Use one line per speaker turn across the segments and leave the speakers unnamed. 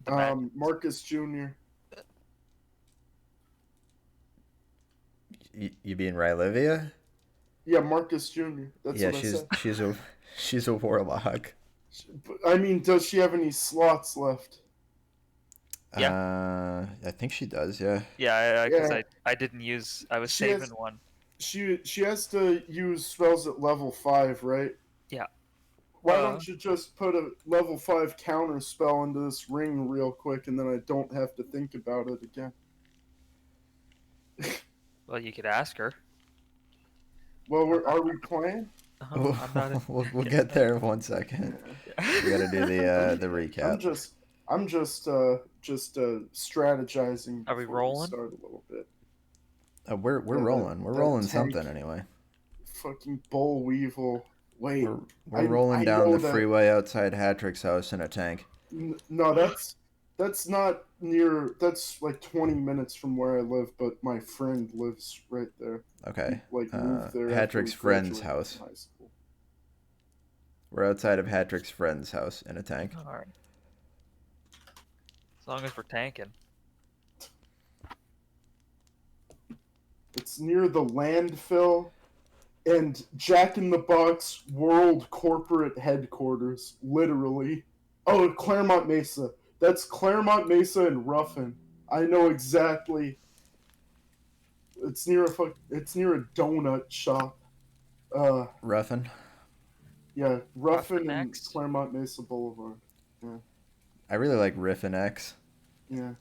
The match.
Marcus Jr.
You being Rylivia?
Yeah, Marcus Jr. That's
Yeah,
what I said.
she's a warlock.
I mean, does she have any slots left?
Yeah.
I think she does. Yeah.
Yeah, because
Yeah,
I didn't use. I was
she
saving
has.
one.
She has to use spells at level 5, right?
Yeah.
Why don't you just put a level 5 counter spell into this ring real quick, and then I don't have to think about it again.
Well, you could ask her.
Well, are we playing?
I'm not.
We'll get there in 1 second. We gotta do the recap.
I'm just strategizing.
Are we
before
rolling?
Start a little bit.
We're rolling. We're
that
rolling
tank.
something anyway.
Fucking Boll Weevil. Wait,
We're rolling
I
down
know
the
that-
freeway outside Hattrick's house in a tank.
No, that's not near. That's like 20 minutes from where I live, but my friend lives right there.
Okay.
Like moved there. after
Hattrick's
we
friend's
graduated
house.
from high school.
We're outside of Hattrick's friend's house in a tank.
All right. As long as we're tanking.
It's near the landfill and Jack in the Box World Corporate Headquarters, literally. Oh, Claremont Mesa. That's Claremont Mesa and Ruffin. I know exactly. It's near a donut shop.
Ruffin.
Yeah, Ruffin
Ruffin
and
X?
Claremont Mesa Boulevard.
I really like Riffin X,
Yeah.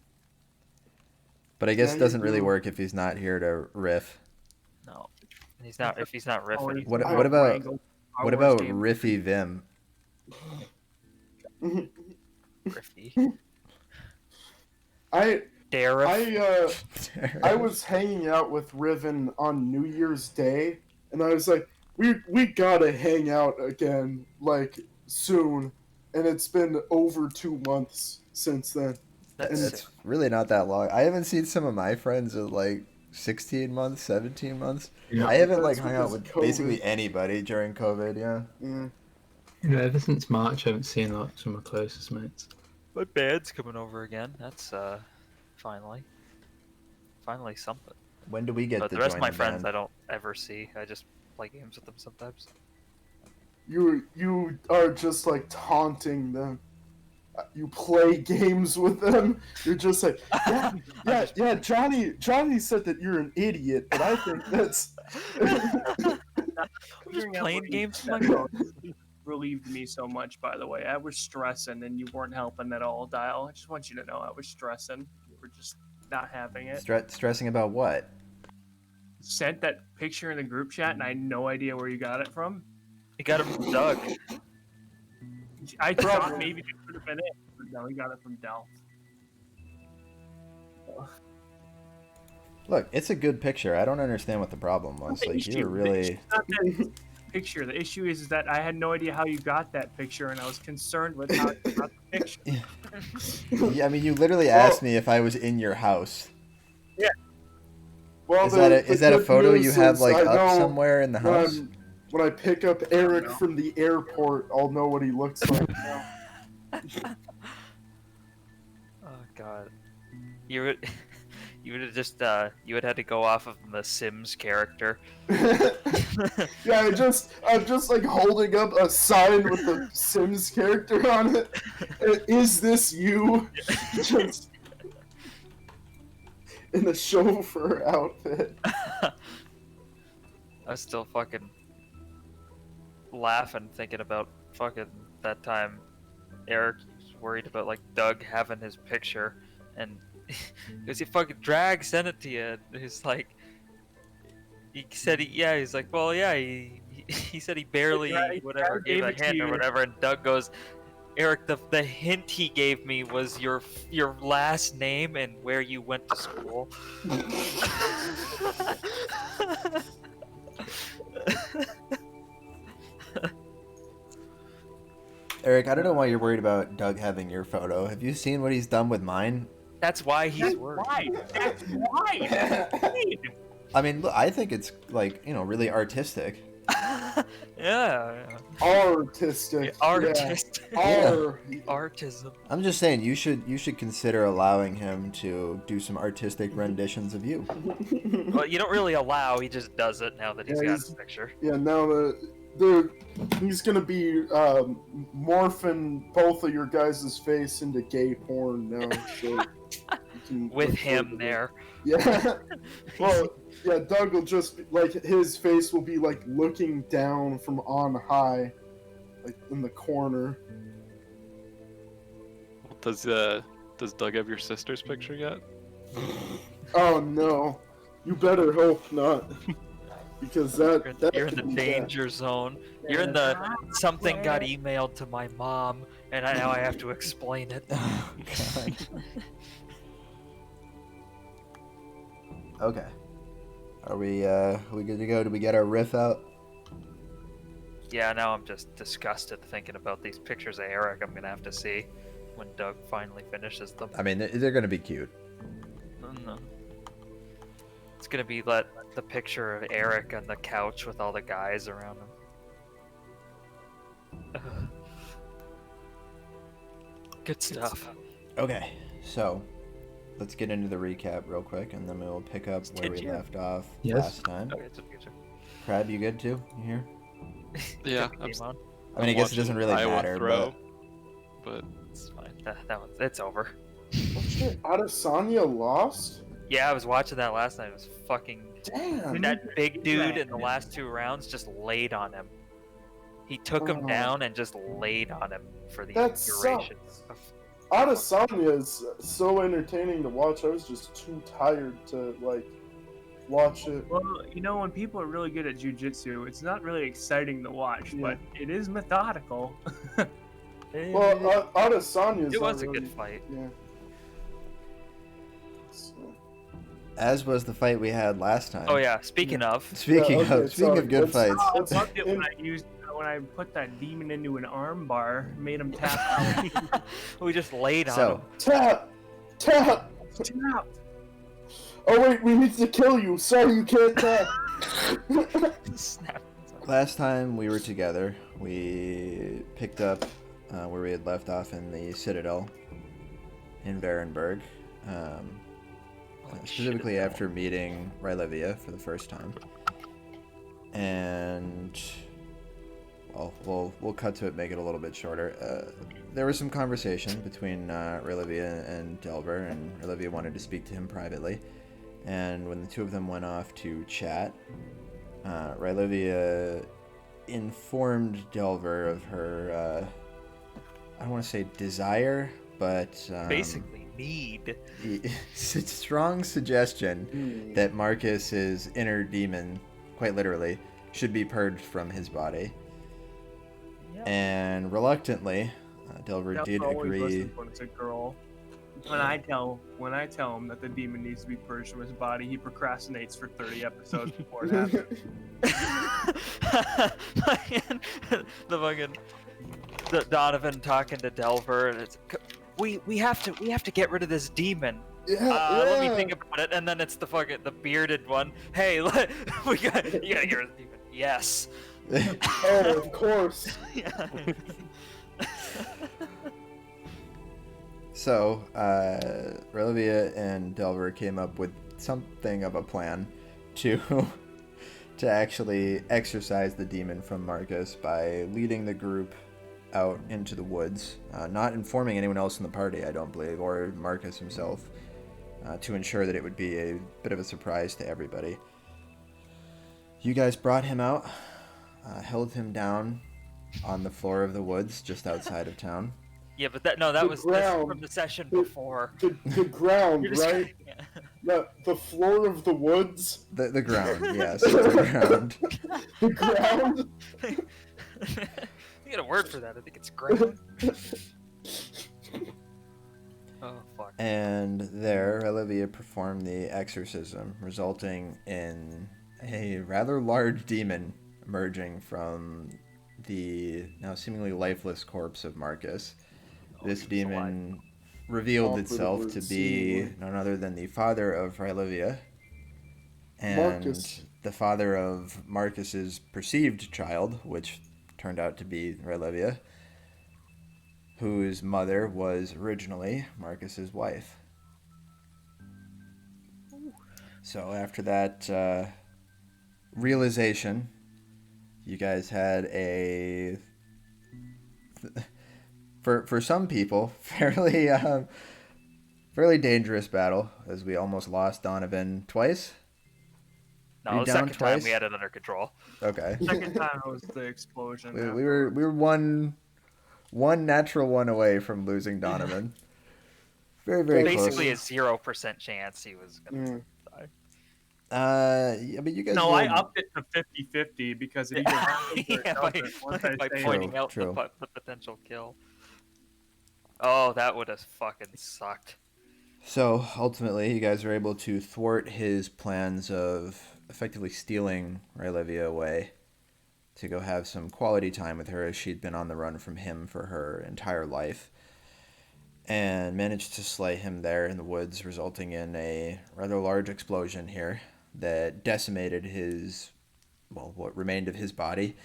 but I guess
Yeah,
it
you
doesn't really
do.
work if he's not here to riff.
No, he's not. If he's not riffing,
Always
he's
What
I-
what about
Wrangle Star
what
Wars
about
game.
Riffy Vim?
riffy.
I
Dareth.
I was hanging out with Riven on New Year's Day, and I was like, we gotta hang out again, like, soon. And it's been over 2 months since then.
It's really not that long. I haven't seen some of my friends in like 16 months, 17 months.
Yeah.
I haven't like
That's
hung out
because
with
of COVID.
basically anybody during COVID. Yeah.
Yeah.
Yeah, ever since March, I haven't seen like some of my closest mates.
My band's coming over again. That's finally something.
When do we get
But
to
the rest
join
of my
the
friends
band?
I don't ever see. I just play games with them sometimes.
You are just like taunting them. You play games with them. You're just like, yeah. Johnny said that you're an idiot, but I think that's.
I'm just
Figuring out
playing
what
games
you
with my
said
girl.
relieved me so much, by the way. I was stressing and you weren't helping at all, Dial. I just want you to know I was stressing. You were just not having it.
Stressing about what?
Sent that picture in the group chat and I had no idea where you got it from.
You got it from Doug.
I thought maybe it could have been it, but no, we got it from Dell.
Look, it's a good picture. I don't understand what the problem was.
The
Like
issue-
you were really.
the issue's not that picture. The issue is that I had no idea how you got that picture, and I was concerned with how you got the picture.
Yeah, I mean, you literally asked me if I was in your house.
Well,
Is that a
good
photo you
news
have
is
like
I
up
know
somewhere in the house?
When I pick up Eric
know.
from the airport, I'll know what he looks like now.
Oh God. You would you would have just you would had to go off of the Sims character.
Yeah, I'm just like holding up a sign with the Sims character on it. Is this you? Just in a chauffeur outfit.
I was still fucking laughing thinking about fucking that time Eric was worried about like Doug having his picture and because he fucking sent it to you and he's like he said he's like well yeah he said he barely whatever
Drag
gave
gave
a
it to
hint or
you.
whatever and Doug goes Eric the hint he gave me was your last name and where you went to school.
Eric, I don't know why you're worried about Doug having your photo. Have you seen what he's done with mine?
That's why he's
That's
worried.
why. That's why.
I mean, look, I think it's like really artistic.
Yeah.
Artistic.
Artist.
Yeah.
Artism.
I'm just saying you should consider allowing him to do some artistic renditions of you.
Well, you don't really allow, he just does it now that he's
Yeah,
got
he's-
his picture.
Yeah, now he's gonna be morphing both of your guys' face into gay porn now. So you can
With
look
him
forward to
there.
that. Yeah. Well, yeah, Doug will just be, like, his face will be like looking down from on high, like in the corner.
Does Doug have your sister's picture yet?
Oh no, you better hope not, because that
You're in the
could be bad.
danger zone. You're in the something got emailed to my mom, and now I have to explain it.
Oh, God. Okay. Are we good to go? Did we get our riff out?
Yeah, now I'm just disgusted thinking about these pictures of Eric I'm gonna have to see when Doug finally finishes them.
I mean, they're gonna be cute.
No. It's gonna be the picture of Eric on the couch with all the guys around him. Ugh. Good stuff.
Okay, so let's get into the recap real quick, and then we'll pick up where we
Did you?
left off
Yes.
last time.
Okay, it's a picture.
Crab, you good too? You here?
Yeah,
Put the
I'm
game on.
I mean, I guess it doesn't really
Iowa
matter,
throw, but
It's fine. That one's, it's over.
Oh shit, Adesanya lost?
Yeah, I was watching that last night. It was fucking.
Damn.
That big dude in the last 2 rounds just laid on him. He took him
Oh.
down and just laid on him for the
That
duration.
Adesanya is so entertaining to watch. I was just too tired to like watch it.
Well, you know, when people are really good at jujitsu, it's not really exciting to watch,
Yeah.
but it is methodical.
Well, Adesanya's
It was a
not
good
really-
fight.
Yeah. So,
as was the fight we had last time.
Oh yeah, speaking of,
Speaking
Yeah, okay,
speaking
sorry,
of good
let's-
fights,
I
Let's-
loved it when I put that demon into an arm bar, made him tap out.
we just laid on
so
tap! Tap!
Tap.
Oh wait, we need to kill you. Sorry, you can't tap.
him. Snap.
last time we were together, we picked up where we had left off in the Citadel in Varenburg. Specifically after meeting Rylevia for the first time. And well, we'll cut to it, make it a little bit shorter. There was some conversation between Rylevia and Delver, and Rylevia wanted to speak to him privately. And when the two of them went off to chat, Rylevia informed Delver of her, I don't want to say desire, but
Basically, need.
strong suggestion that Marcus's inner demon, quite literally, should be purged from his body.
Yeah.
And reluctantly, Delver
Delver
did
always
agree.
listens when it's a girl. When I tell him that the demon needs to be purged from his body, he procrastinates for 30 episodes before it happens.
the Donovan talking to Delver, and it's we have to get rid of this demon. Let me think about it, and then it's the bearded one. Hey, you gotta get rid of the demon. Yes.
Oh, of course.
Yeah.
So, Rylevia and Delver came up with something of a plan to to actually exorcise the demon from Marcus by leading the group out into the woods, not informing anyone else in the party, I don't believe, or Marcus himself, to ensure that it would be a bit of a surprise to everybody. You guys brought him out, held him down on the floor of the woods just outside of town.
Yeah, but that
The
was
ground.
from the session before.
The ground,
You're just
right? The floor of the woods.
The ground, yes, the ground.
The ground.
You get a word for that. I think it's ground. Oh fuck.
And there, Rylevia performed the exorcism, resulting in a rather large demon emerging from the now seemingly lifeless corpse of Marcus. This
he was alive.
demon revealed
Awkward
itself to
words,
be
seemingly.
none other than the father of Rylevia. and
Marcus.
the father of Marcus's perceived child, which turned out to be Relevia, whose mother was originally Marcus's wife. So after that realization, you guys had a, for some people, fairly dangerous battle, as we almost lost Donovan twice. Were
No,
you
the
down
second time we
twice?
had it under control.
Okay.
Second time it was the explosion.
We were one natural one away from losing Donovan. Very, very
Basically
close.
a 0% chance he was gonna
Mm.
die.
Yeah, but you guys
No, I
rolled-
upped it to 50-50 because it either happens or it
Yeah, by
doesn't. Once I say
pointing
True,
out
true.
the potential kill. Oh, that would have fucking sucked.
So ultimately, you guys were able to thwart his plans of effectively stealing Rylevia away to go have some quality time with her, as she'd been on the run from him for her entire life, and managed to slay him there in the woods, resulting in a rather large explosion here that decimated what remained of his body,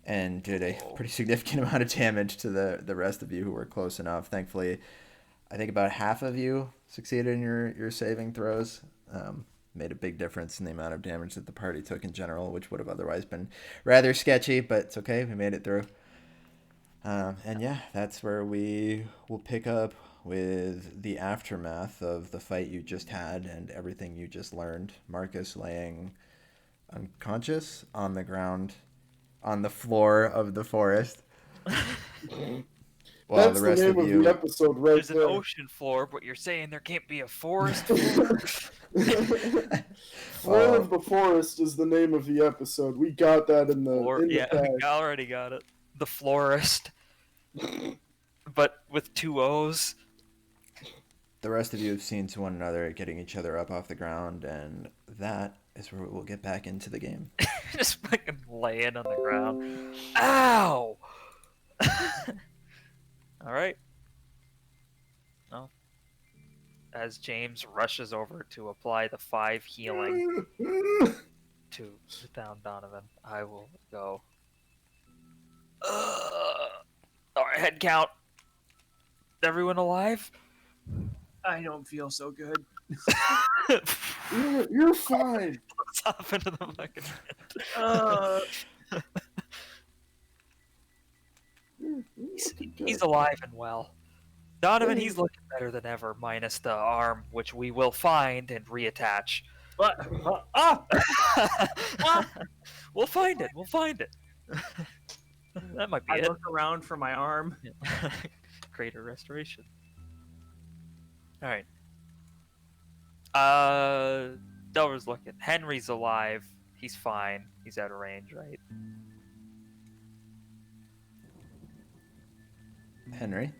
and did a pretty significant amount of damage to the rest of you who were close enough. Thankfully, I think about half of you succeeded in your saving throws. Made a big difference in the amount of damage that the party took in general, which would have otherwise been rather sketchy, but it's okay. We made it through. And yeah, that's where we will pick up with the aftermath of the fight you just had and everything you just learned. Marcus laying unconscious on the ground, on the floor of the forest. While
That's
the
the
rest
name
of
of
you,
the episode right
There's an
there.
ocean floor, but you're saying there can't be a forest floor?
Floor of the Forest is the name of the episode. We got that in the
Or,
in the
yeah,
tag.
we already got it. The florist. But with 2 O's.
the rest of you have seen to one another getting each other up off the ground, and that is where we'll get back into the game.
Just fucking laying on the ground. Ow! Alright. Well, as James rushes over to apply the 5 healing to down Donovan, I will go. Alright, head count. Everyone alive?
I don't feel so good.
You're fine.
Let's hop into the fucking.
Uh,
He's alive and well. Donovan, he's looking better than ever, minus the arm, which we will find and reattach.
but
We'll find it. We'll find it. That might be
I
it.
look around for my arm.
Greater restoration. All right. Delver's looking. Henry's alive. He's fine. He's out of range, right?
Henry?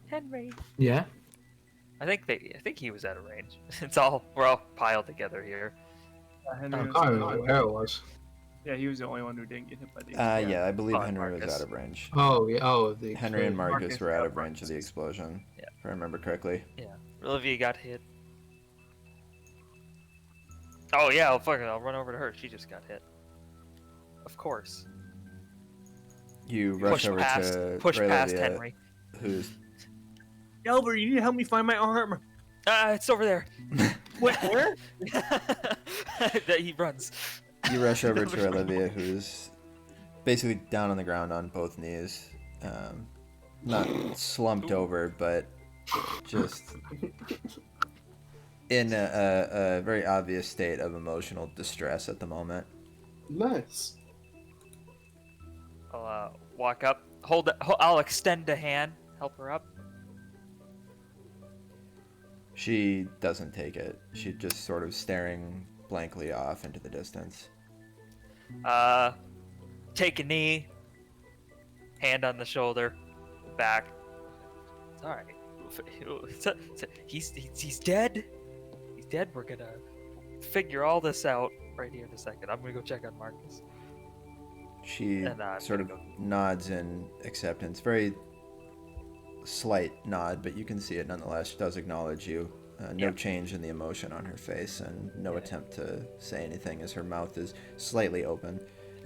Henry.
Yeah.
I think he was out of range. We're all piled together here.
Henry
I
was
can't
the
remember
only
where
one-
it was.
Yeah, he was the only one who didn't get hit by the.
Yeah, I believe
Oh, and
Henry was
Marcus.
out of range.
Oh, yeah. Oh, the
Henry and
explosion.
Marcus were out of range of the explosion,
Yeah.
if I remember correctly.
Olivia got hit. Oh yeah, fuck it. I'll run over to her. She just got hit. Of course.
You rush over to
push past
Rylevia,
Henry.
who's
Delver, you need to help me find my arm.
It's over there.
Where?
He runs.
you rush over to Rylevia, who's basically down on the ground on both knees, not slumped over, but just in a very obvious state of emotional distress at the moment.
Nice.
I'll walk up. I'll extend a hand. Help her up.
She doesn't take it. She's just sort of staring blankly off into the distance.
Take a knee. Hand on the shoulder. Back. It's all right. He's dead. He's dead. We're gonna figure all this out right here in a second. I'm gonna go check on Marcus.
She
And,
sort of nods in acceptance. Very slight nod, but you can see it nonetheless. She does acknowledge you. No
Yeah.
change in the emotion on her face, and no attempt to say anything as her mouth is slightly open,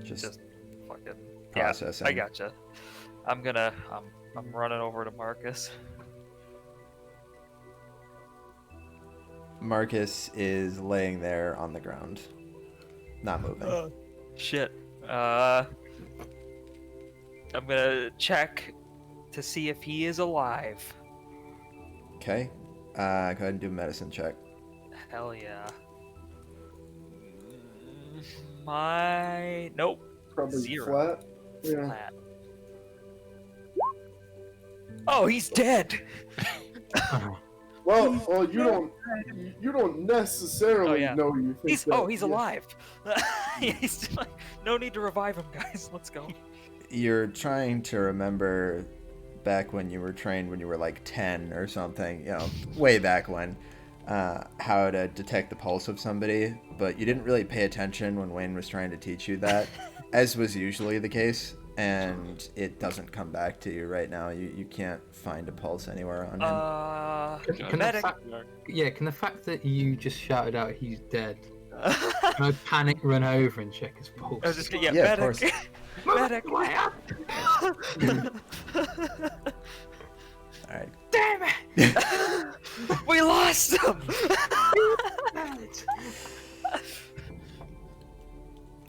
just
fucking
processing.
Yeah, I gotcha. I'm running over to Marcus.
Marcus is laying there on the ground, not moving.
Shit. I'm gonna check to see if he is alive.
Okay. Go ahead and do a medicine check.
Hell yeah. Nope.
Probably
0.
flat. Yeah.
Flat. Oh, he's dead.
Well, you don't necessarily
Oh, yeah.
know you think
He's
that.
he's
yeah.
alive. He's no need to revive him, guys. Let's go.
You're trying to remember back when you were trained when you were like 10 or something, you know, way back when, how to detect the pulse of somebody, but you didn't really pay attention when Wayne was trying to teach you that, as was usually the case, and it doesn't come back to you right now. You can't find a pulse anywhere on him.
Can the
Medic.
can the fact that you just shouted out he's dead, can I panic run over and check his pulse?
I was just
Yeah, of
medic.
course.
Medic.
All right.
Damn it! We lost him.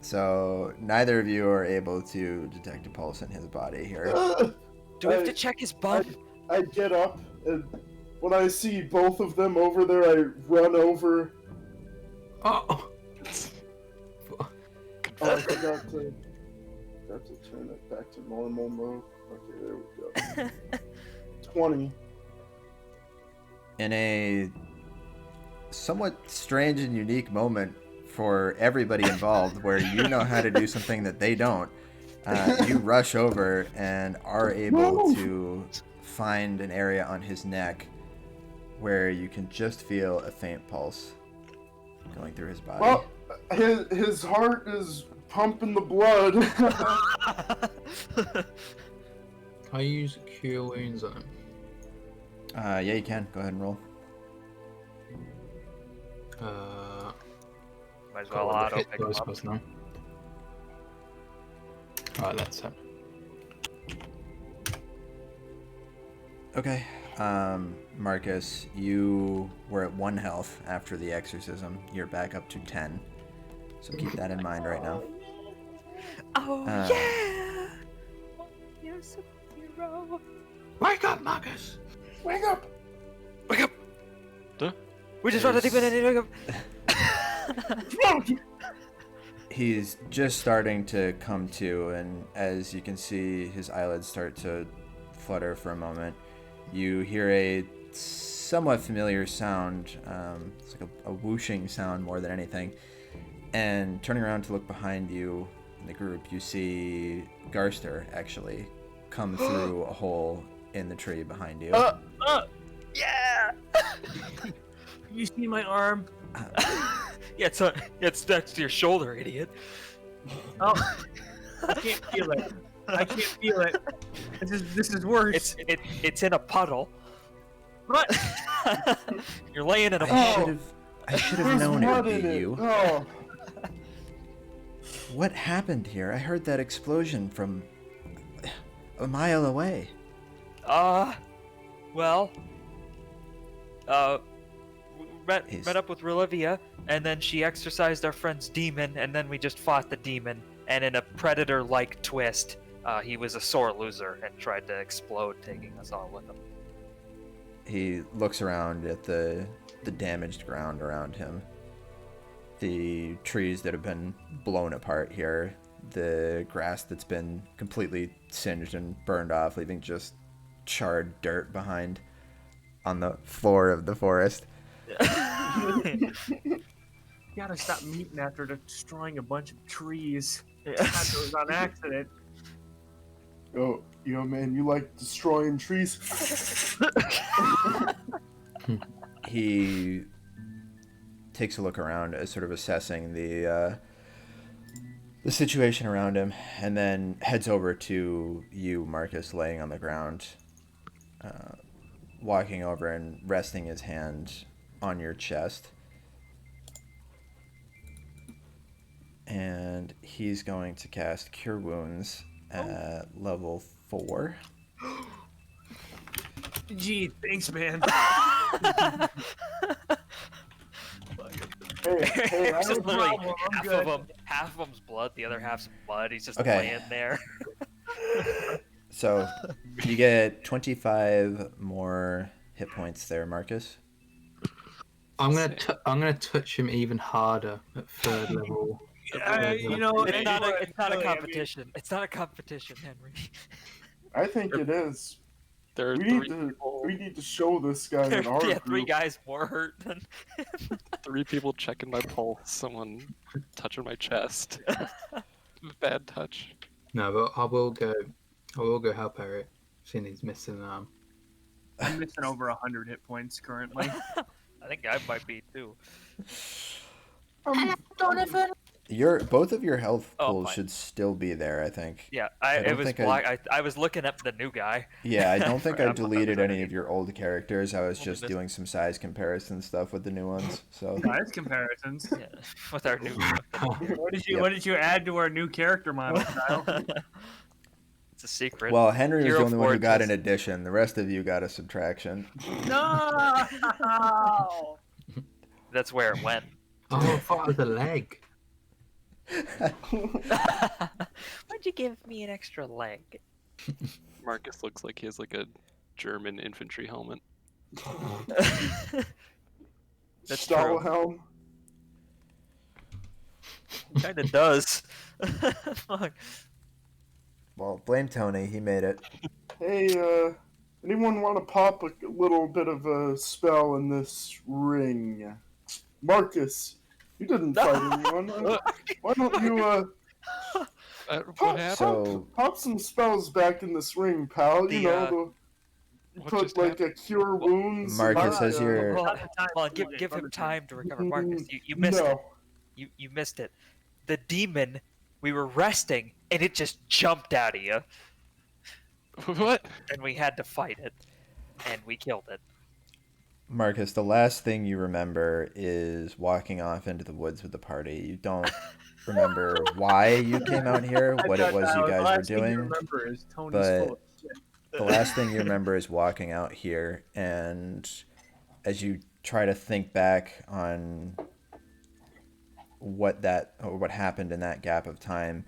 So neither of you are able to detect a pulse in his body here.
Do we have to check his butt?
I get up, and when I see both of them over there, I run over.
Oh,
Oh, I forgot to turn it back to normal mode. Okay, there we go. 20.
In a somewhat strange and unique moment for everybody involved, where you know how to do something that they don't, you rush over and are able to find an area on his neck where you can just feel a faint pulse going through his body.
Well, his heart is pumping the blood.
can I use Cure Wounds on him?
Yeah, you can. Go ahead and roll.
Might as
Got
well
one
auto
hit,
pick
I
him up.
suppose now. Alright, that's it.
Okay. Marcus, you were at 1 health after the exorcism. You're back up to 10. So keep that in mind right now.
Oh yeah! You're a superhero.
Wake up, Marcus!
Wake up!
Wake up!
Huh?
We just found a demon and wake up.
He's just starting to come to, and as you can see, his eyelids start to flutter for a moment. You hear a somewhat familiar sound. It's like a whooshing sound more than anything. And turning around to look behind you in the group, you see Garster actually come through a hole in the tree behind you.
Yeah!
You see my arm?
Yeah, it's next to your shoulder, idiot.
Oh, I can't feel it. I can't feel it. This is worse.
It's in a puddle.
What?
You're laying in a
I
puddle.
should have
There's
known it would
blood in
be
it.
you.
Oh,
What happened here? I heard that explosion from a mile away.
Well, met
He's-
up with Relivia, and then she exorcised our friend's demon, and then we just fought the demon. And in a predator-like twist, he was a sore loser and tried to explode, taking us all with him.
He looks around at the damaged ground around him. The trees that have been blown apart here. The grass that's been completely singed and burned off, leaving just charred dirt behind on the floor of the forest.
You gotta stop meeting after destroying a bunch of trees. That was on accident.
yo, man, you like destroying trees?
He takes a look around, sort of assessing the situation around him, and then heads over to you, Marcus, laying on the ground, walking over and resting his hand on your chest. And he's going to cast Cure Wounds at level 4.
Gee, thanks, man.
Hey, I
It's just
don't
literally
problem, I'm
half of them's blood, the other half's mud. He's just
Okay.
laying there.
So you get 25 more hit points there, Marcus.
I'm gonna touch him even harder at 3rd level.
You know,
It's not a
really,
competition. It's not a competition, Henry.
I think it is.
There are
We need to show this guy in our
Yeah,
group.
3 guys more hurt than.
3 people checking my pulse. Someone touching my chest. Bad touch.
No, but I will go help Eric, seeing he's missing an arm.
I'm missing over 100 hit points currently.
I think I might be too.
Donovan.
Both of your health
Oh,
pools
fine.
should still be there, I think.
Yeah,
I don't
it was
think
black. I was looking up the new guy.
Yeah, I don't think I
I thought that
deleted
was
any
underneath.
of your old characters. I was
Only
just
this-
doing some size comparison stuff with the new ones. So
Nice comparisons.
Yeah, with our new.
What did you add to our new character model, Kyle?
It's a secret.
well, Henry was
Hero
the only one who got
Forges.
an addition. The rest of you got a subtraction.
No.
That's where it went.
Oh, I thought it was a leg.
Why'd you give me an extra leg?
Marcus looks like he has like a German infantry helmet.
That's true.
Stahlhelm.
Kinda does. Fuck.
Well, blame Tony. He made it.
Hey, anyone want to pop a little bit of a spell in this ring? Marcus, you didn't fight anyone. Why don't you
What happened?
So
pop some spells back in this ring, pal?
The,
You know, to
What
put
just
like a cure wounds.
Marcus,
and,
has your
Hold on,
Not the time
hold on,
to do
give
it,
him
other
time to recover. Marcus, you missed
no.
it. You missed it. The demon, we were resting, and it just jumped out of you,
What?
and we had to fight it, and we killed it.
Marcus, the last thing you remember is walking off into the woods with the party. You don't remember why you came out here, what it was you guys were doing.
Remember is Tony's
but-
full of shit.
The last thing you remember is walking out here, and as you try to think back on what happened in that gap of time,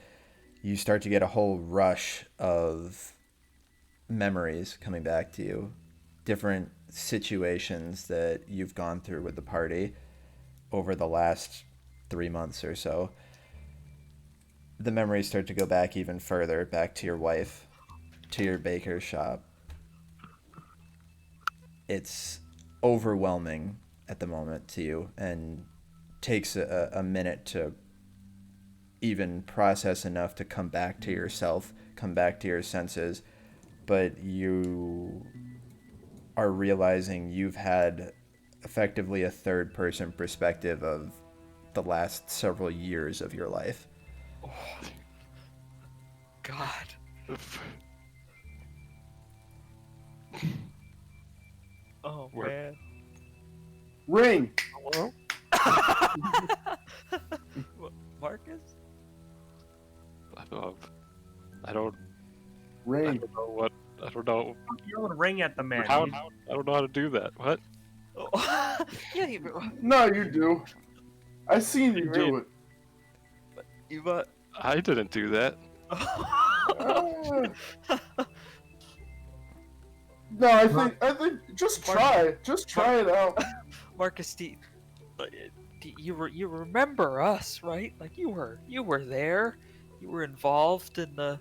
you start to get a whole rush of memories coming back to you, different situations that you've gone through with the party over the last 3 months or so. The memories start to go back even further, back to your wife, to your baker's shop. It's overwhelming at the moment to you, and takes a minute to even process enough to come back to yourself, come back to your senses. But you are realizing you've had effectively a third person perspective of the last several years of your life.
God. Oh
Where-
man.
Ring.
Hello? Marcus?
I don't
Ring.
know what. I don't know.
Yell and ring at the man.
I don't know how to do that. What?
Oh. Yeah,
No, you do. I seen you
You
do it.
you
I didn't do that.
Ah. No, I think just try it out.
Marcus, you remember us, right? Like you were there. You were involved in the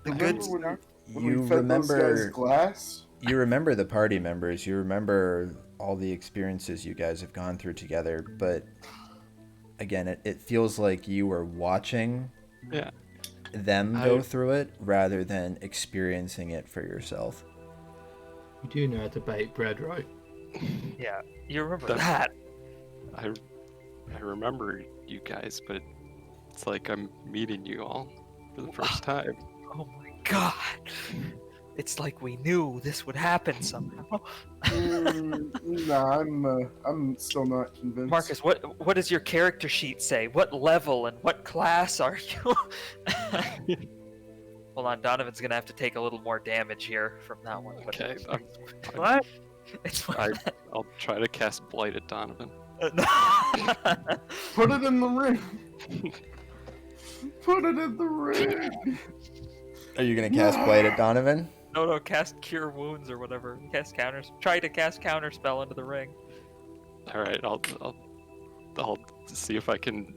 good
Remember
stuff.
when
You
we fed those guys
remember
glass?
you remember the party members, you remember all the experiences you guys have gone through together, but again, it feels like you were watching
Yeah.
them go through it rather than experiencing it for yourself.
You do know how to bake bread, right?
Yeah, you remember
That-
that.
I remember you guys, but it's like I'm meeting you all for the first time.
Oh my god. It's like we knew this would happen somehow.
Nah, I'm still not convinced.
Marcus, what does your character sheet say? What level and what class are you? Hold on, Donovan's gonna have to take a little more damage here from that one. But
Okay,
What?
it's
I'll try to cast Blight at Donovan.
Put it in the ring. Put it in the ring.
Are you gonna cast Blight at Donovan?
No, cast Cure Wounds or whatever. Cast counters. Try to cast Counter Spell into the ring.
All right, I'll see if I can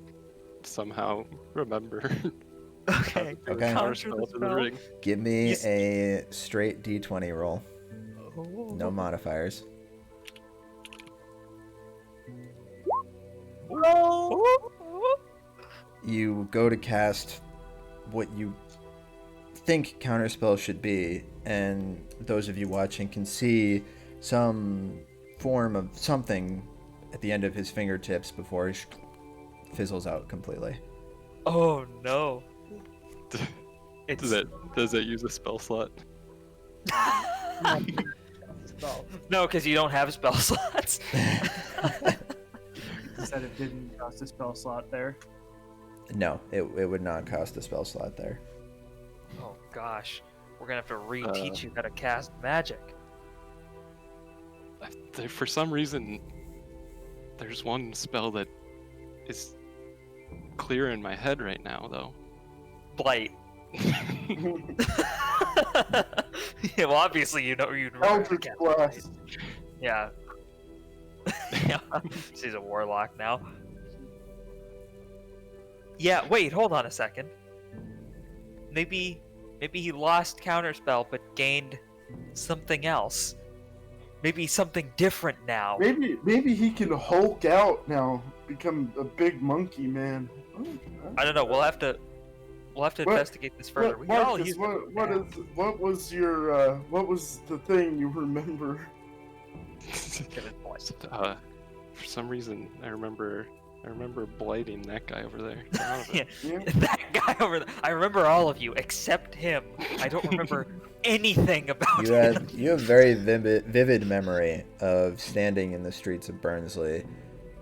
somehow remember.
Okay.
Okay.
Counter
Spell
the
to the
spell.
ring.
Give me
Yes.
a straight D20 roll.
Oh.
No modifiers.
Oh.
You go to cast what you think counterspell should be, and those of you watching can see some form of something at the end of his fingertips before it fizzles out completely.
Oh no.
Does it use a spell slot?
No, because you don't have spell slots.
Said it didn't cost a spell slot there.
No, it would not cost a spell slot there.
Oh gosh, we're gonna have to reteach you how to cast magic.
For some reason, there's one spell that is clear in my head right now, though.
Blight. Yeah, well, obviously you know you'd remember
Eldritch
cast
Blast.
Blight. Yeah. Yeah, she's a warlock now. Yeah, wait, hold on a second. Maybe he lost counterspell but gained something else. Maybe something different now.
Maybe he can Hulk out now, become a big monkey man.
I don't know. We'll have to
What-
investigate this further. We can all
Marcus,
use
what was your what was the thing you remember?
For some reason, I remember blighting that guy over there. Donovan.
Yeah.
Yeah.
That guy over there. I remember all of you except him. I don't remember anything about him.
You have very vivid memory of standing in the streets of Burnsley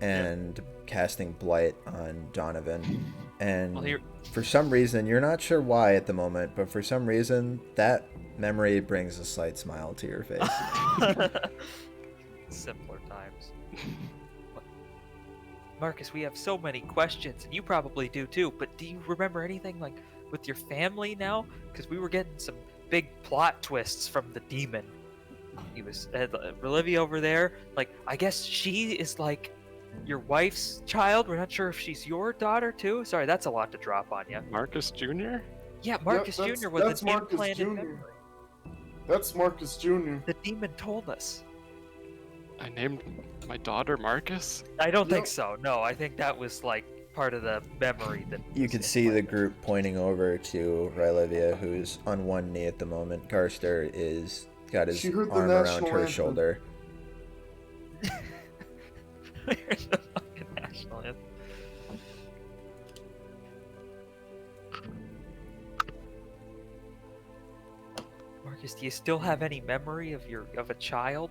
and casting Blight on Donovan. And
Well, here-
for some reason, you're not sure why at the moment, but for some reason, that memory brings a slight smile to your face.
Simpler times. Marcus, we have so many questions, and you probably do too, but do you remember anything, like, with your family now? Because we were getting some big plot twists from the demon. He was, Olivia over there, like, I guess she is, like, your wife's child? We're not sure if she's your daughter too? Sorry, that's a lot to drop on you.
Marcus Jr.?
Yeah, Marcus
Yep,
Jr. with
that's
an
Marcus
implanted
Jr.
memory.
That's Marcus Jr.
The demon told us.
I named my daughter Marcus?
I don't think
Yep.
so. No, I think that was like part of the memory that
You
was
could see the
implanted.
group pointing over to Rylivia, who's on one knee at the moment. Garster is got his
She heard the
arm around
national
her
anthem.
shoulder.
Here's the fucking national anthem. Marcus, do you still have any memory of a child?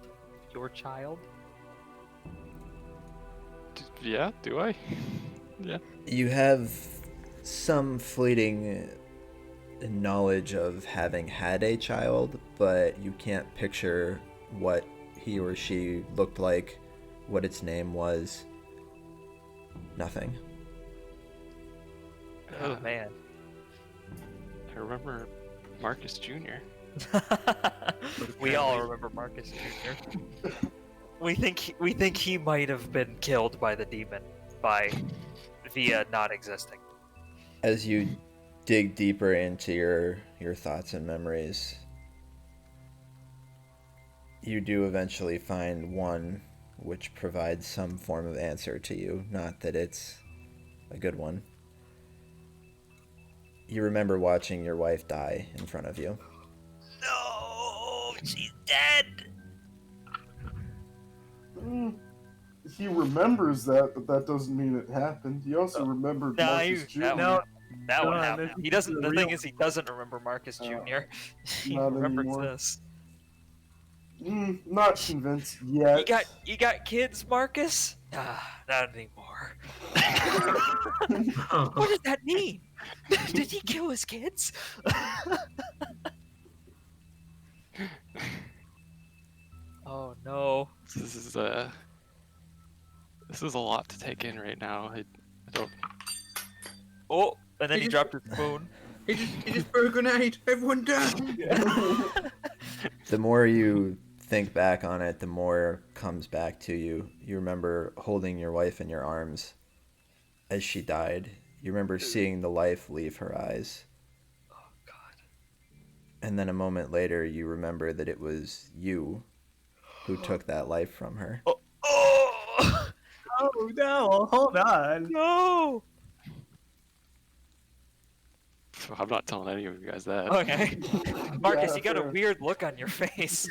Your child?
Yeah, do I? Yeah.
You have some fleeting knowledge of having had a child, but you can't picture what he or she looked like, what its name was. Nothing.
Oh man.
I remember Marcus Jr.
We all remember Marcus Jr. We think he might have been killed by the demon via not existing.
As you dig deeper into your thoughts and memories, you do eventually find one which provides some form of answer to you, not that it's a good one. You remember watching your wife die in front of you.
No, she's dead.
He remembers that, but that doesn't mean it happened. He also remembered
No,
Marcus Jr.
No,
That one
John,
happened.
this
He
is
doesn't. The thing
real.
is, he doesn't remember Marcus Jr. He
not
remembers
anymore.
this.
Not convinced yet.
You got kids, Marcus? Not anymore. What does that mean? Did he kill his kids? Oh no.
This is a lot to take in right now. I don't.
Oh, and then he dropped his phone.
He just threw a grenade. Everyone down.
The more you think back on it, the more comes back to you. You remember holding your wife in your arms as she died. You remember seeing the life leave her eyes.
Oh God.
And then a moment later, you remember that it was you who took that life from her.
Oh
Oh no! Hold on.
no.
I'm not telling any of you guys that.
Okay. Marcus,
Yeah,
you got a
fair.
weird look on your face.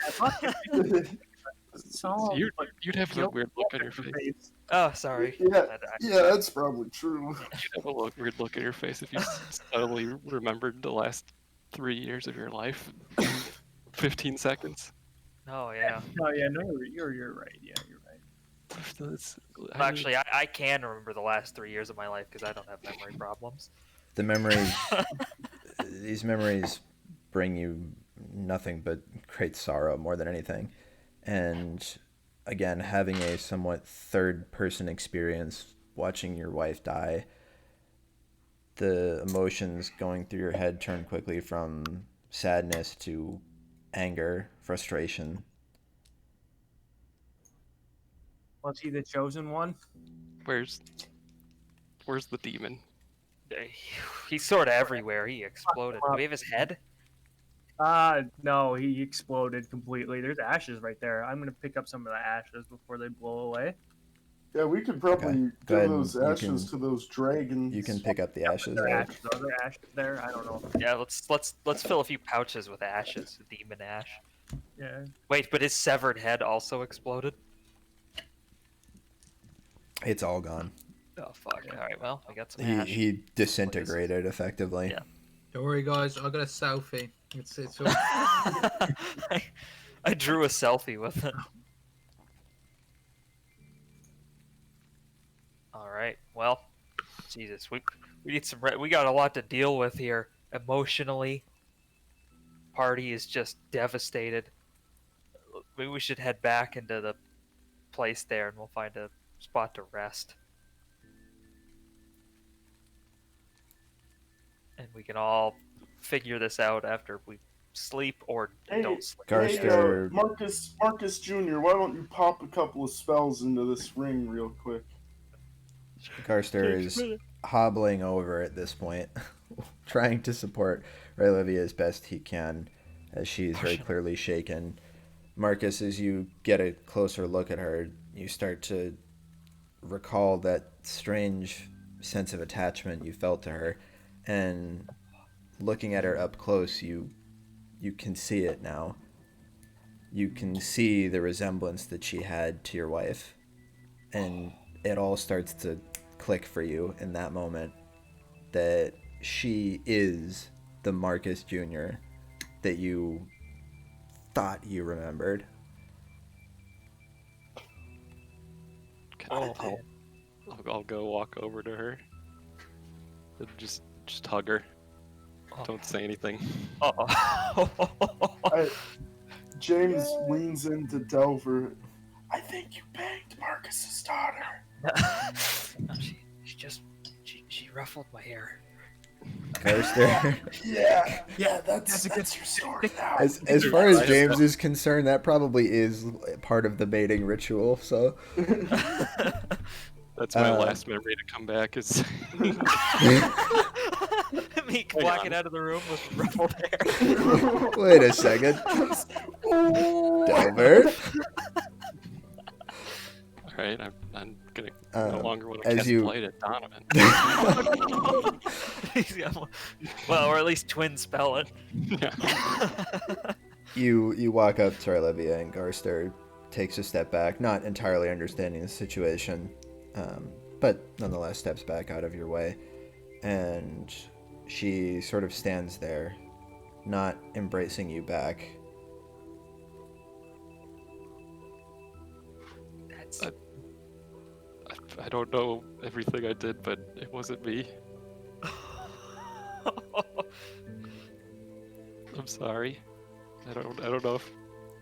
So,
You'd have that weird look on your face.
Oh, sorry.
Yeah,
I-
yeah, that's probably true.
You'd have a weird look on your face if you suddenly remembered the last 3 years of your life. 15 seconds.
Oh yeah.
no, yeah, no, you're right. Yeah, you're right.
That's-
Well,
I mean,
actually, I can remember the last 3 years of my life because I don't have memory problems.
The memories, these memories bring you nothing but great sorrow more than anything. And again, having a somewhat third-person experience, watching your wife die, the emotions going through your head turn quickly from sadness to anger, frustration.
Was he the chosen one?
where's the demon?
He's sort of everywhere. He exploded. Do we have his head?
No, he exploded completely. There's ashes right there. I'm gonna pick up some of the ashes before they blow away.
Yeah, we could probably
Okay. Go
give
ahead
those
and you
ashes to those dragons.
You can pick up the ashes.
Are there
Eric.
ashes, are there ashes there? I don't know.
Yeah, let's fill a few pouches with ashes. Demon ash.
Yeah.
Wait, but his severed head also exploded?
It's all gone.
Oh fuck. Alright, well, I got some
He
ash.
he disintegrated effectively.
Yeah.
Don't worry, guys. I got a selfie. It's all.
I drew a selfie with it. Alright, well, Jesus, we need some we got a lot to deal with here emotionally. Party is just devastated. Maybe we should head back into the place there and we'll find a spot to rest. And we can all figure this out after we sleep or
Hey,
don't sleep.
Garster-
Marcus Jr., why don't you pop a couple of spells into this ring real quick?
Garster is hobbling over at this point, trying to support Raylavia as best he can, as she's very clearly shaken. Marcus, as you get a closer look at her, you start to recall that strange sense of attachment you felt to her, and looking at her up close, you can see it now. You can see the resemblance that she had to your wife, and it all starts to click for you in that moment that she is the Marcus Jr. that you thought you remembered.
Oh,
I'll go walk over to her. And just hug her.
oh.
Don't say anything.
Uh-oh.
James leans into Delver. I think you banged Marcus's daughter.
No, she ruffled my hair.
Garster,
Yeah, that's your story now.
as far as James is concerned, that probably is part of the mating ritual. So
That's my last memory to come back. Is
Me walking out of the room with ruffled hair.
wait a second, Delbert.
all right. I'm gonna no longer want to
as
cast
you-
light at Donovan.
Well, or at least twin spell it.
Yeah.
You walk up to Olivia, and Garster takes a step back, not entirely understanding the situation, but nonetheless steps back out of your way. And she sort of stands there, not embracing you back.
That's
I don't know everything I did, but it wasn't me. I'm sorry. I don't know if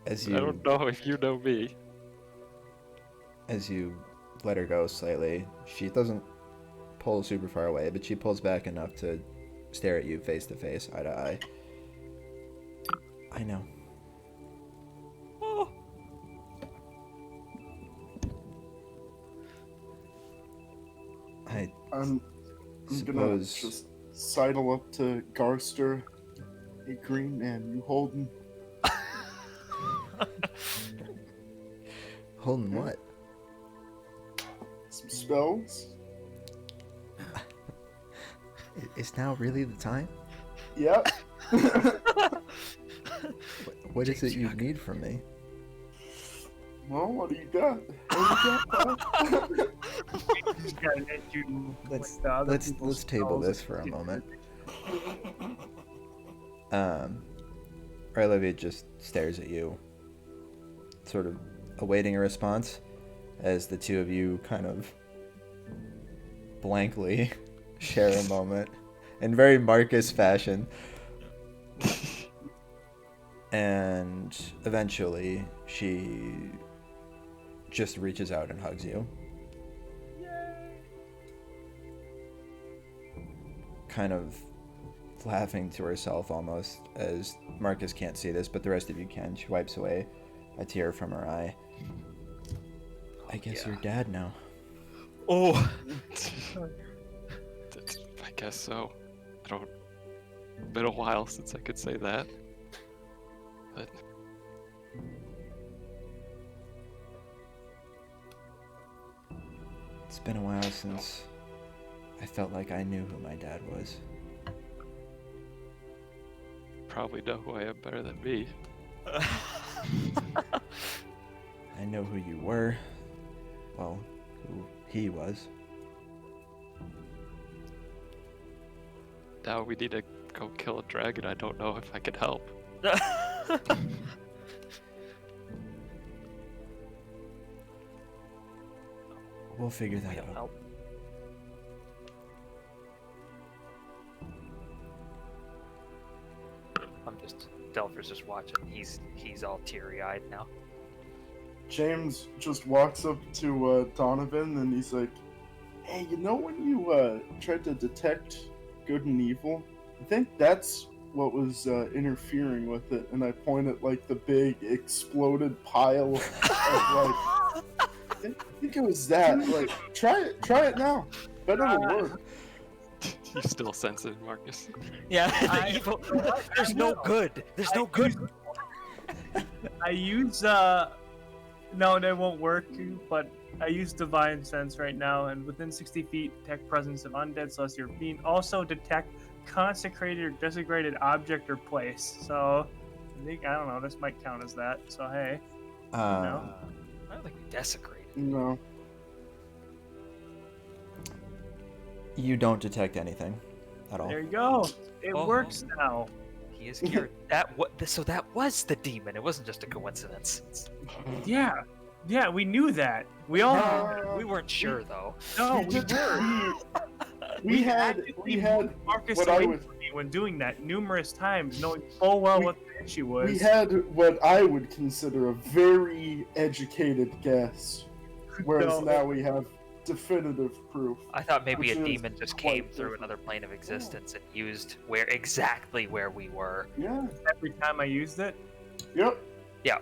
As
I
you
don't know if you know me.
as you let her go slightly, she doesn't pull super far away, but she pulls back enough to stare at you face to face, eye to eye. I know.
Oh.
I
I'm gonna
suppose
just sidle up to Garster. Hey, Green Man, you holding?
holding what?
Some spells?
Is now really the time?
Yep.
What is it you need from me?
Well, what do you got? What do you got, pal?
Just gotta get you
Let's
with the other
let's
people's
table
spells.
this for a moment. Olivia just stares at you, sort of awaiting a response, as the two of you kind of blankly share a moment in very Marcus fashion. And eventually, she just reaches out and hugs you. Kind of laughing to herself almost, as Marcus can't see this, but the rest of you can. She wipes away a tear from her eye. I guess you're dad now.
Oh.
I guess so. Been a while since I could say that. But
It's been a while since I felt like I knew who my dad was.
probably know who I am better than me.
I know who you were. Well, who he was.
Now we need to go kill a dragon. I don't know if I can help.
We'll figure that
He'll
out.
help. Delver's just watching. He's all teary-eyed now.
James just walks up to Donovan and he's like, "Hey, you know when you tried to detect good and evil? I think that's what was interfering with it." And I point at like the big exploded pile of like, I think it was that. Like, try it now. Bet it'll work.
You still sense it, Marcus?
Yeah, the evil. There's no good. There's no good.
I use no, that won't work. But I use Divine Sense right now, and within 60 feet, detect presence of undead celestial being. Also detect consecrated or desecrated object or place. So I don't know. This might count as that. So hey,
Um,
I don't think we desecrated.
No.
You don't detect anything at all.
there you go. It
Oh.
works now.
He is cured. So that was the demon. It wasn't just a coincidence.
Yeah, yeah, we knew that. We all knew that.
We weren't sure though.
No,
We
we were.
we had
Marcus
what I
away
would
from me when doing that numerous times, knowing full well what the issue was.
we had what I would consider a very educated guess, whereas
No.
now we have definitive proof.
I thought maybe
Which
a
is
demon just
quite
came through
different.
another plane of existence and used exactly where we were.
Yeah.
Every time I used it.
Yep.
Yeah.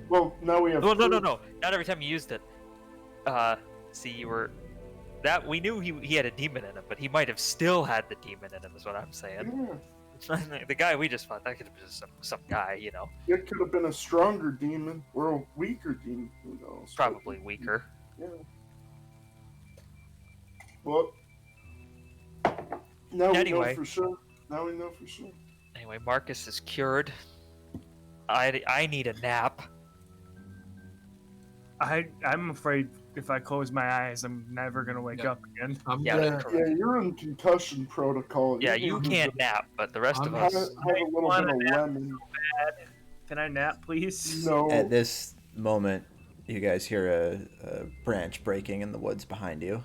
Well, now we have.
Well, no.
proof.
Not every time you used it. See, we knew he had a demon in him, but he might have still had the demon in him. Is what I'm saying.
Yeah.
The guy we just fought, that could have been some guy, you know,
It could have been a stronger demon or a weaker demon. Who knows?
probably weaker.
Yeah. Well. Now we
Anyway.
know for sure. Now we know for sure.
Anyway, Marcus is cured. I need a nap.
I'm afraid if I close my eyes, I'm never gonna wake
Yeah.
up again.
I'm
Yeah,
gonna,
Yeah, you're in concussion protocol.
Yeah,
need
you
to
can't nap, but the rest of
I'm
have,
us.
have a little bit of lemon.
Can I nap, please?
No.
At this moment, you guys hear a branch breaking in the woods behind you.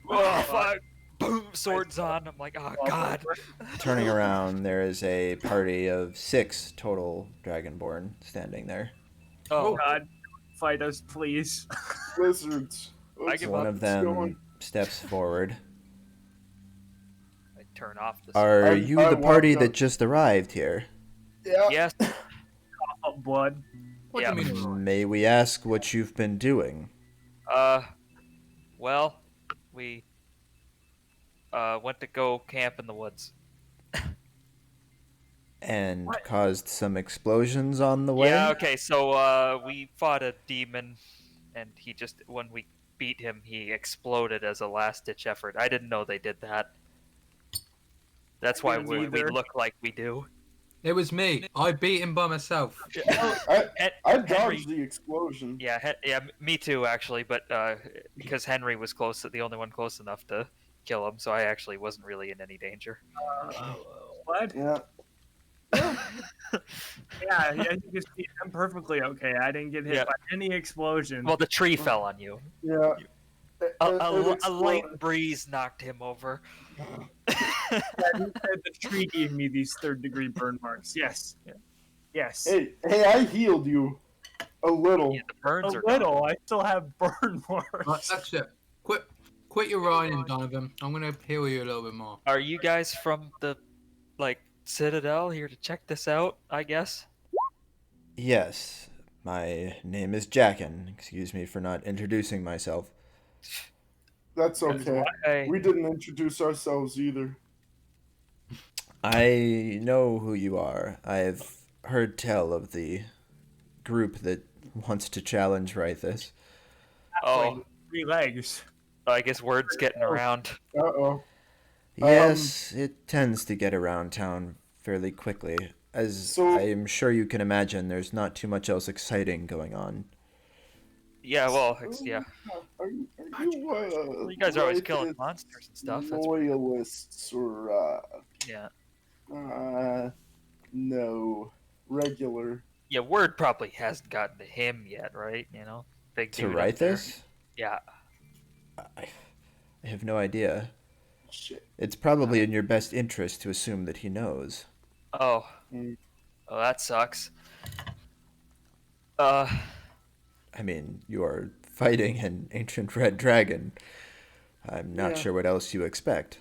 Oh fuck! Boom! Swords on. I'm like, oh god.
Turning around, there is a party of 6 total Dragonborn standing there.
Oh,
God, fight us, please.
Lizards.
I give
One
up.
of them steps forward.
I turn off the.
Are
I-
you
I
the party
walked up-
that just arrived here?
Yeah.
Yes.
Oh, blood.
what
Yeah.
do you mean?
May we ask what you've been doing?
Well, we went to go camp in the woods.
And
What?
caused some explosions on the way?
Yeah. Okay. So we fought a demon, and he just when we beat him, he exploded as a last-ditch effort. I didn't know they did that. That's why
didn't
we
either.
look like we do.
It was me. I beat him by myself.
I
Henry-
dodged the explosion.
Yeah, me too actually, but because Henry was the only one close enough to kill him, so I actually wasn't really in any danger.
What?
Yeah.
Yeah, as you can see, I'm perfectly okay. I didn't get hit
Yeah.
by any explosion.
Well, the tree fell on you.
Yeah.
A light breeze knocked him over.
The tree gave me these third-degree burn marks. Yes.
Yeah.
Yes.
Hey, I healed you. A little.
Yeah, the burns
A
are gone.
little. I still have burn marks.
Right, that's it. Quit your whining, Donovan. I'm gonna heal you a little bit more.
Are you guys from the Citadel here to check this out? I guess.
Yes. My name is Jackin. Excuse me for not introducing myself.
That's okay.
Hey,
We didn't introduce ourselves either.
I know who you are. I've heard tell of the group that wants to challenge Rythus.
oh,
3 legs.
I guess word's getting around.
Uh-oh.
Yes, it tends to get around town fairly quickly. As
So-
I am sure you can imagine, there's not too much else exciting going on.
Yeah, well, yeah.
Are you
You guys are always killing
Rythus
monsters and stuff. That's
loyalists or
yeah.
no, regular.
Yeah, word probably hasn't gotten to him yet, right? You know, big
To
dude up there.
Rythus?
Yeah.
I have no idea.
Shit.
It's probably in your best interest to assume that he knows.
Oh.
Mm.
Oh, that sucks.
I mean, you are fighting an ancient red dragon. I'm not
Yeah.
sure what else you expect.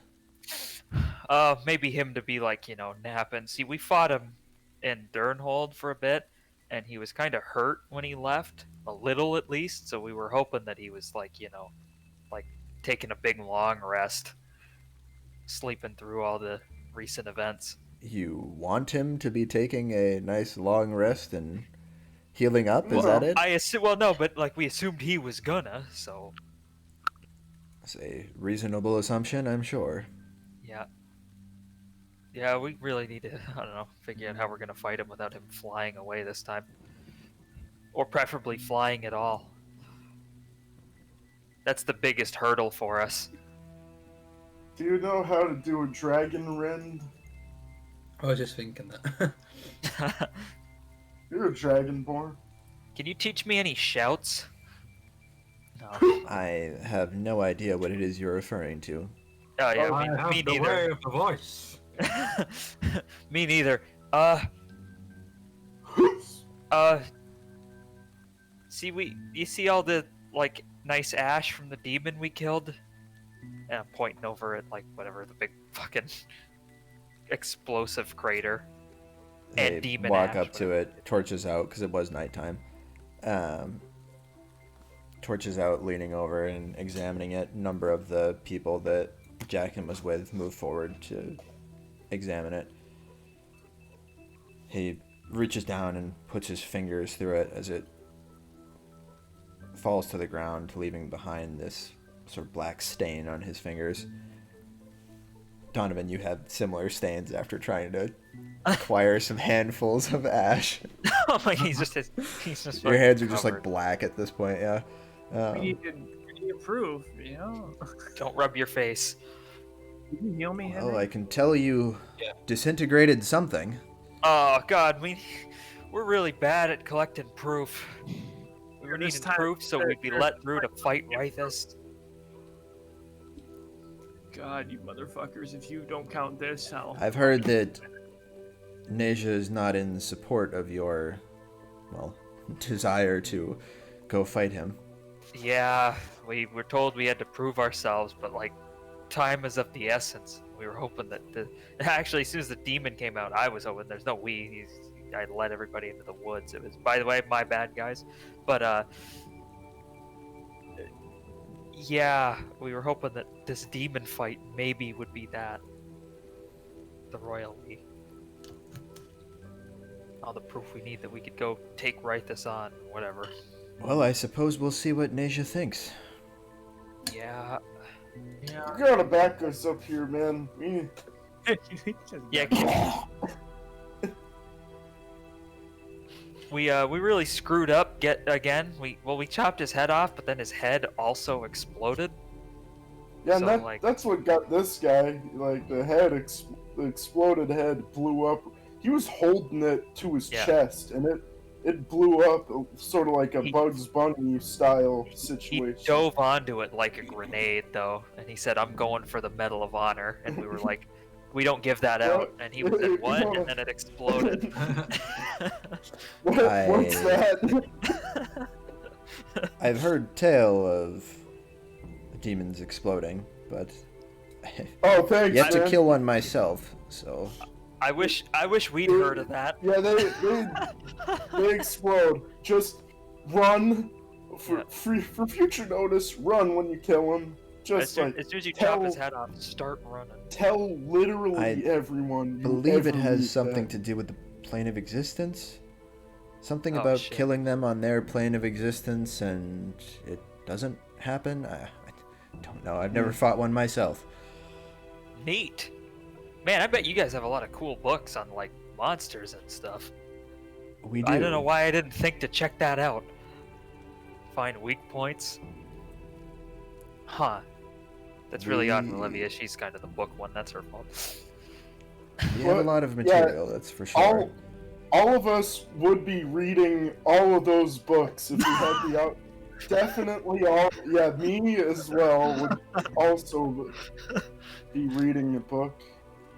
Maybe him to be like, napping. See, we fought him in Durnhold for a bit, and he was kind of hurt when he left, a little at least. So we were hoping that he was like, taking a big long rest, sleeping through all the recent events.
You want him to be taking a nice long rest and healing up? Is
Well,
that it?
I assume. Well, no, but we assumed he was gonna. So
It's a reasonable assumption, I'm sure.
yeah. Yeah, we really need to, I don't know, figure out how we're gonna fight him without him flying away this time. Or preferably flying at all. That's the biggest hurdle for us.
Do you know how to do a dragon rend?
I was just thinking that.
You're a dragonborn.
Can you teach me any shouts? No.
I have no idea what it is you're referring to.
Oh yeah,
I have
me
the way
neither.
of the voice.
Me neither. See, you see all the nice ash from the demon we killed? And I'm pointing over at whatever the big fucking explosive crater. And
They
demon
walk
ash,
up to it, torches out because it was nighttime. Torches out, leaning over and examining it. A number of the people that Jackin was with move forward to examine it. He reaches down and puts his fingers through it as it falls to the ground, leaving behind this sort of black stain on his fingers. Donovan, you have similar stains after trying to acquire some handfuls of ash.
Like he's just
Your
fucking
hands are just like
covered.
black at this point, yeah.
We need to improve, you know?
Don't rub your face.
Can you heal me,
Well,
Henry?
I can tell you
Yeah.
disintegrated something.
Oh God, we're really bad at collecting proof. We were
This
needing
time,
proof so we'd be let through to fight Rythus.
God, you motherfuckers, if you don't count this, hell.
I've heard that Neja is not in support of your, well, desire to go fight him.
Yeah, we were told we had to prove ourselves, but like, time is of the essence. We were hoping that actually, as soon as the demon came out, I was hoping there's no we. I led everybody into the woods. It was, by the way, my bad, guys. But yeah, we were hoping that this demon fight maybe would be that. The Royal League. All the proof we need that we could go take Rythus on, whatever.
Well, I suppose we'll see what Neja thinks.
Yeah.
Yeah.
You gotta back us up here, man.
Yeah. We really screwed up again. We chopped his head off, but then his head also exploded.
Yeah,
So,
and
like-
that's what got this guy. Like the head, the exploded head blew up. He was holding it to his
Yeah.
chest, and it blew up, sort of like a
He-
Bugs Bunny style
He
situation.
dove onto it like a grenade, though, and he said, "I'm going for the Medal of Honor." And we were like, "We don't give that out." And he was like, "What?" And then it exploded.
What's that?
I've heard tale of demons exploding, but
Oh, thanks,
yet to
man.
kill one myself, so...
I wish we'd heard of that.
Yeah, they explode. Just run for future notice. Run when you kill him.
As
Just
soon,
like
as soon as you chop his
tell-
head off, start running.
tell literally
I
everyone. You
believe it
ever
has
meet
something
that.
to do with the plane of existence. Something
Oh,
about
shit.
killing them on their plane of existence, and it doesn't happen. I don't know. I've never fought one myself.
Neat. Man, I bet you guys have a lot of cool books on like monsters and stuff.
We do.
I don't know why I didn't think to check that out. Find weak points. Huh. That's really odd in
We-
Olivia. She's kind of the book one. That's her fault.
We have a
What?
lot of
Yeah,
material, that's for sure.
All of us would be reading all of those books if we had the out. Definitely all. Yeah, me as well would also be reading a book.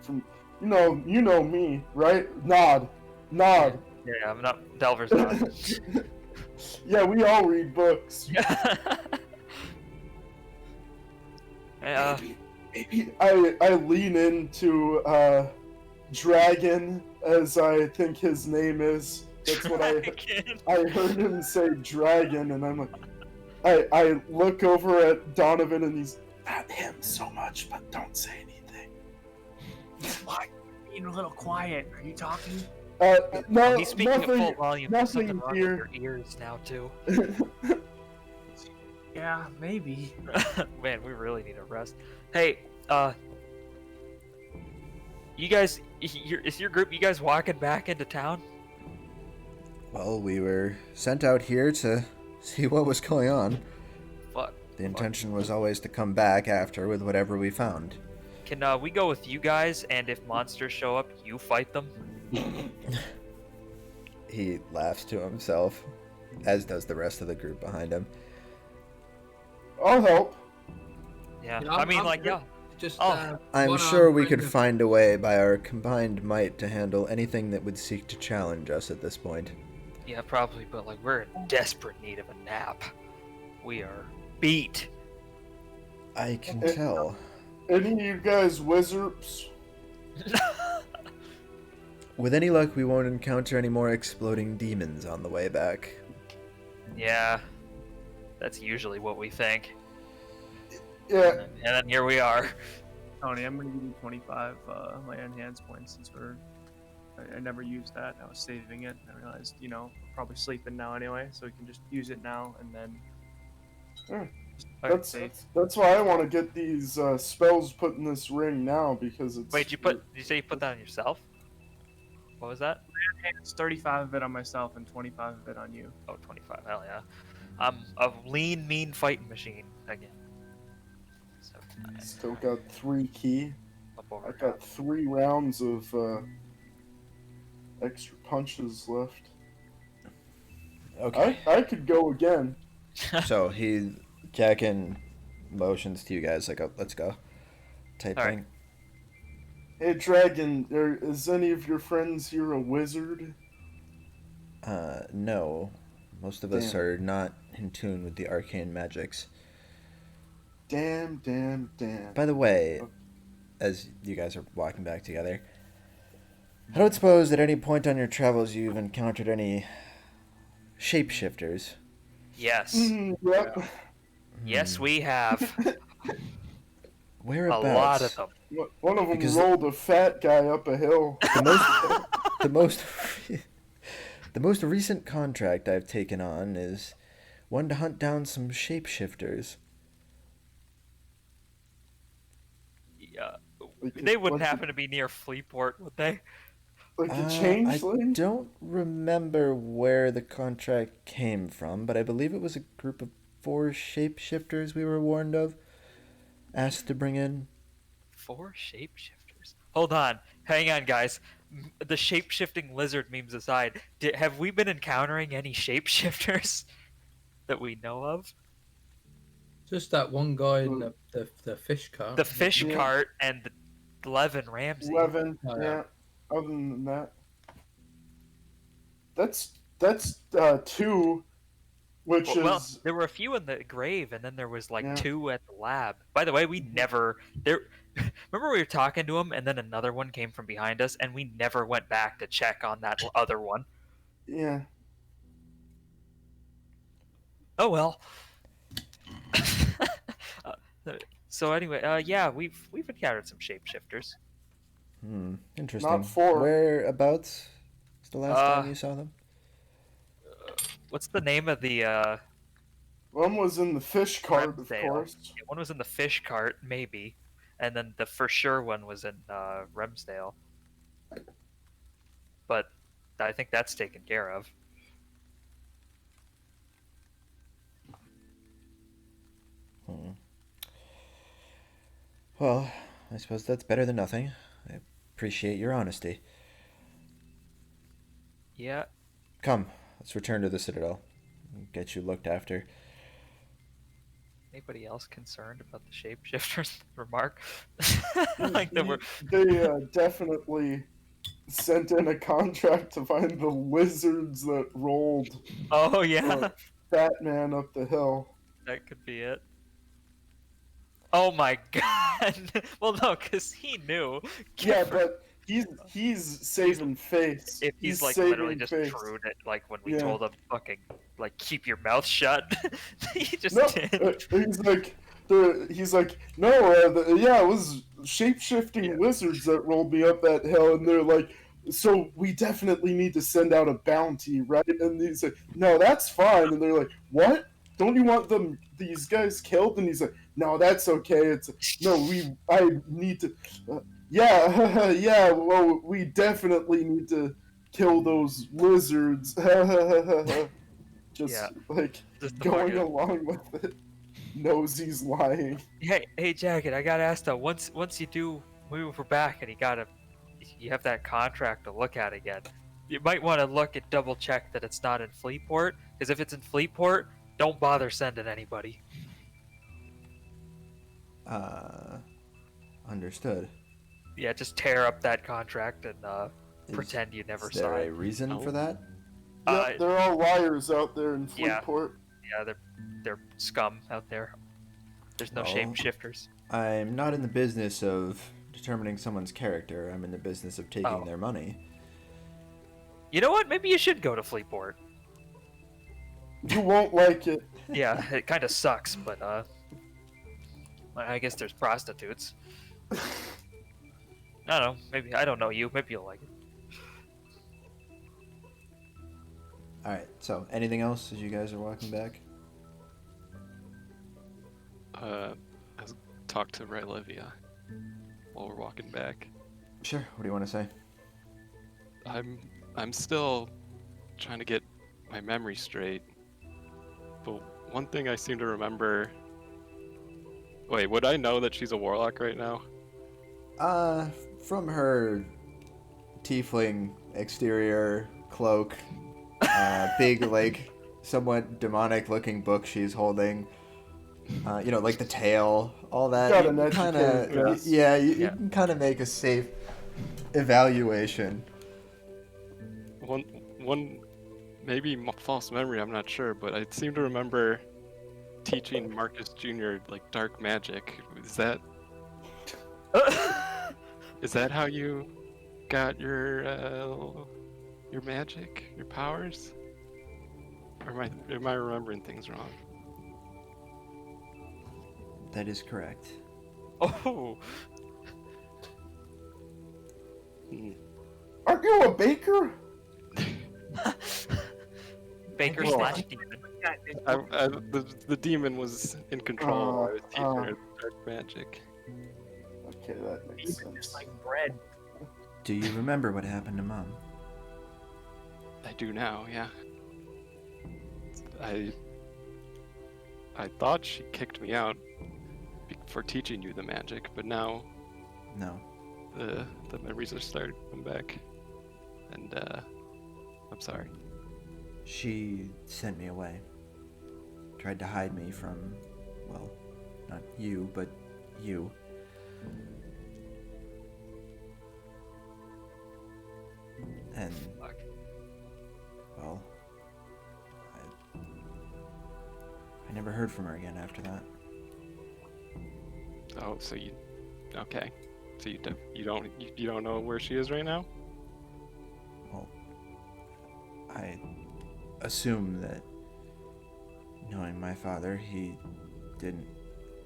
From you know me, right? Nod.
Yeah, I'm not. Delver's not.
Yeah, we all read books. Maybe I lean into Dragon, as I think his name is. That's what I heard him say dragon, and I'm like, I look over at Donovan, and he's not him so much, but don't say anything.
Why? Being a little quiet. Are you talking?
No,
He's speaking at full
nothing.
volume. There's
nothing
something wrong
here.
with your ears now too.
Yeah, maybe.
Man, we really need a rest. Hey, you guys, is your group? You guys walking back into town?
Well, we were sent out here to see what was going on.
Fuck.
The intention was always to come back after with whatever we found.
Can we go with you guys? And if monsters show up, you fight them.
He laughs to himself, as does the rest of the group behind him.
I'll help.
Yeah.
Yeah,
I mean,
I'm
like,
good.
yeah.
Just,
Oh,
I'm
one
sure
arm
we could
kind of-
find a way by our combined might to handle anything that would seek to challenge us at this point.
Yeah, probably. But like, we're in desperate need of a nap. We are beat.
I can tell.
Any of you guys wizards?
With any luck, we won't encounter any more exploding demons on the way back.
Yeah. That's usually what we think.
Yeah,
And then here we are.
Tony, I'm gonna give you 25 my enhance points since I never used that. I was saving it. I realized, we're probably sleeping now anyway, so we can just use it now and then.
That's why I want to get these spells put in this ring now because it's.
Wait, did you say you put that on yourself? What was that?
It's 35 of it on myself and 25 of it on you.
Oh, 25. Hell yeah. I'm a lean, mean fighting machine again. So,
Still got 3 key.
up over
I got 3 rounds of extra punches left.
Okay.
I could go again.
So Jackin motions to you guys like a let's go type
All right.
thing.
Hey, Dragon, is any of your friends here a wizard?
No. Most of us
Damn.
are not in tune with the arcane magics.
Damn.
By the way, as you guys are walking back together, I don't suppose at any point on your travels you've encountered any shapeshifters.
Yes.
Yep.
Yes, we have.
Whereabouts?
A lot of them.
One of them
Because-
rolled a fat guy up a hill.
The most the most recent contract I've taken on is one to hunt down some shapeshifters.
Yeah.
Like
They wouldn't
like-
happen to be near Fleetport, would they?
Like a
I
changeling?
don't remember where the contract came from, but I believe it was a group of 4 shapeshifters we were warned of, asked to bring in.
4 shapeshifters. Hold on. Hang on, guys. The shape-shifting lizard memes aside, have we been encountering any shapeshifters that we know of?
Just that one guy in the fish cart.
The fish
Yeah.
cart and the Levin Ramsey.
11.
Oh,
Yeah.
yeah.
Other than that, that's 2, which
Well,
is
there were a few in the grave, and then there was like
Yeah.
2 at the lab. By the way, we never there. Remember we were talking to him, and then another one came from behind us, and we never went back to check on that other one.
yeah.
Oh well. So anyway, yeah, we've encountered some shapeshifters.
Interesting.
4.
Whereabouts was the last time you saw them?
What's the name of the?
One was in the fish cart, of
Ramsdale.
course.
One was in the fish cart, maybe, and then the for sure one was in Remsdale. But I think that's taken care of.
Well, I suppose that's better than nothing. I appreciate your honesty.
Yeah.
Come, let's return to the Citadel. Get you looked after.
Anybody else concerned about the shapeshifters remark? Like there were.
They definitely sent in a contract to find the lizards that rolled
Oh yeah,
Fat Man up the hill.
that could be it. Oh my god. Well, no, because he knew.
Yeah,
Gifford-
but he's saving face.
if he's like
saving
literally just
face.
trued it, like when we
Yeah.
told him fucking like keep your mouth shut, he just
No,
did.
he's like, no, yeah, it was shape-shifting lizards that rolled me up that hill, and they're like, so we definitely need to send out a bounty, right? And he's like, no, that's fine. And they're like, what? Don't you want these guys killed? And he's like, no, that's okay. It's no, I need to. Yeah, yeah. Well, we definitely need to kill those lizards. Just
Yeah.
like
Just the
going
fucking-
along with it. Knows he's lying.
Hey, Jacket, I got asked though. Once you do move her back, and you have that contract to look at again. You might want to look and double check that it's not in Fleetport, because if it's in Fleetport, don't bother sending anybody.
Understood.
Yeah, just tear up that contract and
Is-
pretend you never
Is there a
signed.
reason
No.
for that?
Yep, they're all liars out there in
yeah.
Fleetport.
Yeah, they're scum out there. There's no
Oh.
shapeshifters.
I'm not in the business of determining someone's character. I'm in the business of taking
Oh.
their money.
You know what? Maybe you should go to Fleetport.
You won't like it.
Yeah, it kind of sucks, but I guess there's prostitutes. I don't know. Maybe I don't know you. Maybe you'll like it.
All right. So, anything else as you guys are walking back?
I'll talk to Rylevia while we're walking back.
Sure. What do you want to say?
I'm still trying to get my memory straight. But one thing I seem to remember. Wait, would I know that she's a warlock right now?
From her tiefling exterior cloak, big, like, somewhat demonic-looking book she's holding, like the tail, all that.
Got
You
an
kind
educated
of,
guess.
yeah, you
Yeah.
can kind of make a safe evaluation.
One, maybe false memory. I'm not sure, but I seem to remember teaching Marcus Jr. like dark magic. Is that how you got your magic, your powers? Or am I remembering things wrong?
That is correct.
Oh,
Hmm.
Aren't you a baker?
Baker
Well,
slash demon.
The demon was in control. I was teaching
uh.
her dark magic.
Okay, that makes
Even just
sense.
like bread.
Do you remember what happened to Mom?
I do now, yeah. I thought she kicked me out for teaching you the magic, but now
No.
the memories are starting to come back, and I'm sorry.
She sent me away. Tried to hide me from, well, not you, but you. And,
Fuck.
well, I never heard from her again after that.
Oh, so you, okay? So you don't know where she is right now?
Well, I assume that, knowing my father, he didn't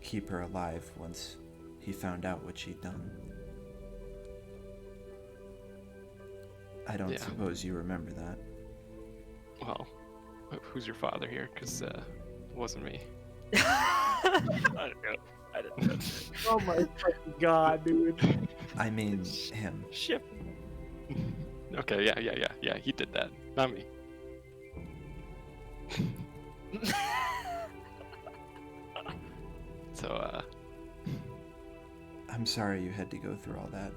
keep her alive once he found out what she'd done. I don't
Yeah.
suppose you remember that.
Well, who's your father here? Because it wasn't me.
I don't know. I didn't know.
Oh my fucking god, dude.
I mean, him.
Ship.
Okay, yeah. He did that, not me. So,
I'm sorry you had to go through all that.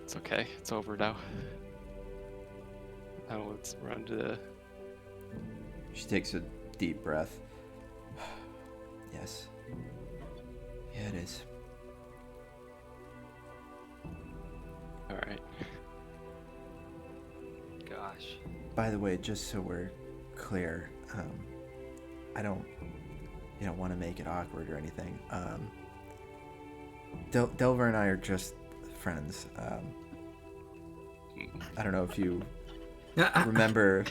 it's okay. It's over now. Now let's run to the...
She takes a deep breath. Yes. Yeah, it is.
Alright.
Gosh.
By the way, just so we're clear, I don't, want to make it awkward or anything. Delver and I are just friends. I don't know if you remember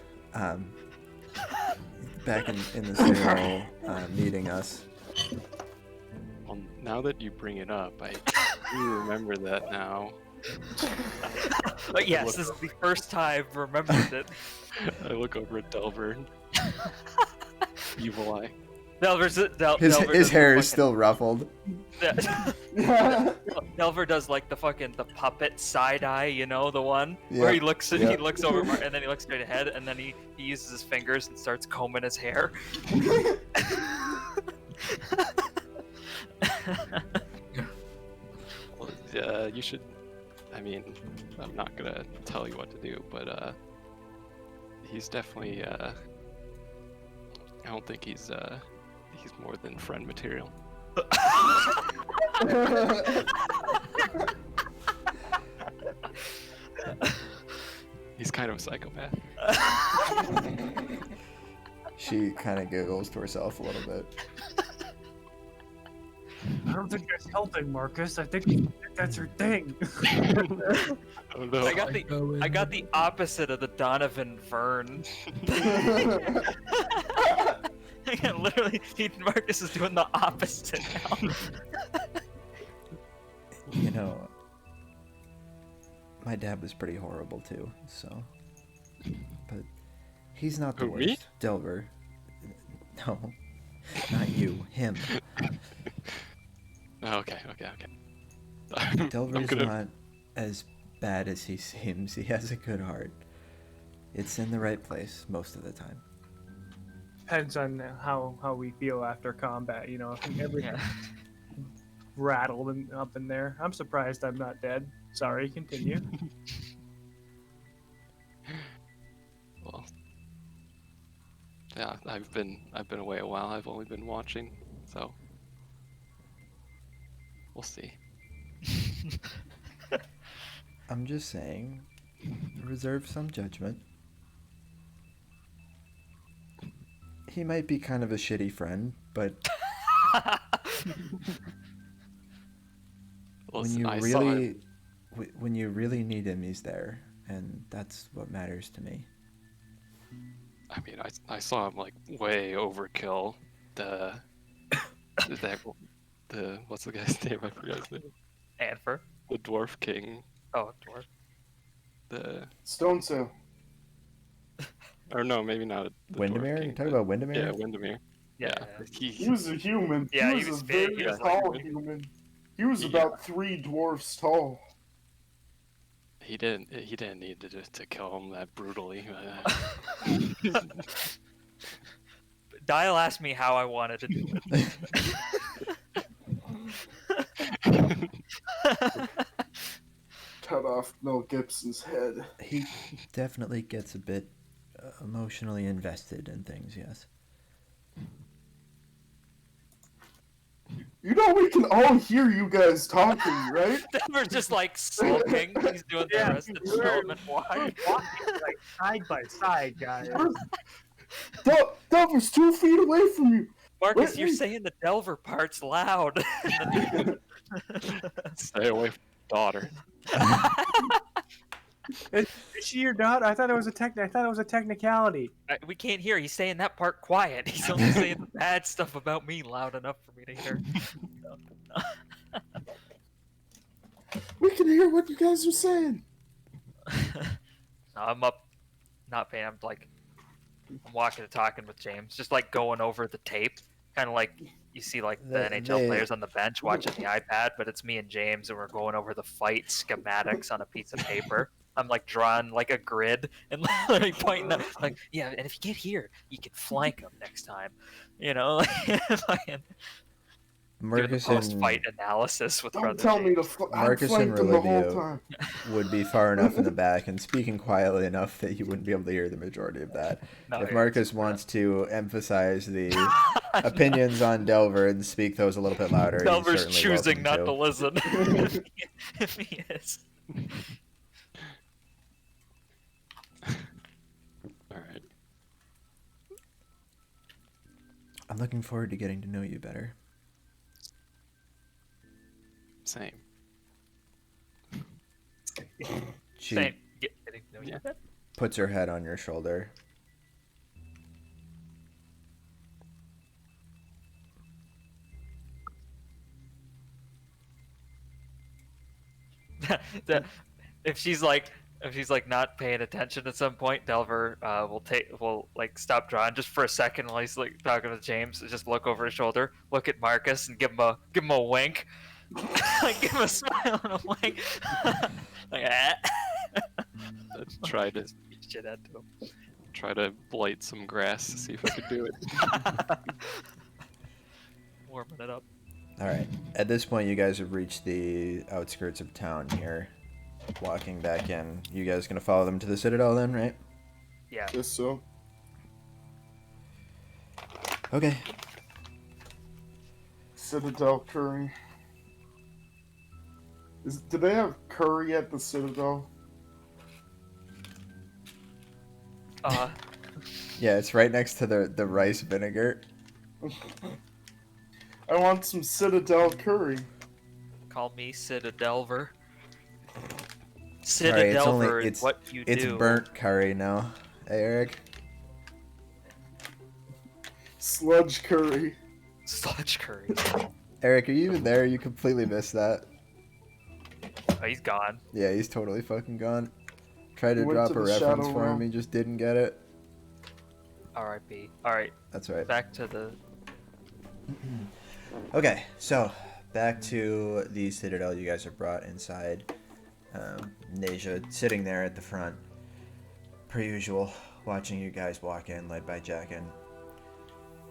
back in the serial meeting us.
Well, now that you bring it up, I do remember that now.
But yes, this is the first time I've remembered it.
I look over at Delver. Evil eye.
His hair is still ruffled.
Delver does like the puppet side eye, the one where he looks
Yeah.
he looks over and then he looks straight ahead and then he uses his fingers and starts combing his hair.
Well, you should. I mean, I'm not gonna tell you what to do, but he's definitely. I don't think he's more than friend material. He's kind of a psychopath.
She kind of giggles to herself a little bit.
I don't think that's helping, Marcus. I think that's her thing.
Oh no.
I got the opposite of the Donovan Vern. Literally, Marcus is doing the opposite now.
My dad was pretty horrible too, so. But he's not the
Who,
worst.
me?
Delver. No. Not you, him.
Okay. I'm
Delver's
gonna.
not as bad as he seems. He has a good heart. It's in the right place most of the time.
Depends on how we feel after combat. You know, if everything rattled up in there. I'm surprised I'm not dead. Sorry, continue.
Well, yeah, I've been away a while. I've only been watching, so we'll see.
I'm just saying, reserve some judgment. He might be kind of a shitty friend, but
Listen, I
when
saw
you
him.
really, when you really need him, he's there, and that's what matters to me.
I mean, I saw him like way overkill. The what's the guy's name? I forgot his name.
Anfer.
The Dwarf King.
Oh, dwarf.
The
Stone Sail.
or no, maybe not. The Dwarf
Windermere?
King,
You talking
but-
about Windermere?
Yeah, Windermere.
Yeah.
He was a human.
Yeah,
he was a very
big. He was
tall
like-
human. He was
Yeah.
about 3 dwarfs tall.
He didn't need to kill him that brutally.
Dial asked me how I wanted to do it.
Cut off Mel Gibson's head.
He definitely gets a bit emotionally invested in things, yes.
You know we can all hear you guys talking, right?
Denver's just like sulking. He's doing the rest of the development wide.
Like side by side, guys.
Delver's 2 feet away from you.
Marcus,
Wait,
you're
wait.
saying the Delver part's loud.
Stay away from daughter.
Is she your daughter? I thought it was a technicality.
We can't hear. He's saying that part quiet. He's only saying the bad stuff about me loud enough for me to hear.
We can hear what you guys are saying.
No, I'm up, not paying. I'm walking and talking with James, just like going over the tape, kind of like you see like the NHL players on the bench watching the iPad, but it's me and James, and we're going over the fight schematics on a piece of paper. I'm like drawing like a grid and like pointing out, like, yeah, and if you get here, you can flank them next time, you know. Doing
Marcus
the post
and
fight analysis with
Don't
brother
tell me
James.
to. I
Marcus and
flanked him the whole
Relivio.
time.
would be far enough in the back and speaking quietly enough that you wouldn't be able to hear the majority of that.
No,
If
you're-
Marcus wants to emphasize the opinions on Delver and speak those a little bit louder, he's
Delver's
certainly
choosing not
welcome
to listen. If he is.
All right.
I'm looking forward to getting to know you better.
Same.
She
Same. Getting to know you.
Yeah.
puts her head on your shoulder.
If she's like not paying attention at some point, Delver will like stop drawing just for a second while he's like talking with James. Just look over his shoulder, look at Marcus, and give him a wink. Like, give him a smile and a wink. Like,
Try to
shit out to him.
try to blight some grass to see if I could do it.
Warming it up.
All right. At this point, you guys have reached the outskirts of town here. Walking back in. You guys gonna follow them to the Citadel then, right?
Yeah.
Guess so.
Okay.
Citadel curry. Do they have curry at the Citadel?
Yeah, it's right next to the rice vinegar.
I want some Citadel curry.
Call me Citadelver.
Alright, it's only-
Citadelver is
it's-
what you
It's
do.
burnt curry now. Hey, Eric.
Sludge curry.
Sludge curry.
Eric, are you even there? You completely missed that.
Oh, he's gone.
Yeah, he's totally fucking gone. Tried to
Went
drop
to
a
the
reference
Shadow
for him,
Realm.
he just didn't get it.
R.I.P. All right,
That's right.
back to the
Okay, so back to the Citadel. You guys are brought inside. Nasia sitting there at the front, per usual, watching you guys walk in, led by Jackin.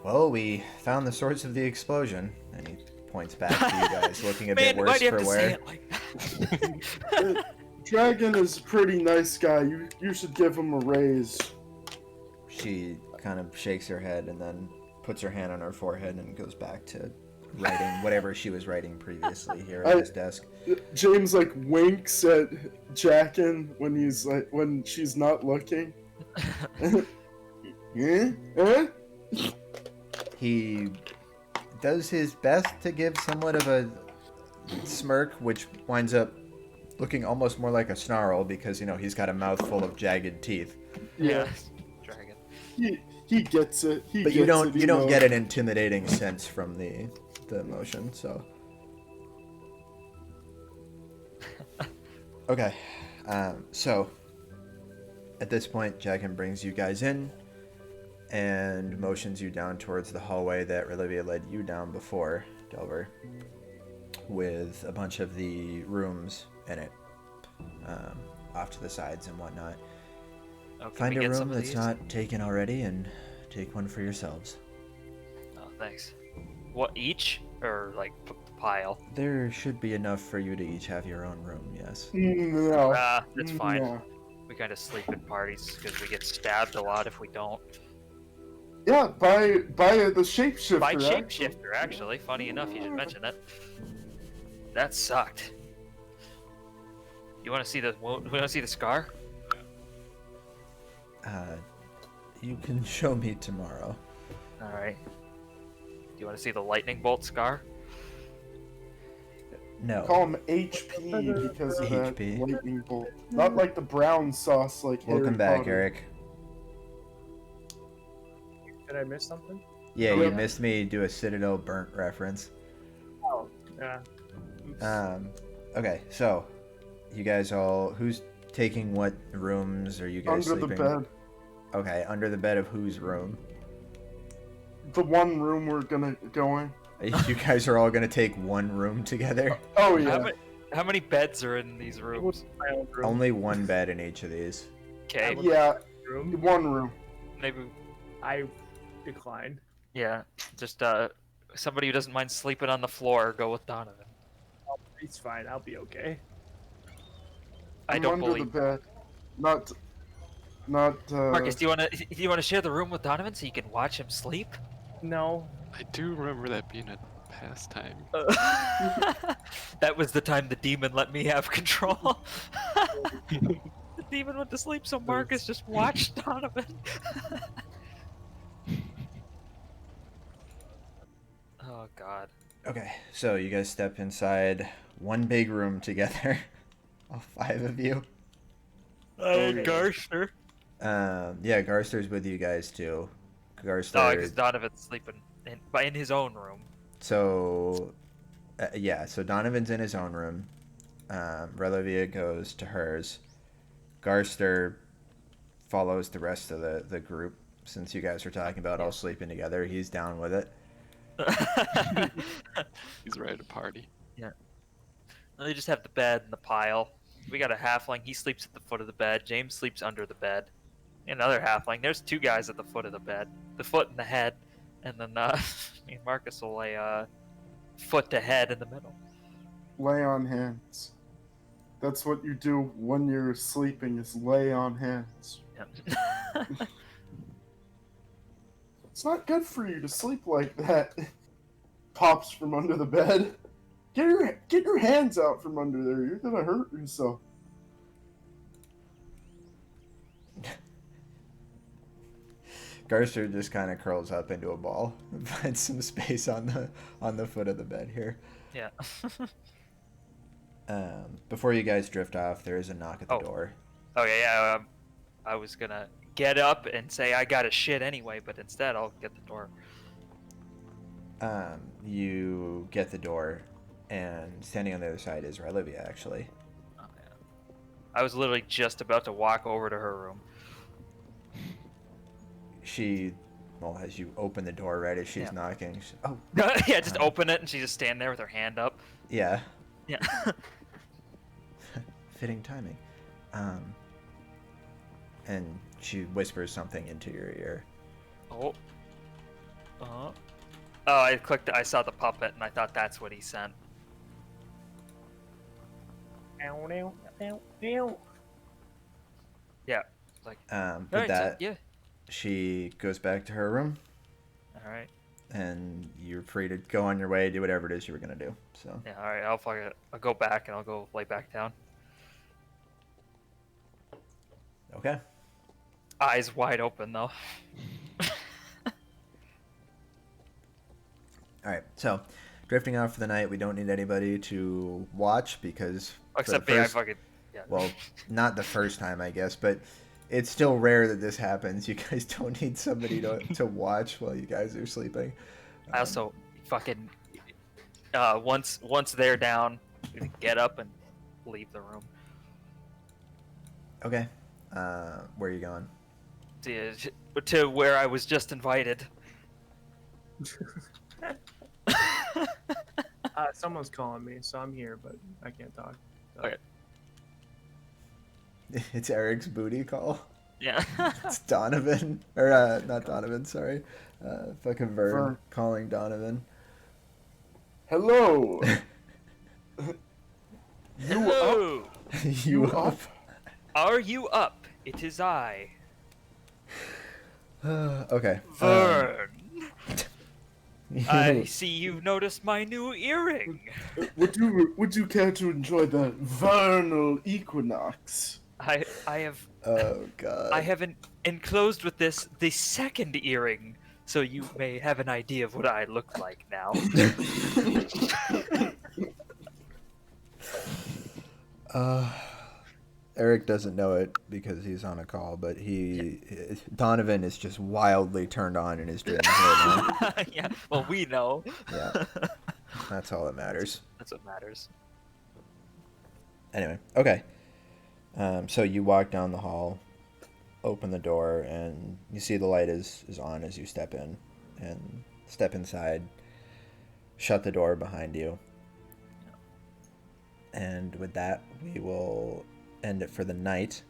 Well, we found the source of the explosion, and he points back to you guys, looking a bit
Man,
worse
why'd you
for
have to
wear.
say it like that?
Dragon is a pretty nice guy. You should give him a raise.
She kind of shakes her head and then puts her hand on her forehead and goes back to writing whatever she was writing previously here at his desk.
James like winks at Jackin when she's not looking. Yeah? Eh?
He does his best to give somewhat of a smirk, which winds up looking almost more like a snarl because, he's got a mouth full of jagged teeth.
Yeah.
Dragon.
He gets it.
But you don't get an intimidating sense from the emotion, so. Okay. So at this point, Jackin brings you guys in and motions you down towards the hallway that Relivia led you down before, Delver, with a bunch of the rooms in it, off to the sides and whatnot.
Oh, can
Find
we
a
get some
room
of
that's
these?
not taken already and take one for yourselves.
Oh, thanks. What, each? Or, like, pile?
There should be enough for you to each have your own room, yes.
No.
That's fine.
No.
We kind of sleep in parties because we get stabbed a lot if we don't.
Yeah, by the shapeshifter.
By
actually.
shapeshifter, actually. Funny enough, you should mention that. That sucked. You want to see the? We want to see the scar?
You can show me tomorrow.
All right. Do you want to see the lightning bolt scar?
No.
Call him HP because of
HP.
that lightning bolt. Not like the brown sauce like
Welcome
Harry
back,
Potter.
Eric.
Did I miss something?
Yeah,
Yeah.
you missed me do a Citadel burnt reference.
Oh, yeah. Oops.
Okay, so you guys all, who's taking what rooms? Are you guys
Under
sleeping?
the bed.
Okay, under the bed of whose room?
The one room we're gonna go in.
You guys are all gonna take one room together?
Oh yeah.
How many beds are in these rooms?
My own room.
Only one bed in each of these.
Okay,
Yeah,
room.
one room.
maybe.
I decline.
Yeah, just somebody who doesn't mind sleeping on the floor, go with Donovan.
It's fine. I'll be okay.
I
I'm
don't
under
believe.
the bed. Not.
Marcus, do you want to share the room with Donovan so you can watch him sleep?
No.
I do remember that being a pastime.
That was the time the demon let me have control. The demon went to sleep, so Marcus just watched Donovan. Oh God.
Okay, so you guys step inside one big room together. All five of you.
yeah.
Garster.
Yeah, Garster's with you guys too. Garster.
Oh, because Donovan's sleeping in his own room.
So, yeah, so Donovan's in his own room. Relivia goes to hers. Garster follows the rest of the group. Since you guys are talking about all sleeping together, he's down with it.
He's ready to party.
They just have the bed and the pile. We got a halfling. He sleeps at the foot of the bed. James sleeps under the bed. Another halfling. There's two guys at the foot of the bed. The foot and the head. And then me and Marcus will lay foot to head in the middle.
Lay on hands. That's what you do when you're sleeping. Is lay on hands.
Yeah.
It's not good for you to sleep like that. Pops from under the bed. Get your hands out from under there. You're gonna hurt yourself.
Garster just kind of curls up into a ball and finds some space on the foot of the bed here.
Yeah.
Before you guys drift off, there is a knock at the
Oh.
door.
Okay, yeah. I was gonna get up and say I got a shit anyway, but instead I'll get the door.
You get the door, and standing on the other side is Relivia, actually.
Oh, yeah. I was literally just about to walk over to her room.
She Well, as you open the door right as she's
Yeah.
knocking. Oh,
Yeah, just open it and she just stand there with her hand up.
yeah.
Yeah.
Fitting timing. And she whispers something into your ear.
Oh. Oh, I clicked. I saw the puppet, and I thought that's what he sent. Yeah. Like.
With
Alright,
that,
yeah.
she goes back to her room,
All right.
and you're free to go on your way, do whatever it is you were gonna do. So.
Yeah. All right. I'll go back and I'll go lay back down.
Okay.
Eyes wide open though.
All right. So, drifting out for the night. We don't need anybody to watch because.
Except
for
me.
the
I
first,
fucking. Yeah.
well, not the first time, I guess, but it's still rare that this happens. You guys don't need somebody to watch while you guys are sleeping.
I also fucking. Once they're down, get up and leave the room.
Okay. Where are you going?
To where I was just invited.
Someone's calling me, so I'm here, but I can't talk. So.
Okay.
It's Eric's booty call.
Yeah.
It's Donovan. Or, not Donovan, sorry. Fucking Vern
Vern.
calling Donovan.
Hello.
Hello.
You up?
Are you up? It is I,
Okay.
Vern. I see you've noticed my new earring.
Would you care to enjoy the vernal equinox?
I have
Oh, God.
enclosed with this the second earring, so you may have an idea of what I look like now.
Eric doesn't know it because he's on a call, but Donovan is just wildly turned on in his dreams right now.
Yeah. Well, we know.
Yeah. That's all that matters.
That's what matters.
Anyway, okay. So you walk down the hall, open the door, and you see the light is on as you step in. And step inside, shut the door behind you. And with that, we will end it for the night.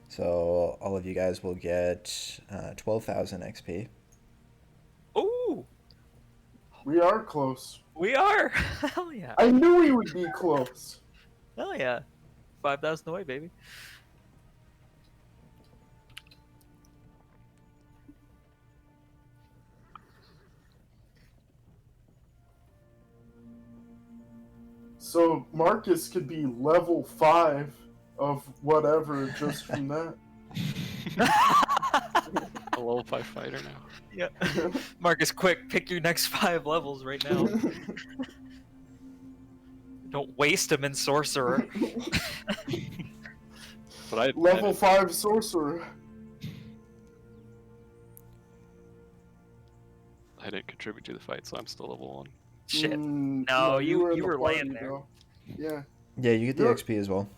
So all of you guys will get 12,000 XP.
Ooh,
We are close.
we are. Hell yeah.
I knew we would be close.
Hell yeah. 5,000 away, baby.
So Marcus could be level 5 of whatever just from that.
A level 5 fighter now.
Yeah. Marcus, quick, pick your next 5 levels right now. Don't waste them in sorcerer.
But I
Level 5 sorcerer.
I didn't contribute to the fight, so I'm still level 1.
Shit.
Mm,
No, you
in the
were laying
party,
there.
though. Yeah.
Yeah, you get the
You're-
XP as well.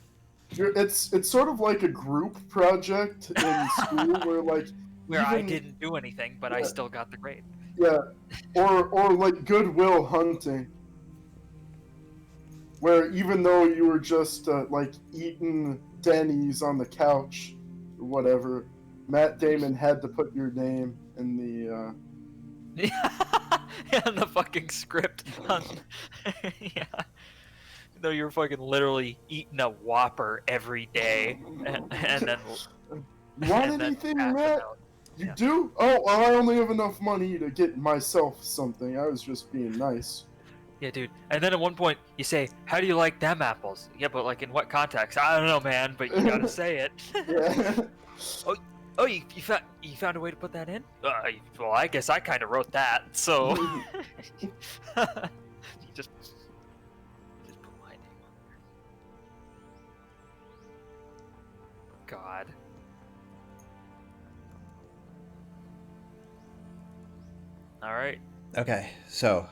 It's sort of like a group project in school where like
Where I
even-
didn't do anything, but I
Yeah.
still got the grade.
Yeah, or like Goodwill Hunting, where even though you were just like eating Denny's on the couch or whatever, Matt Damon had to put your name in the.
Yeah, the fucking script. Yeah. Though you were fucking literally eating a Whopper every day, and then
You want
and then
anything,
passing
Matt?
out.
You
Yeah.
do? Oh, well, I only have enough money to get myself something. I was just being nice.
Yeah, dude. And then at one point you say, "How do you like them apples?" Yeah, but like in what context? I don't know, man. But you gotta say it.
Yeah.
Oh, you found a way to put that in? Well, I guess I kind of wrote that. So you just put my name on there. God. All right.
Okay, so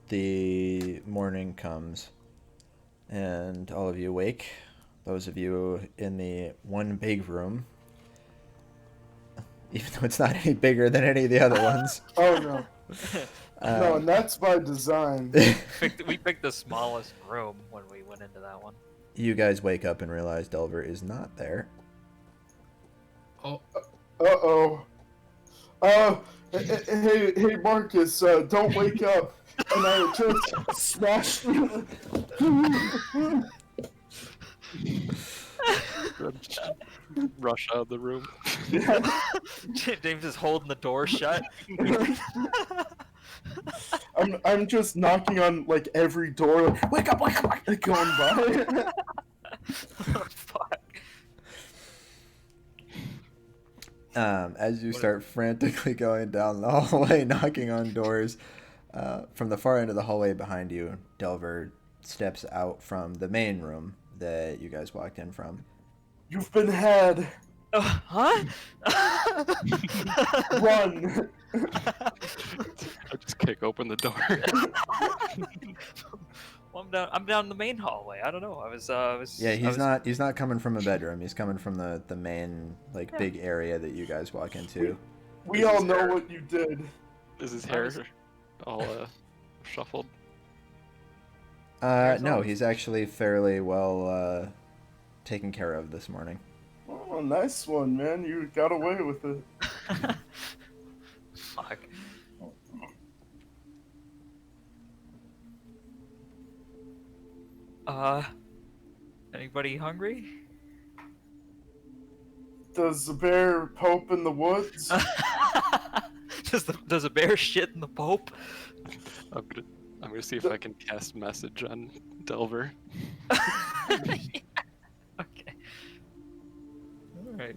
the morning comes, and all of you wake. Those of you in the one big room, even though it's not any bigger than any of the other ones.
Oh no. No,
Um,
and that's by design.
We picked the smallest room when we went into that one.
you guys wake up and realize Delver is not there.
Oh,
Uh-oh. Hey, Marcus, don't wake up. And I just smashed
Rush out of the room.
James is holding the door shut.
I'm just knocking on, like, every door, like, wake up, going by.
Oh, fuck.
As you start frantically going down the hallway, knocking on doors, from the far end of the hallway behind you, Delver steps out from the main room that you guys walked in from.
You've been had.
Huh?
Run.
I just kick open the door.
Well, I'm down the main hallway. I don't know.
Yeah, he's not coming from a bedroom. He's coming from the main big area that you guys walk into.
We all know what you did.
Is his hair all shuffled?
No, he's actually fairly well taken care of this morning.
Oh, nice one, man. You got away with it.
Fuck. Anybody hungry?
Does the bear pope in the woods?
Does a bear shit in the Pope?
I'm gonna see if I can cast message on Delver.
Okay. All right.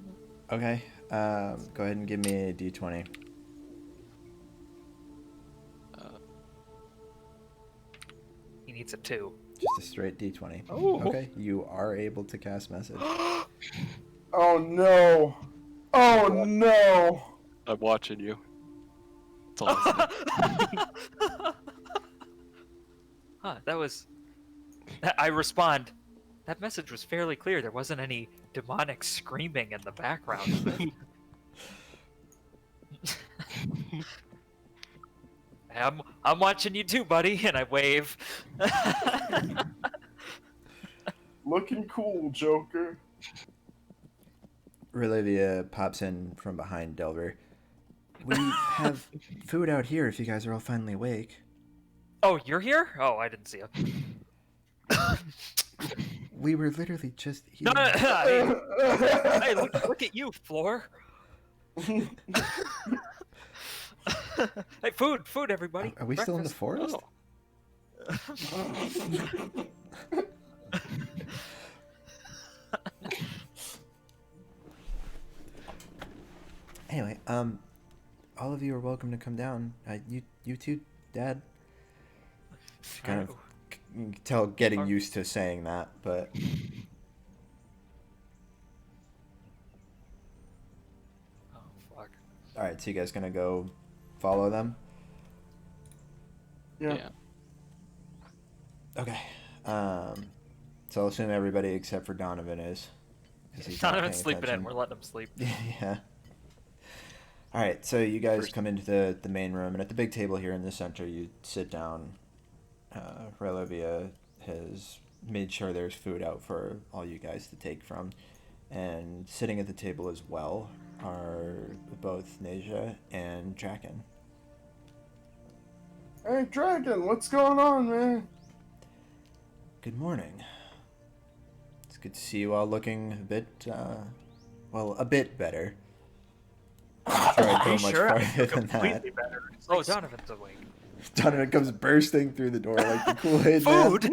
Okay, go ahead and give me a d20.
He needs a 2.
Just a straight d20.
Oh.
Okay, you are able to cast message.
Oh no. Oh no.
I'm watching you. That's all I say.
Huh, that was... I respond. That message was fairly clear. There wasn't any demonic screaming in the background. I'm watching you too, buddy, and I wave.
Looking cool, Joker.
Relivia pops in from behind Delver. We have food out here if you guys are all finally awake.
Oh, you're here? Oh, I didn't see you.
We were literally just
No,
eating.
hey, look at you, Floor. Hey, food, everybody.
Are we still in the
Breakfast.
forest?
Oh,
Anyway, all of you are welcome to come down. You too, Dad. Kind of you can tell getting used to saying that, but
Oh, fuck.
all right. So you guys gonna go follow them?
Yeah.
yeah.
Okay. So I'll assume everybody except for Donovan is. 'Cause he's not
Donovan's
paying
sleeping in.
attention.
We're letting him sleep.
Yeah. All right, so you guys come into the main room, and at the big table here in the center, you sit down. Relivia has made sure there's food out for all you guys to take from. And sitting at the table as well are both Nasia and Draken.
Hey, Dragon, what's going on, man?
Good morning. It's good to see you all looking a bit, a bit better. I'm sure I'd go much farther than that.
Completely better. It's
Oh,
like
Donovan's awake.
Donovan comes bursting through the door like the Kool-Aid man.
Food?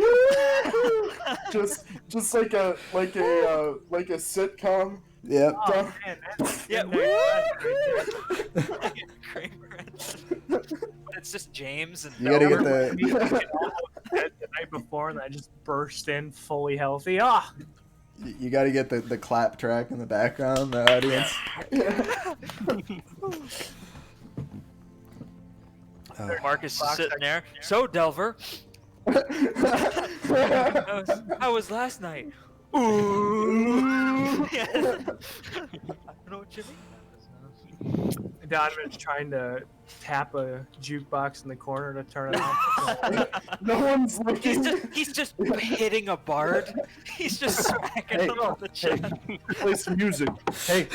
just like a sitcom.
Yep.
Oh, man, that's
Yeah,
midnight.
Kramer. But it's just James and
You gotta get
Remember
the.
when we get almost dead the night before and I just burst in fully healthy. Ah,
You got to get the clap track in the background, the audience. Oh,
Marcus is sitting there. So, Delver, how was last night? Ooh. Yeah. I don't know what you mean.
Donovan's trying to tap a jukebox in the corner to turn it off.
No one's looking.
He's just hitting a bard. He's just smacking
Hey,
him on the chest.
Play some music. Hey.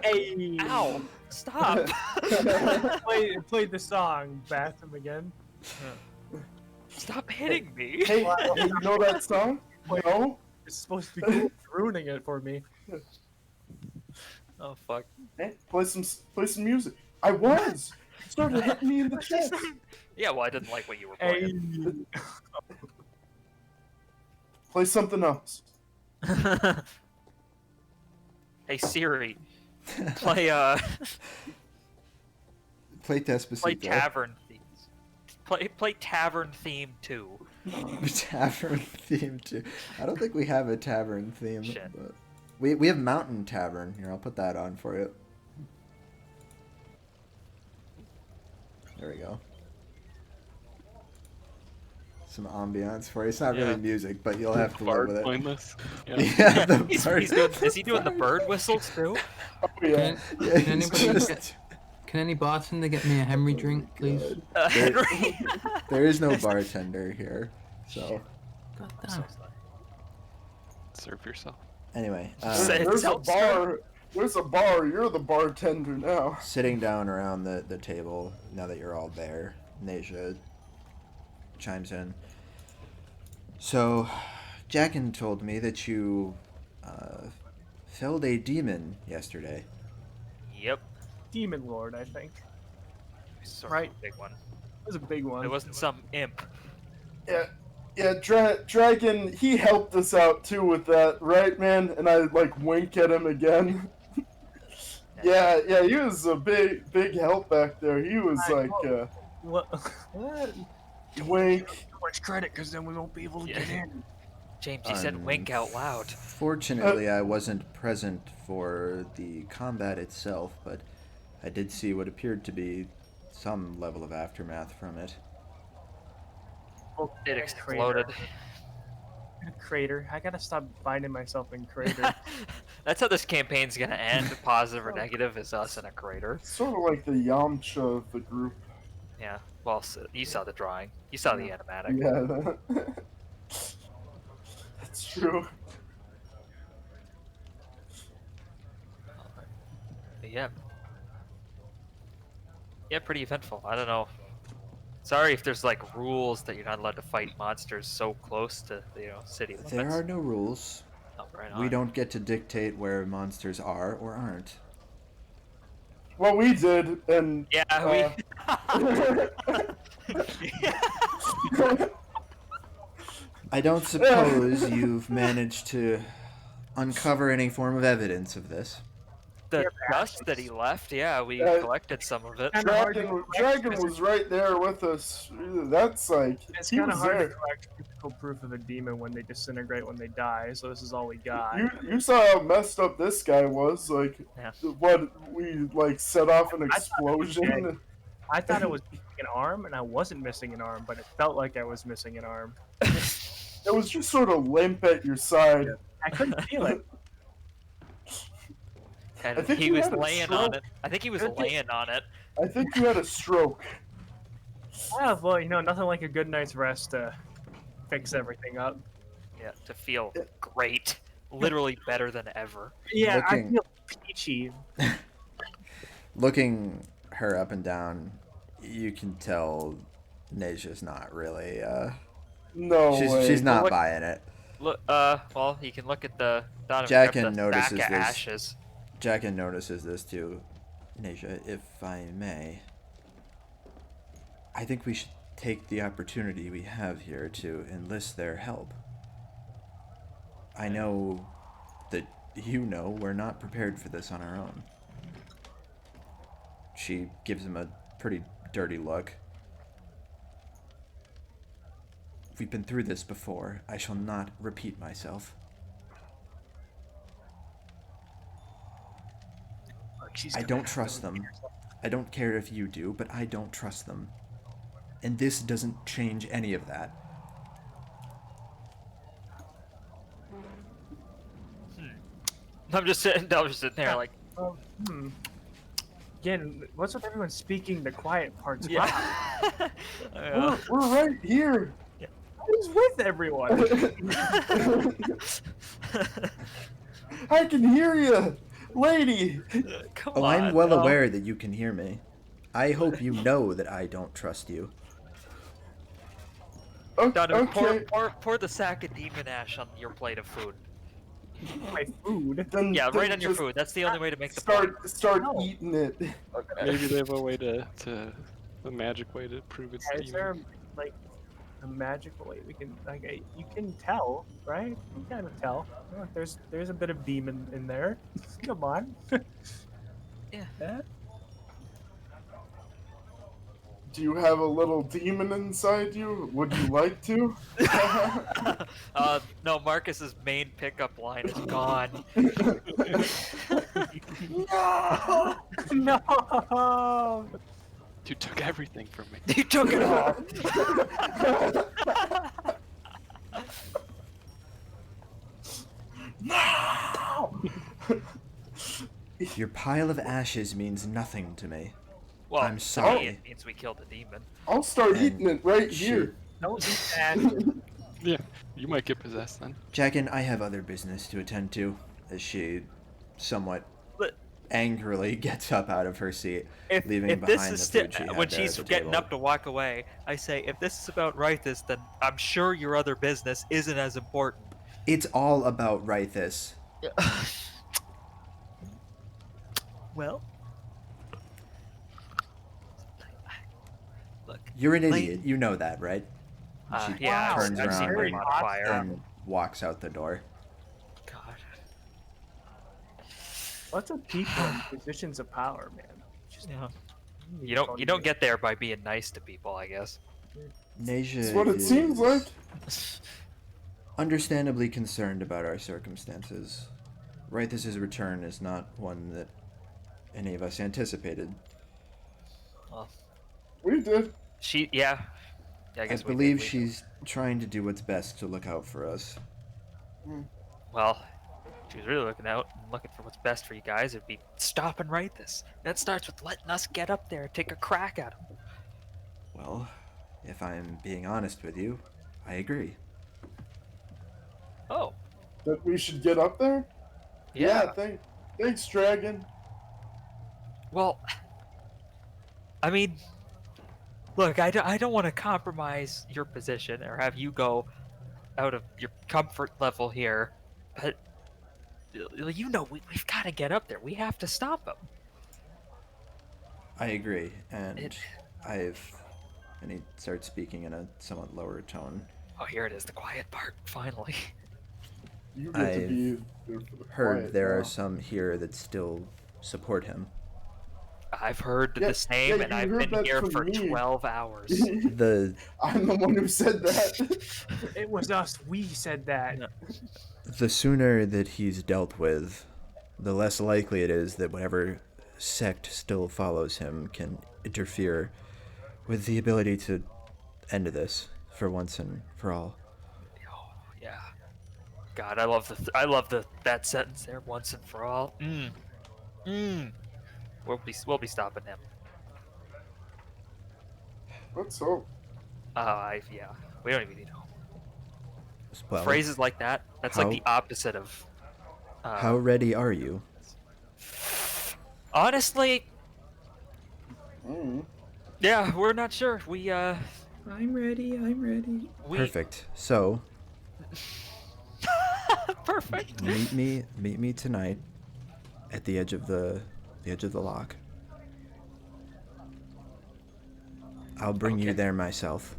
Hey!
Ow! Stop!
Play the song. Bath him again.
Stop hitting me!
Hey, you know that song? No?
It's supposed to be cool. You're ruining it for me.
Oh fuck!
Hey, play some music. I was. You started hitting me in the chest.
Yeah, well, I didn't like what you were
Hey!
playing.
Play something else.
Hey Siri, play
Play Despacito.
play tavern themes. Play tavern theme 2.
Tavern theme too. I don't think we have a tavern theme.
Shit.
But we have Mountain Tavern. Here, I'll put that on for you. There we go. Some ambiance for you. It's not really
Yeah.
music, but you'll have to live
Bard
with it.
playing this. Yeah.
Yeah, the
He's
bird.
doing, is he doing the bird whistles too?
Oh, yeah.
Can,
Yeah,
can
he's
anybody
just-
get, can any bartender get me a Henry drink, please?
Henry.
There is no bartender here, so
God damn.
Serve yourself.
anyway.
Say-
There's a
Self-serve.
bar. There's a bar. You're the bartender now.
Sitting down around the table, now that you're all there, Nasia chimes in. So, Jackin told me that you felled a demon yesterday.
Yep.
Demon Lord, I think.
Sort of
Right.
a big one.
It was a big one.
It wasn't some imp.
Yeah, Dragon, he helped us out too with that, right, man? And I like wink at him again. Yeah, he was a big help back there. He was
I
like,
What? What?
wink.
Too much credit, because then we won't be able to get in.
James, he said wink out loud.
Fortunately, I wasn't present for the combat itself, but I did see what appeared to be some level of aftermath from it.
It exploded.
Crater. I gotta stop finding myself in crater.
That's how this campaign's gonna end. Positive or negative is us in a crater.
Sort of like the Yamcha of the group.
Yeah. Well, you saw the drawing. You saw the animatic.
Yeah, that's true.
But yeah. Yeah, pretty eventful. I don't know. Sorry if there's like rules that you're not allowed to fight monsters so close to city limits.
There are no rules.
Oh, right
We
on.
don't get to dictate where monsters are or aren't.
Well, we did, and
Yeah,
I don't suppose you've managed to uncover any form of evidence of this.
the dust that he left. Yeah, we
Uh,
collected some of it.
Dragon was right there with us. That's like
It's
he
kind of
was
hard
there.
to collect physical proof of a demon when they disintegrate when they die, so this is all we got.
You saw how messed up this guy was. Like,
Yeah.
what we like set off an
I thought it was
explosion.
I thought it was missing an arm, and I wasn't missing an arm, but it felt like I was missing an arm.
It was just sort of limp at your side.
I couldn't feel it.
And
I think
he
you
was
had a
laying
stroke.
on it. I think he was laying on it.
I think you had a stroke.
Ah, well, nothing like a good night's rest to fix everything up.
Yeah, to feel great. Literally better than ever.
Yeah,
Looking-
I feel peachy.
Looking her up and down, you can tell Nasia's not really,
No way.
she's not
Look-
buying it.
Look, well, you can look at the Donovan
Jackin
grabbed the
notices
sack of
this.
ashes.
Jackin notices this too. Nasia, if I may, I think we should take the opportunity we have here to enlist their help. I know that we're not prepared for this on our own. She gives him a pretty dirty look. We've been through this before. I shall not repeat myself.
Look, she's
I
gonna
don't
have to
trust them.
repeat herself.
I don't care if you do, but I don't trust them. And this doesn't change any of that.
I'm just sitting there like,
Hmm. Again, what's with everyone speaking the quiet parts?
Yeah.
We're right here.
Who's with everyone?
I can hear you, lady.
Come
Oh,
on.
I'm well
no.
aware that you can hear me. I hope you know that I don't trust you.
Donovan,
Okay.
pour the sack of demon ash on your plate of food.
My food.
Then,
Yeah,
then
right on your
just
food. That's the only way to make the point.
start
No.
eating it.
Maybe they have a way to a magic way to prove it's
Is there
demon.
like a magical way we can you can tell, right? You can kind of tell. Oh, there's a bit of demon in there. Come on.
Yeah.
Do you have a little demon inside you? Would you like to?
No, Marcus's main pickup line is gone.
No!
No.
You took everything from me.
You took it all.
No!
Your pile of ashes means nothing to me.
Well,
I'm
to me,
sorry.
it means we killed a demon.
I'll start
And
eating it right
she-
here.
Don't eat that.
Yeah, you might get possessed then.
Jackin, I have other business to attend to, as she somewhat
But-
angrily gets up out of her seat,
If,
leaving
if this
behind
is
the food she had
when
there
she's
at the
getting
table.
up to walk away, I say, if this is about Rythus, then I'm sure your other business isn't as important.
It's all about Rythus.
Well, look.
You're an
Like-
idiot. You know that, right? She
Yeah,
turns
I've seen
around
her
and,
modifier.
and walks out the door.
God.
Lots of people in positions of power, man. Just
Yeah. You don't get there by being nice to people, I guess.
Nasia
That's what it
is
seems like.
understandably concerned about our circumstances. Rythus's return is not one that any of us anticipated.
We did.
Yeah, I
I
guess we
believe
did.
she's trying to do what's best to look out for us.
Well, if she was really looking out and looking for what's best for you guys, it'd be stop and Rythus. That starts with letting us get up there and take a crack at him.
Well, if I'm being honest with you, I agree.
Oh,
That we should get up there?
yeah.
Thanks, Dragon.
Well, I mean, look, I don't want to compromise your position or have you go out of your comfort level here, but you know we've got to get up there. We have to stop him.
I agree, and
It-
and he starts speaking in a somewhat lower tone.
Oh, here it is, the quiet part, finally.
You get to
I've
be there for the
Heard
quiet
there are
now.
some here that still support him.
I've heard
Yeah,
the same,
yeah,
and
you
I've
heard
been
that
here
from
for
me.
12 hours.
The
I'm the one who said that.
It was us. We said that.
No.
the sooner that he's dealt with, the less likely it is that whatever sect still follows him can interfere with the ability to end this for once and for all.
Oh, yeah. God, I love that sentence there, once and for all. We'll be stopping him.
Let's hope.
Yeah. We don't even need to know.
Well,
Phrases like that, that's
how-
like the opposite of.
how ready are you?
Honestly,
Mm.
yeah, we're not sure.
I'm ready.
We
Perfect. So
Perfect.
meet me tonight at the edge of the lock. I'll bring you
Okay.
there myself.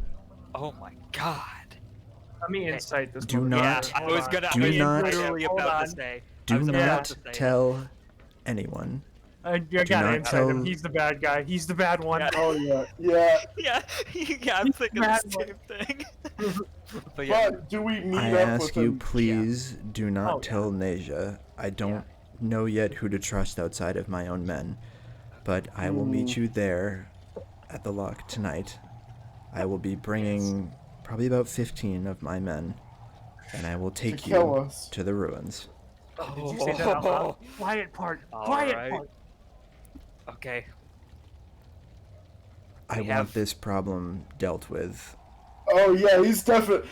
Oh my God.
Let me insight this.
Do
motherfucker.
not-
Yeah, I was
Hold on.
do not-
literally
Hold
about
on.
to say. I
Do
was about
not
to say it.
tell anyone.
I gotta
not
insight him.
tell-
He's the bad guy. He's the bad one.
Yeah.
Oh yeah.
Yeah, I'm thinking the
Bad
same thing. But yeah,
But do we meet
I
up
ask
with
you,
him?
please do not
Oh, yeah.
tell Nasia. I don't know yet who to trust outside of my own men, but I will meet you there at the lock tonight. I will be bringing probably about 15 of my men, and I will
To
take
kill
you
us.
to the ruins.
Oh, did you say that out loud? Quiet part. Quiet
Alright.
part.
Okay.
I
We
want
have-
this problem dealt with.
Oh yeah, he's definitely.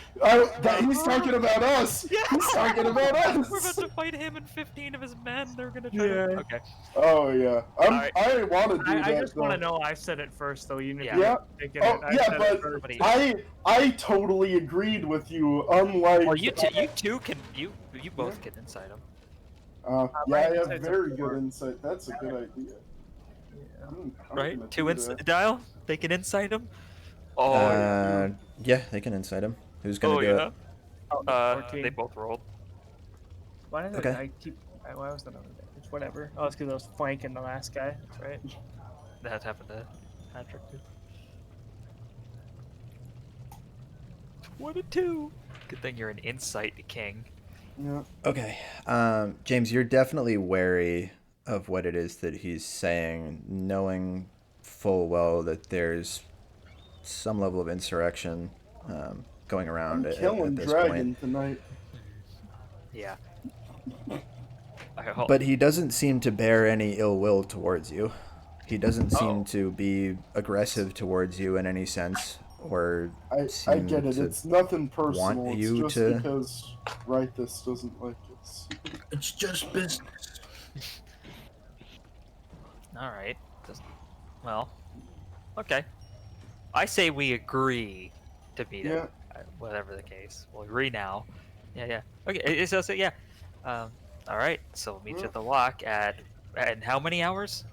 He's talking about us. He's talking about us.
We're about to fight him and 15 of his men. They're gonna try
Yeah.
to. Okay.
Oh yeah,
Alright.
I want to do that.
I just want to
though.
know I said it first, though. You
Yeah.
Yeah.
thinking
Oh
it. I
yeah,
said it
but
first.
I totally agreed with you. Unlike.
Well, you two can you both get inside him.
Yeah,
my
I have
insights are
very
4.
good insight. That's a good idea.
Yeah.
I'm
Right?
gonna
Two
do
inside
that.
dial. They can inside him. Oh.
Yeah, they can incite him. Who's gonna
Oh
do
yeah.
it?
Oh, 14.
They both rolled.
Why did
Okay.
I keep? Why was that on the damage? Whatever. Oh, it's because I was flanking the last guy. That's right.
That happened to Patrick too. 22. Good thing you're an insight king.
Yeah.
Okay. James, you're definitely wary of what it is that he's saying, knowing full well that there's some level of insurrection going around
I'm
at
killing
this
dragon
point.
tonight.
Yeah. I hope.
But he doesn't seem to bear any ill will towards you. He doesn't seem
Oh.
to be aggressive towards you in any sense, or
I
seem
get it.
to
It's nothing personal.
want
It's
you
just
to-
because Rythus doesn't like it.
It's just business.
All right. Well. Okay. I say we agree to meet
Yeah.
him. Whatever the case, we'll agree now. Yeah. Okay. So yeah. All right. So we'll meet you at the lock at how many hours?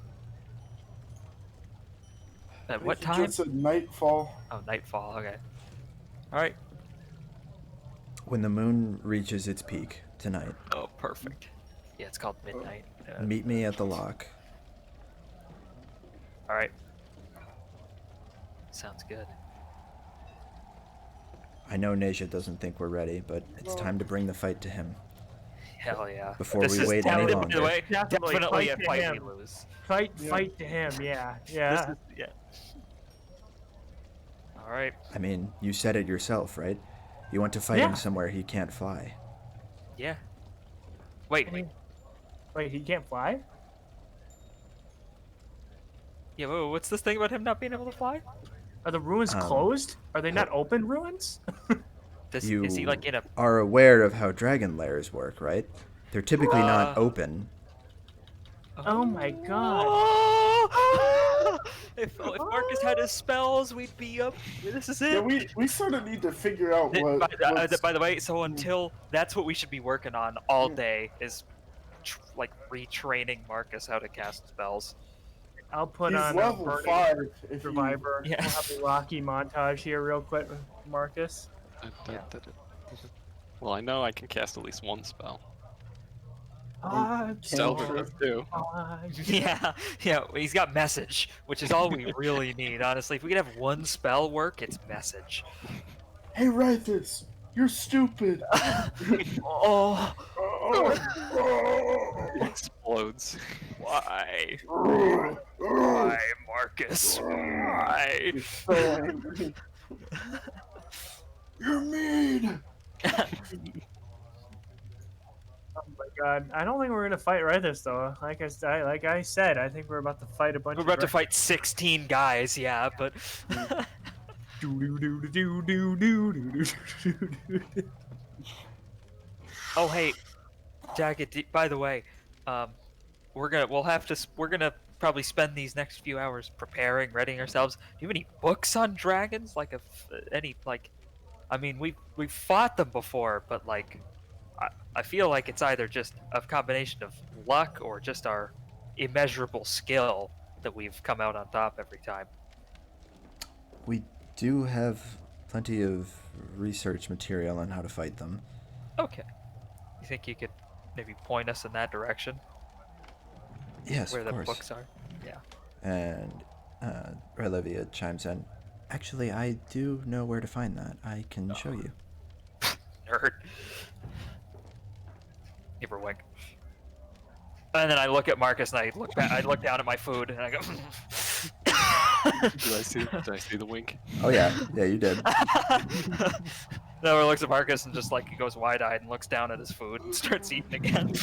At what
He
time?
just said nightfall.
Oh, nightfall. Okay. All right.
when the moon reaches its peak tonight.
Oh, perfect. Yeah, it's called midnight.
Meet me at the lock.
All right. Sounds good.
I know Neja doesn't think we're ready, but it's time to bring the fight to him.
Hell yeah.
Before
This
we
is
wait any
definitely-
longer.
By the way,
Definitely
definitely a
fight to
fight we
him.
lose.
Fight
Yeah.
to him. Yeah.
This
Yeah.
is, yeah. All right.
I mean, you said it yourself, right? You want to fight
Yeah.
him somewhere he can't fly.
Yeah. Wait.
Wait, he can't fly?
Yeah. What's this thing about him not being able to fly?
Are the ruins closed? Are they not open ruins?
Is he
You
like in a?
are aware of how dragon lairs work, right? They're typically not
Uh,
open.
Oh my god.
if Marcus had his spells, we'd be up. This is it.
Yeah, we sort of need to figure out what. what's-
By the way, so until that's what we should be working on all day is like retraining Marcus how to cast spells.
I'll put
he's
on
level
a Burning
5. If
Survivor.
Yeah.
We'll have a Rocky montage here real quick with Marcus.
Well, I know I can cast at least one spell.
Can't
Delver
sure.
does too.
Yeah. He's got message, which is all we really need. Honestly, if we could have one spell work, it's message.
Hey, Rythus, you're stupid.
Oh,
Oh,
Explodes.
why?
oh,
Why, Marcus? Why?
You're so angry. You're mean.
Oh my god. I don't think we're gonna fight Rythus though. Like I said, I think we're about to fight a bunch
We're
of
about to fight 16 guys, yeah, but oh hey, Jagged. By the way, we're gonna probably spend these next few hours preparing, readying ourselves. Do you have any books on dragons? Like any like, I mean we've fought them before, but like, I feel like it's either just a combination of luck or just our immeasurable skill that we've come out on top every time.
We do have plenty of research material on how to fight them.
Okay. You think you could maybe point us in that direction?
Yes,
Where
of
the
course.
books are? Yeah.
And Olivia chimes in. Actually, I do know where to find that. I can show you.
Nerd. Give her a wink. And then I look at Marcus and I look down at my food and I go
Did I see the wink?
Oh yeah, yeah, you did.
Delver looks at Marcus and just like he goes wide-eyed and looks down at his food and starts eating again.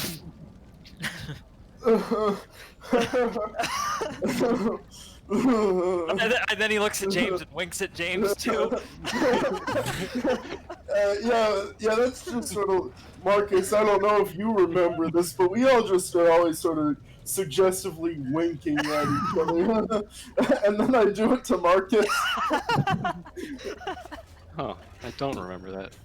And then he looks at James and winks at James too.
Yeah, that's just sort of Marcus. I don't know if you remember this, but we all just are always sort of suggestively winking at each other, and then I do it to Marcus.
Huh, I don't remember that.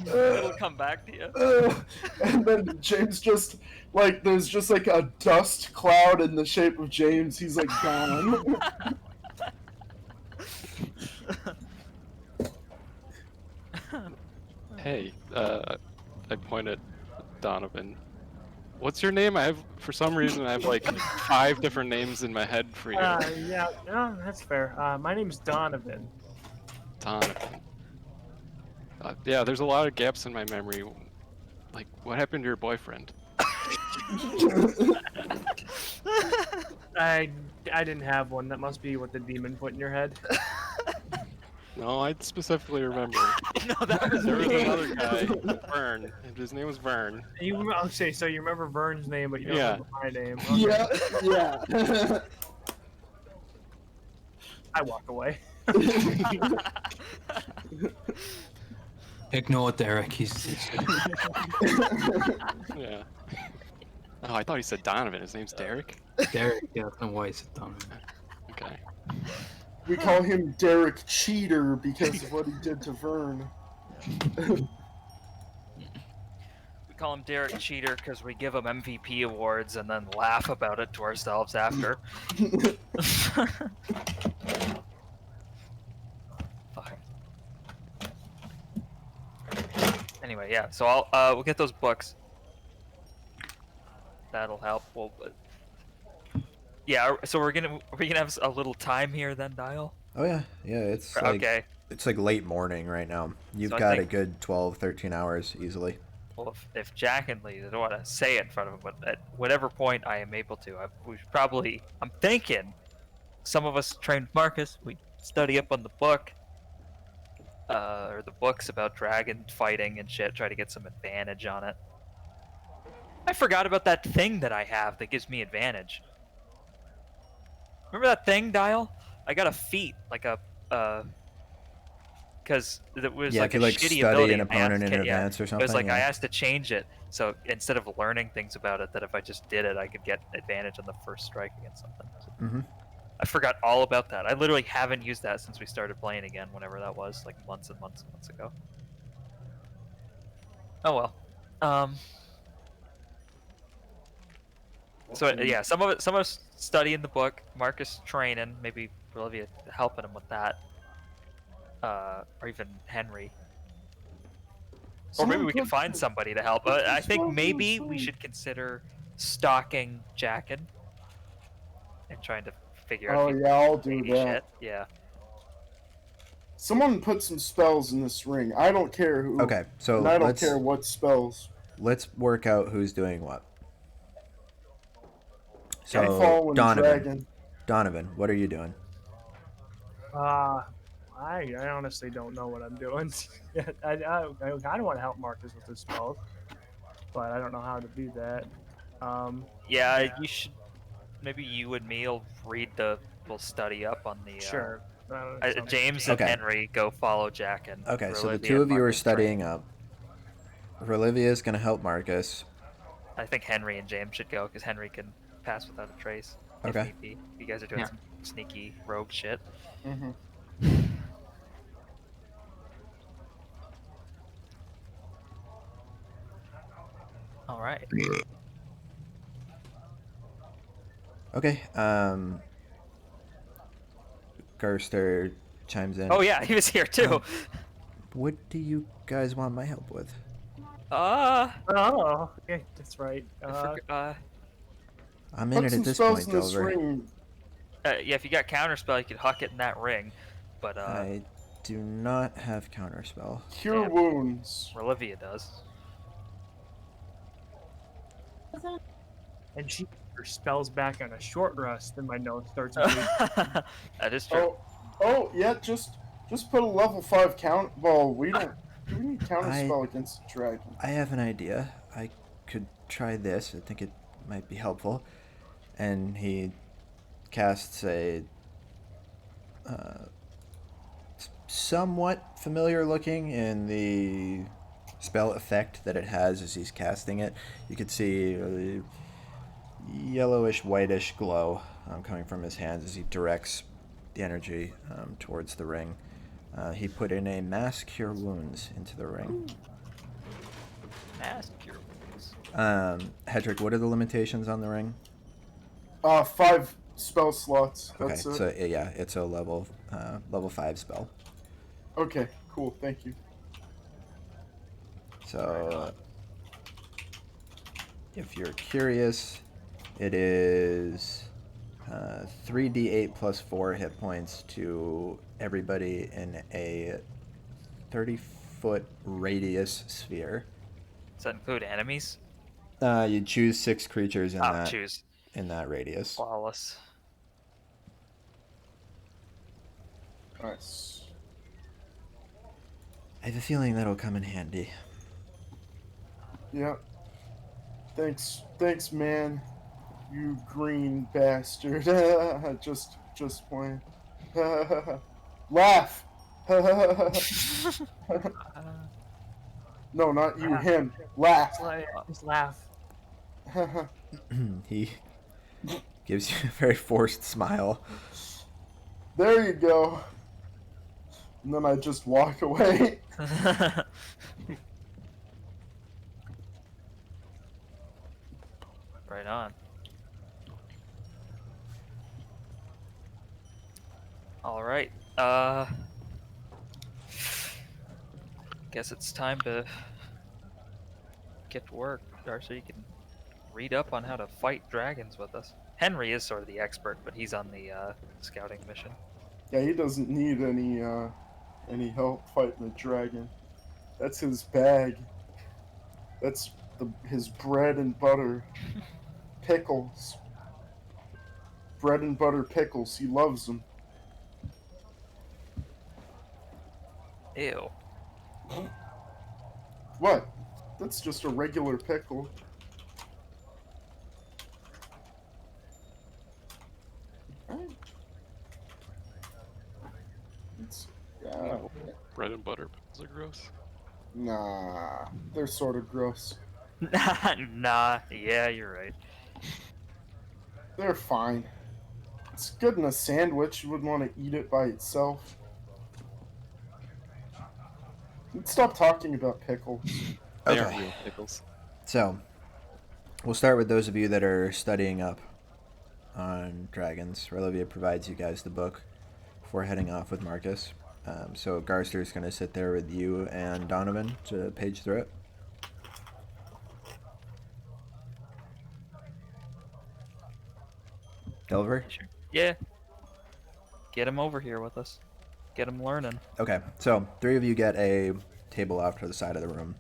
It'll come back to you.
And then James just like there's just like a dust cloud in the shape of James. He's like gone.
Hey, I point at Donovan. What's your name? For some reason, I have like 5 different names in my head for you.
Yeah, no, that's fair. My name's Donovan.
Donovan. Yeah, there's a lot of gaps in my memory. Like, what happened to your boyfriend?
I didn't have one. That must be what the demon put in your head.
No, I specifically remember.
No, that was
There was another guy, Vern, and his name was Vern.
Okay, so you remember Vern's name, but you don't
Yeah.
remember my name. Okay.
Yeah.
I walk away.
Ignore Derek. He's
Yeah. Oh, I thought he said Donovan. His name's Derek?
Derek. Yeah, I don't know why he said Donovan.
Okay.
We call him Derek Cheater because of what he did to Vern.
We call him Derek Cheater because we give him MVP awards and then laugh about it to ourselves after. Fuck. Anyway, yeah. So we'll get those books. That'll help. Yeah. So we're gonna have a little time here then, Dial.
Oh yeah, it's like
Okay.
it's like late morning right now. You've
So I
got
think-
a good 12, 13 hours easily.
Well, if Jack and Lee, I don't want to say it in front of him, but at whatever point I am able to, I'm thinking, some of us trained Marcus, we study up on the book, or the books about dragon fighting and shit, try to get some advantage on it. I forgot about that thing that I have that gives me advantage. Remember that thing, Dial? I got a feat, like a, because it was
Yeah,
like
if you
a
like
shitty
study
ability.
an
I asked
opponent in
Kit- yeah.
advance or
It
something.
was like I
yeah.
asked to change it, so instead of learning things about it, that if I just did it, I could get advantage on the first strike against something.
Mhm.
I forgot all about that. I literally haven't used that since we started playing again, whenever that was, like months and months and months ago. Oh well. So yeah, some of us studying the book, Marcus training, maybe Olivia helping him with that, or even Henry. Or maybe we can find somebody to help. I think maybe we should consider stalking Jackin and trying to figure out.
Oh
if he
yeah, I'll do
shady
that.
shit. Yeah.
Someone put some spells in this ring. I don't care who.
Okay, so
And I don't
let's
care what spells.
work out who's doing what.
I'm
So
following
Donovan,
Dragon.
what are you doing?
I honestly don't know what I'm doing. I kind of want to help Marcus with his spells, but I don't know how to do that.
Yeah, you should. Maybe you and me will we'll study up on the.
Sure.
James
Okay.
and Henry go follow Jackin.
Okay, so the
Olivia
two
and
of you are
Marcus train.
studying up. Olivia is gonna help Marcus.
I think Henry and James should go because Henry can pass without a trace. if
Okay.
need be. You guys are doing
Yeah.
some sneaky rogue shit.
Mhm.
All right.
Okay. Garster chimes in.
Oh yeah, he was here too.
What do you guys want my help with?
Uh,
Oh, okay, that's right.
I'm in
Put
it
some
at this
spells
point,
in this
Delver.
ring.
yeah, if you got counterspell, you could huck it in that ring. But
I do not have counterspell.
Cure
Damn.
wounds.
Olivia does.
And she her spells back on a short rest, then my nose starts bleeding.
That is true.
Oh, yeah, just Just put a level 5 count. Well, we don't. Do we need counter spell against the dragon?
I have an idea. I could try this. I think it might be helpful. And he casts a somewhat familiar looking in the spell effect that it has as he's casting it. You could see a yellowish, whitish glow coming from his hands as he directs the energy towards the ring. He put in a Mass Cure Wounds into the ring.
Mass Cure Wounds.
Hedrick, what are the limitations on the ring?
5 spell slots.
Okay,
That's it.
so yeah, it's a level 5 spell.
Okay, cool. Thank you.
So, if you're curious, it is 3d8 plus 4 hit points to everybody in a 30-foot radius sphere.
Does that include enemies?
You choose 6 creatures in
Choose.
in that radius.
Flawless.
Nice.
I have a feeling that'll come in handy.
Yeah. Thanks, man. You green bastard. just playing. Laugh. No, not you. Him. Laugh.
Just laugh.
He gives you a very forced smile.
There you go. And then I just walk away.
Right on. All right. Guess it's time to get to work, Darcy. You can read up on how to fight dragons with us. Henry is sort of the expert, but he's on the scouting mission.
Yeah, he doesn't need any help fighting the dragon. That's his bag. That's his bread and butter. Pickles. Bread and butter pickles. He loves them.
Ew.
What? That's just a regular pickle. It's,
Bread and butter pickles are gross.
nah, they're sort of gross.
Nah. Yeah, you're right.
They're fine. It's good in a sandwich. You wouldn't want to eat it by itself. Let's stop talking about pickles.
They
Okay.
are real pickles.
So, we'll start with those of you that are studying up on dragons. Relivia provides you guys the book before heading off with Marcus. So Garster's going to sit there with you and Donovan to page through it. Delver?
Sure. Yeah. Get him over here with us. Get him learning.
Okay, so 3 of you get a table off to the side of the room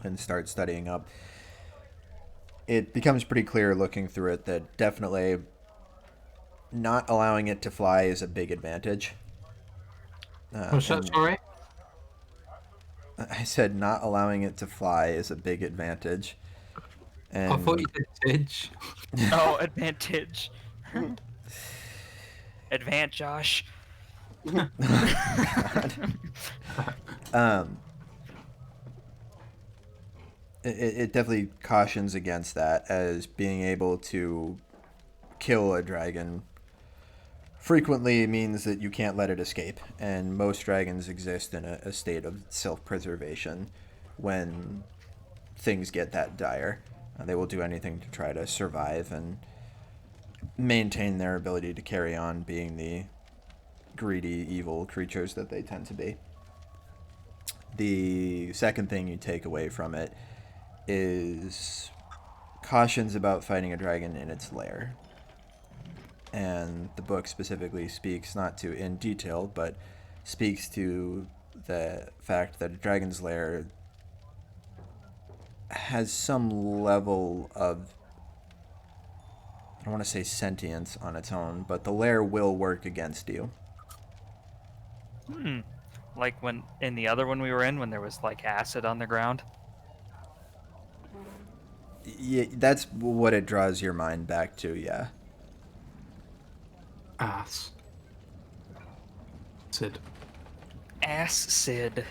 and start studying up. It becomes pretty clear looking through it that definitely not allowing it to fly is a big advantage.
What's that,
and
sorry?
I said not allowing it to fly is a big advantage. And
I thought you said Tidge.
Oh, advantage. Advance, Josh.
It definitely cautions against that, as being able to kill a dragon frequently means that you can't let it escape, and most dragons exist in a state of self-preservation when things get that dire. They will do anything to try to survive and maintain their ability to carry on being the greedy, evil creatures that they tend to be. The second thing you take away from it is cautions about fighting a dragon in its lair. And the book specifically speaks, not to in detail, but speaks to the fact that a dragon's lair has some level of, I don't want to say sentience on its own, but the lair will work against you.
Like when in the other one we were in, when there was like acid on the ground.
Yeah, that's what it draws your mind back to, yeah.
Ass. Sid.
Acid.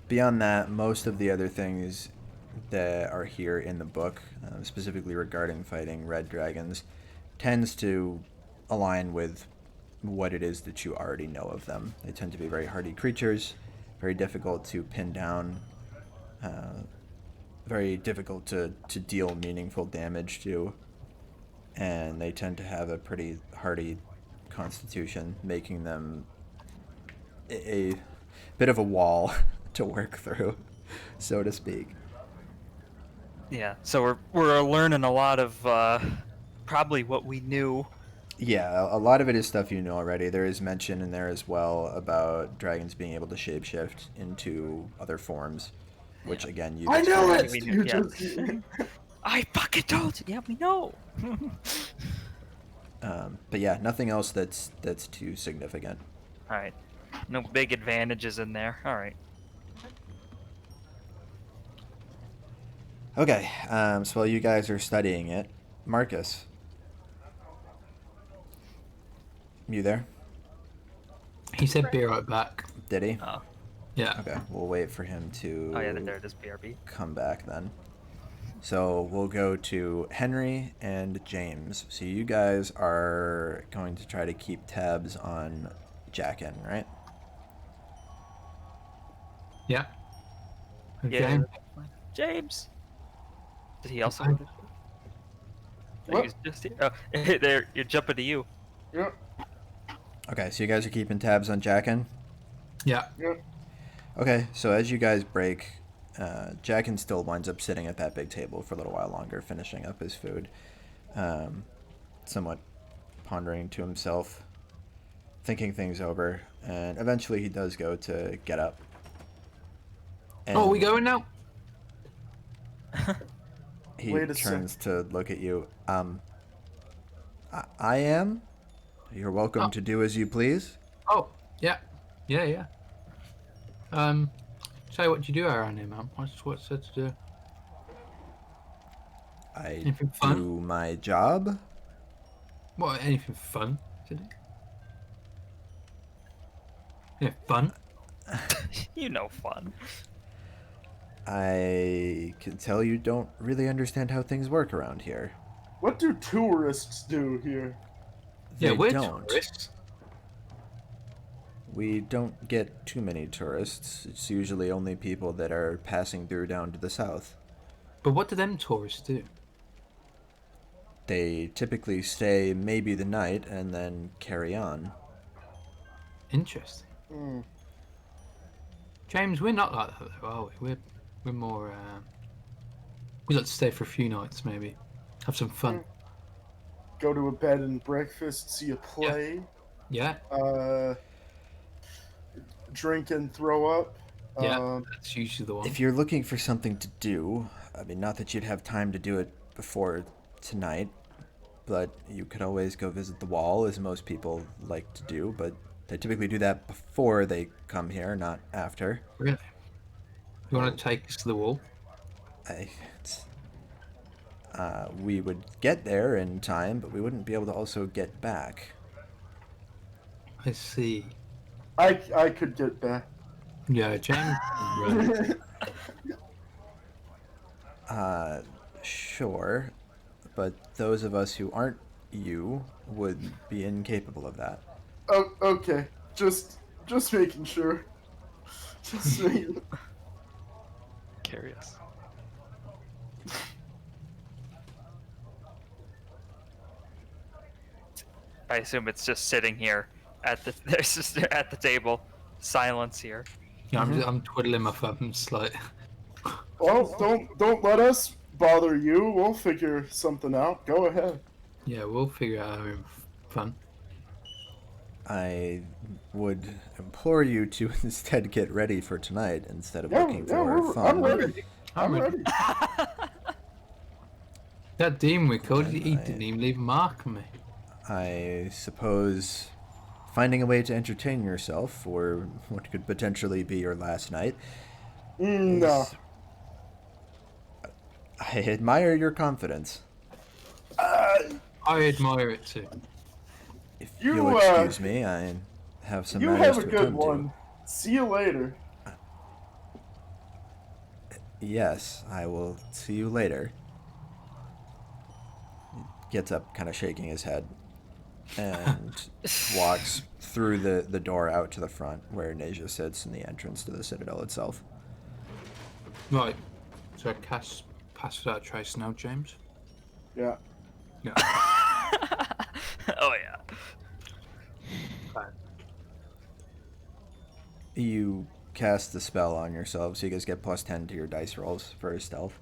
Beyond that, most of the other things that are here in the book, specifically regarding fighting red dragons, tends to align with what it is that you already know of them. They tend to be very hardy creatures, very difficult to pin down, very difficult to deal meaningful damage to, and they tend to have a pretty hardy constitution, making them a bit of a wall to work through, so to speak.
Yeah. So we're learning a lot of probably what we knew.
Yeah, a lot of it is stuff you know already. There is mention in there as well about dragons being able to shapeshift into other forms, which again you.
I know it.
We knew,
You
yeah.
just
I fucking told you. Yeah, we know.
But yeah, nothing else that's too significant.
All right. No big advantages in there. All right.
Okay, so while you guys are studying it, Marcus, you there?
He said be right back.
Did he?
Oh.
Yeah.
Okay, we'll wait for him to
Oh yeah, there it is. BRB.
come back then. So we'll go to Henry and James. So you guys are going to try to keep tabs on Jackin, right?
Yeah.
Yeah.
Okay.
James. Did he also?
I-
go to-
What?
He's just here. Oh, there. You're jumping to you.
yeah,
Okay, so you guys are keeping tabs on Jackin?
Yeah.
yeah.
Okay, so as you guys break, Jackin still winds up sitting at that big table for a little while longer, finishing up his food, somewhat pondering to himself, thinking things over, and eventually he does go to get up.
Oh, we going now?
He
Wait a sec.
turns to look at you. I am? You're welcome
Oh.
to do as you please.
Oh, yeah. Yeah. Say what you do around here, man. What's there to do?
I
Anything fun?
do my job.
What, anything fun to do? Yeah, fun?
You know, fun.
I can tell you don't really understand how things work around here.
What do tourists do here?
Yeah,
They
we're
don't.
tourists.
We don't get too many tourists. It's usually only people that are passing through down to the south.
But what do them tourists do?
They typically stay maybe the night and then carry on.
Interesting.
Hmm.
James, we're not like that though, are we? We're more, we like to stay for a few nights maybe. Have some fun.
Go to a bed and breakfast, see a play,
Yeah?
drink and throw up.
Yeah.
Um,
That's usually the one.
If you're looking for something to do, I mean, not that you'd have time to do it before tonight, but you could always go visit the wall, as most people like to do, but they typically do that before they come here, not after.
Really? You want to take us to the wall?
We would get there in time, but we wouldn't be able to also get back.
I see.
I could get back.
Yeah, James. Right.
Sure, but those of us who aren't you would be incapable of that.
Oh, okay. Just making sure. Just making.
Carry us.
I assume it's just sitting here at the it's just at the table. Silence here.
Yeah, I'm twiddling my thumbs like.
Well, don't let us bother you. We'll figure something out. Go ahead.
Yeah, we'll figure out our own fun.
I would implore you to instead get ready for tonight instead of
Yeah,
looking
yeah,
for fun.
I'm ready. I'm
I'm
ready.
That demon we killed, he didn't even leave a mark on me.
I suppose finding a way to entertain yourself for what could potentially be your last night.
No.
is- I admire your confidence.
I admire it too.
If
You,
you'll excuse me, I have some
You
matters
have a
to
good
attend
one. See you later.
to. Yes, I will see you later. He gets up, kind of shaking his head, and walks through the door out to the front where Nasia sits in the entrance to the Citadel itself.
Right. So I pass without trace now, James.
Yeah.
Yeah.
Oh yeah.
You cast the spell on yourself, so you guys get plus 10 to your dice rolls for stealth.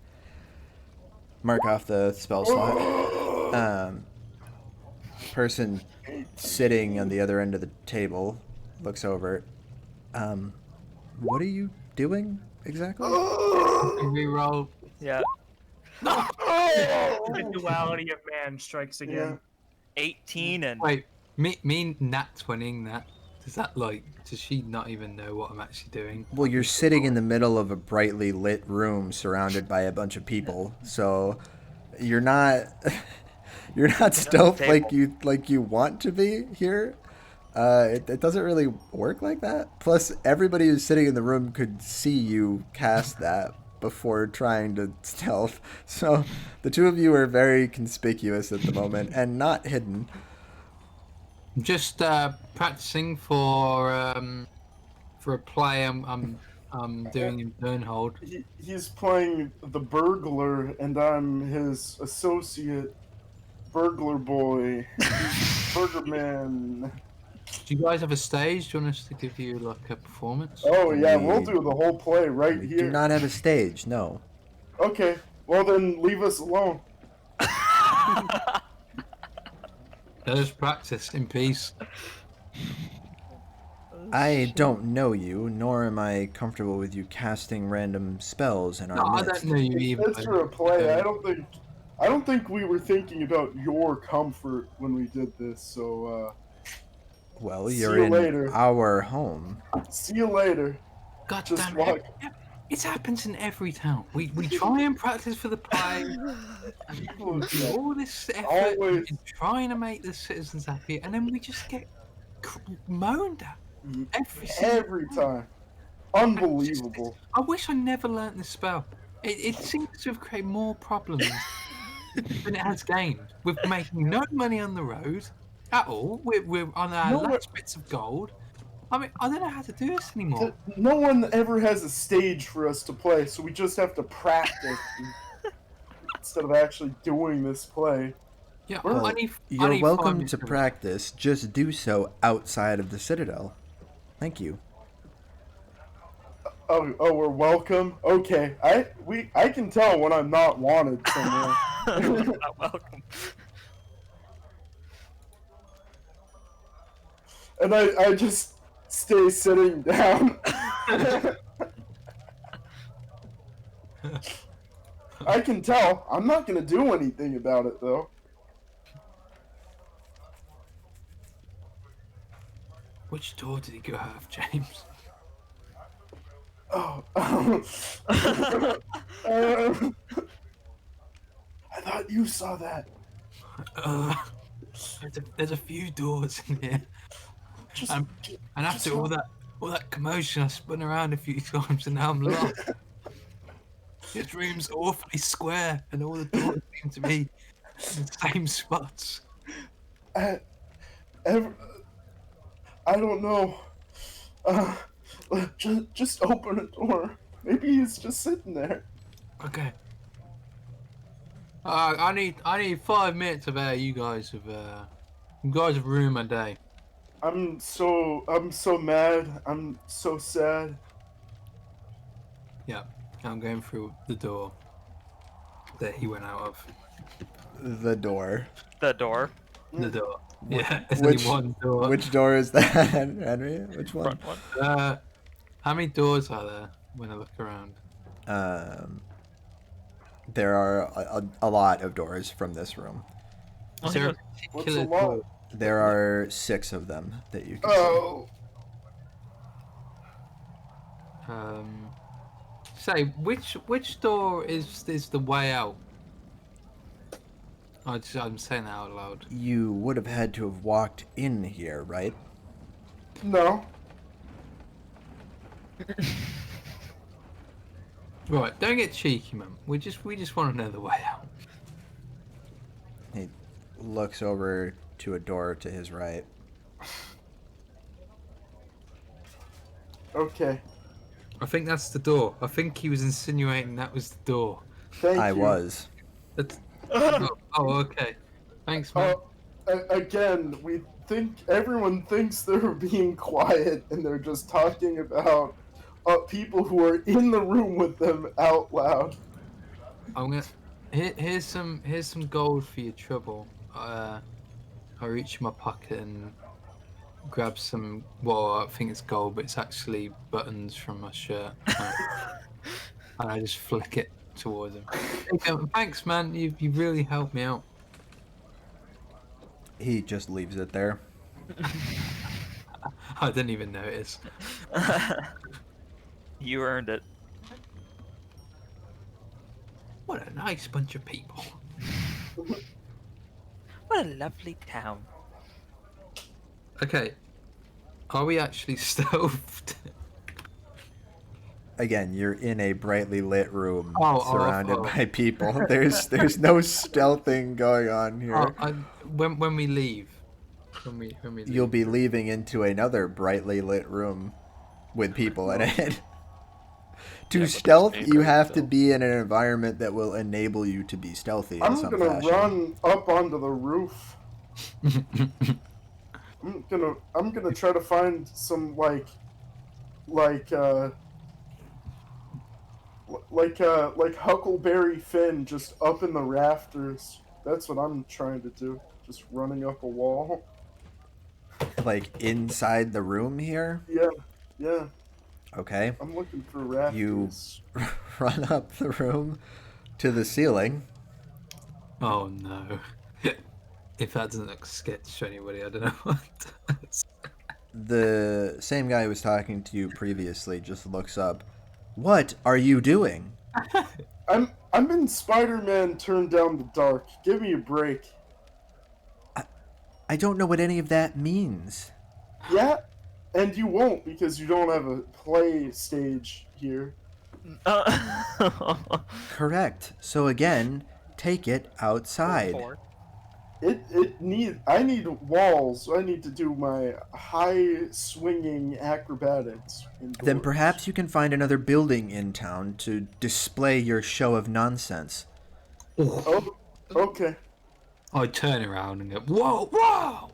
Mark off the spell slot. Person sitting on the other end of the table looks over. What are you doing exactly?
Reroll.
Yeah.
The duality of man strikes again.
18 and
Wait, me nat 20ing that. Does she not even know what I'm actually doing?
Well, you're sitting in the middle of a brightly lit room surrounded by a bunch of people, so you're not stealth like you want to be here. It doesn't really work like that. Plus, everybody who's sitting in the room could see you cast that before trying to stealth. So the two of you are very conspicuous at the moment and not hidden.
I'm just practicing for a play I'm doing in Burnhold.
He's playing the burglar, and I'm his associate, burglar boy, burger man.
Do you guys have a stage? Do you want us to give you like a performance?
Oh yeah, we'll
We-
do the whole play right
We
here.
do not have a stage, no.
Okay, well then leave us alone.
Let us practice in peace.
I don't know you, nor am I comfortable with you casting random spells in our
No, I
midst.
don't know you either.
That's for a play. I don't think we were thinking about your comfort when we did this. So
Well,
See
you're
you
in
later.
our home.
see you later.
God
Just
damn
walk.
it. It happens in every town. We try and practice for the play. And we do all this effort
Always.
in trying to make the citizens happy, and then we just get moaned at
Every time. Unbelievable.
I wish I never learnt this spell. It seems to have created more problems than it has gained. We're making no money on the road at all. We're on our
No,
last bits of gold. I mean, I don't know how to do this anymore.
No one ever has a stage for us to play, so we just have to practice instead of actually doing this play.
Yeah,
Well,
I need
You're
5
welcome
minutes
to
of rest.
practice. Just do so outside of the Citadel. Thank you.
Oh, we're welcome. Okay, I can tell when I'm not wanted somewhere.
not welcome.
And I just stay sitting down. I can tell. I'm not gonna do anything about it though.
Which door did he go out of, James?
Oh. I thought you saw that.
There's a few doors in here.
Just,
And after all that commotion, I spun around a few times and now I'm lost. This room's awfully square, and all the doors seem to be in the same spots.
I don't know. Just open a door. Maybe he's just sitting there.
Okay. I need 5 minutes of air. You guys have ruined my day.
I'm so mad. I'm so sad.
Yeah, I'm going through the door that he went out of.
The door.
The door.
The door. Yeah, there's
Which-
only one door.
Which door is that, Henry? Which one?
Front one.
How many doors are there when I look around?
There are a lot of doors from this room.
Is there a
What's
particular
a lot?
door
There are 6 of them that you can
Oh,
Say, which door is the way out? I'm saying that out loud.
see. You would have had to have walked in here, right?
no.
Right, don't get cheeky, man. We just want to know the way out.
He looks over to a door to his right.
Okay.
I think that's the door. I think he was insinuating that was the door.
Thank
I
you.
was.
That's... oh, okay. Thanks, man.
Again, everyone thinks they're being quiet and they're just talking about people who are in the room with them out loud.
I'm gonna. Here's some gold for your trouble. I reach in my pocket and grab some. Well, I think it's gold, but it's actually buttons from my shirt. And I just flick it towards him. Thanks, man. You really helped me out.
He just leaves it there.
I didn't even notice.
You earned it.
What a nice bunch of people.
What a lovely town.
Okay. Are we actually stoked?
Again, you're in a brightly lit room
Oh,
surrounded by people. There's no stealthing going on here.
When we leave. When we leave.
You'll be leaving into another brightly lit room with people in it. To
Yeah, but
stealth,
there's
you
neighbors,
have to
though.
be in an environment that will enable you to be stealthy in
I'm
some
gonna
fashion.
run up onto the roof. I'm gonna try to find some like Huckleberry Finn just up in the rafters. That's what I'm trying to do. Just running up a wall.
Like inside the room here?
Yeah.
Okay.
I'm looking for rafters.
Run up the room to the ceiling.
Oh no. If that doesn't look sketch to anybody, I don't know what does.
The same guy who was talking to you previously just looks up. What are you doing?
I'm in Spider-Man Turn Down the Dark. Give me a break.
I don't know what any of that means.
Yeah, and you won't because you don't have a play stage here.
Correct. So again, take it outside.
I need walls. I need to do my high swinging acrobatics.
Then
indoors.
perhaps you can find another building in town to display your show of nonsense.
Oh, okay.
I turn around and go, whoa, whoa!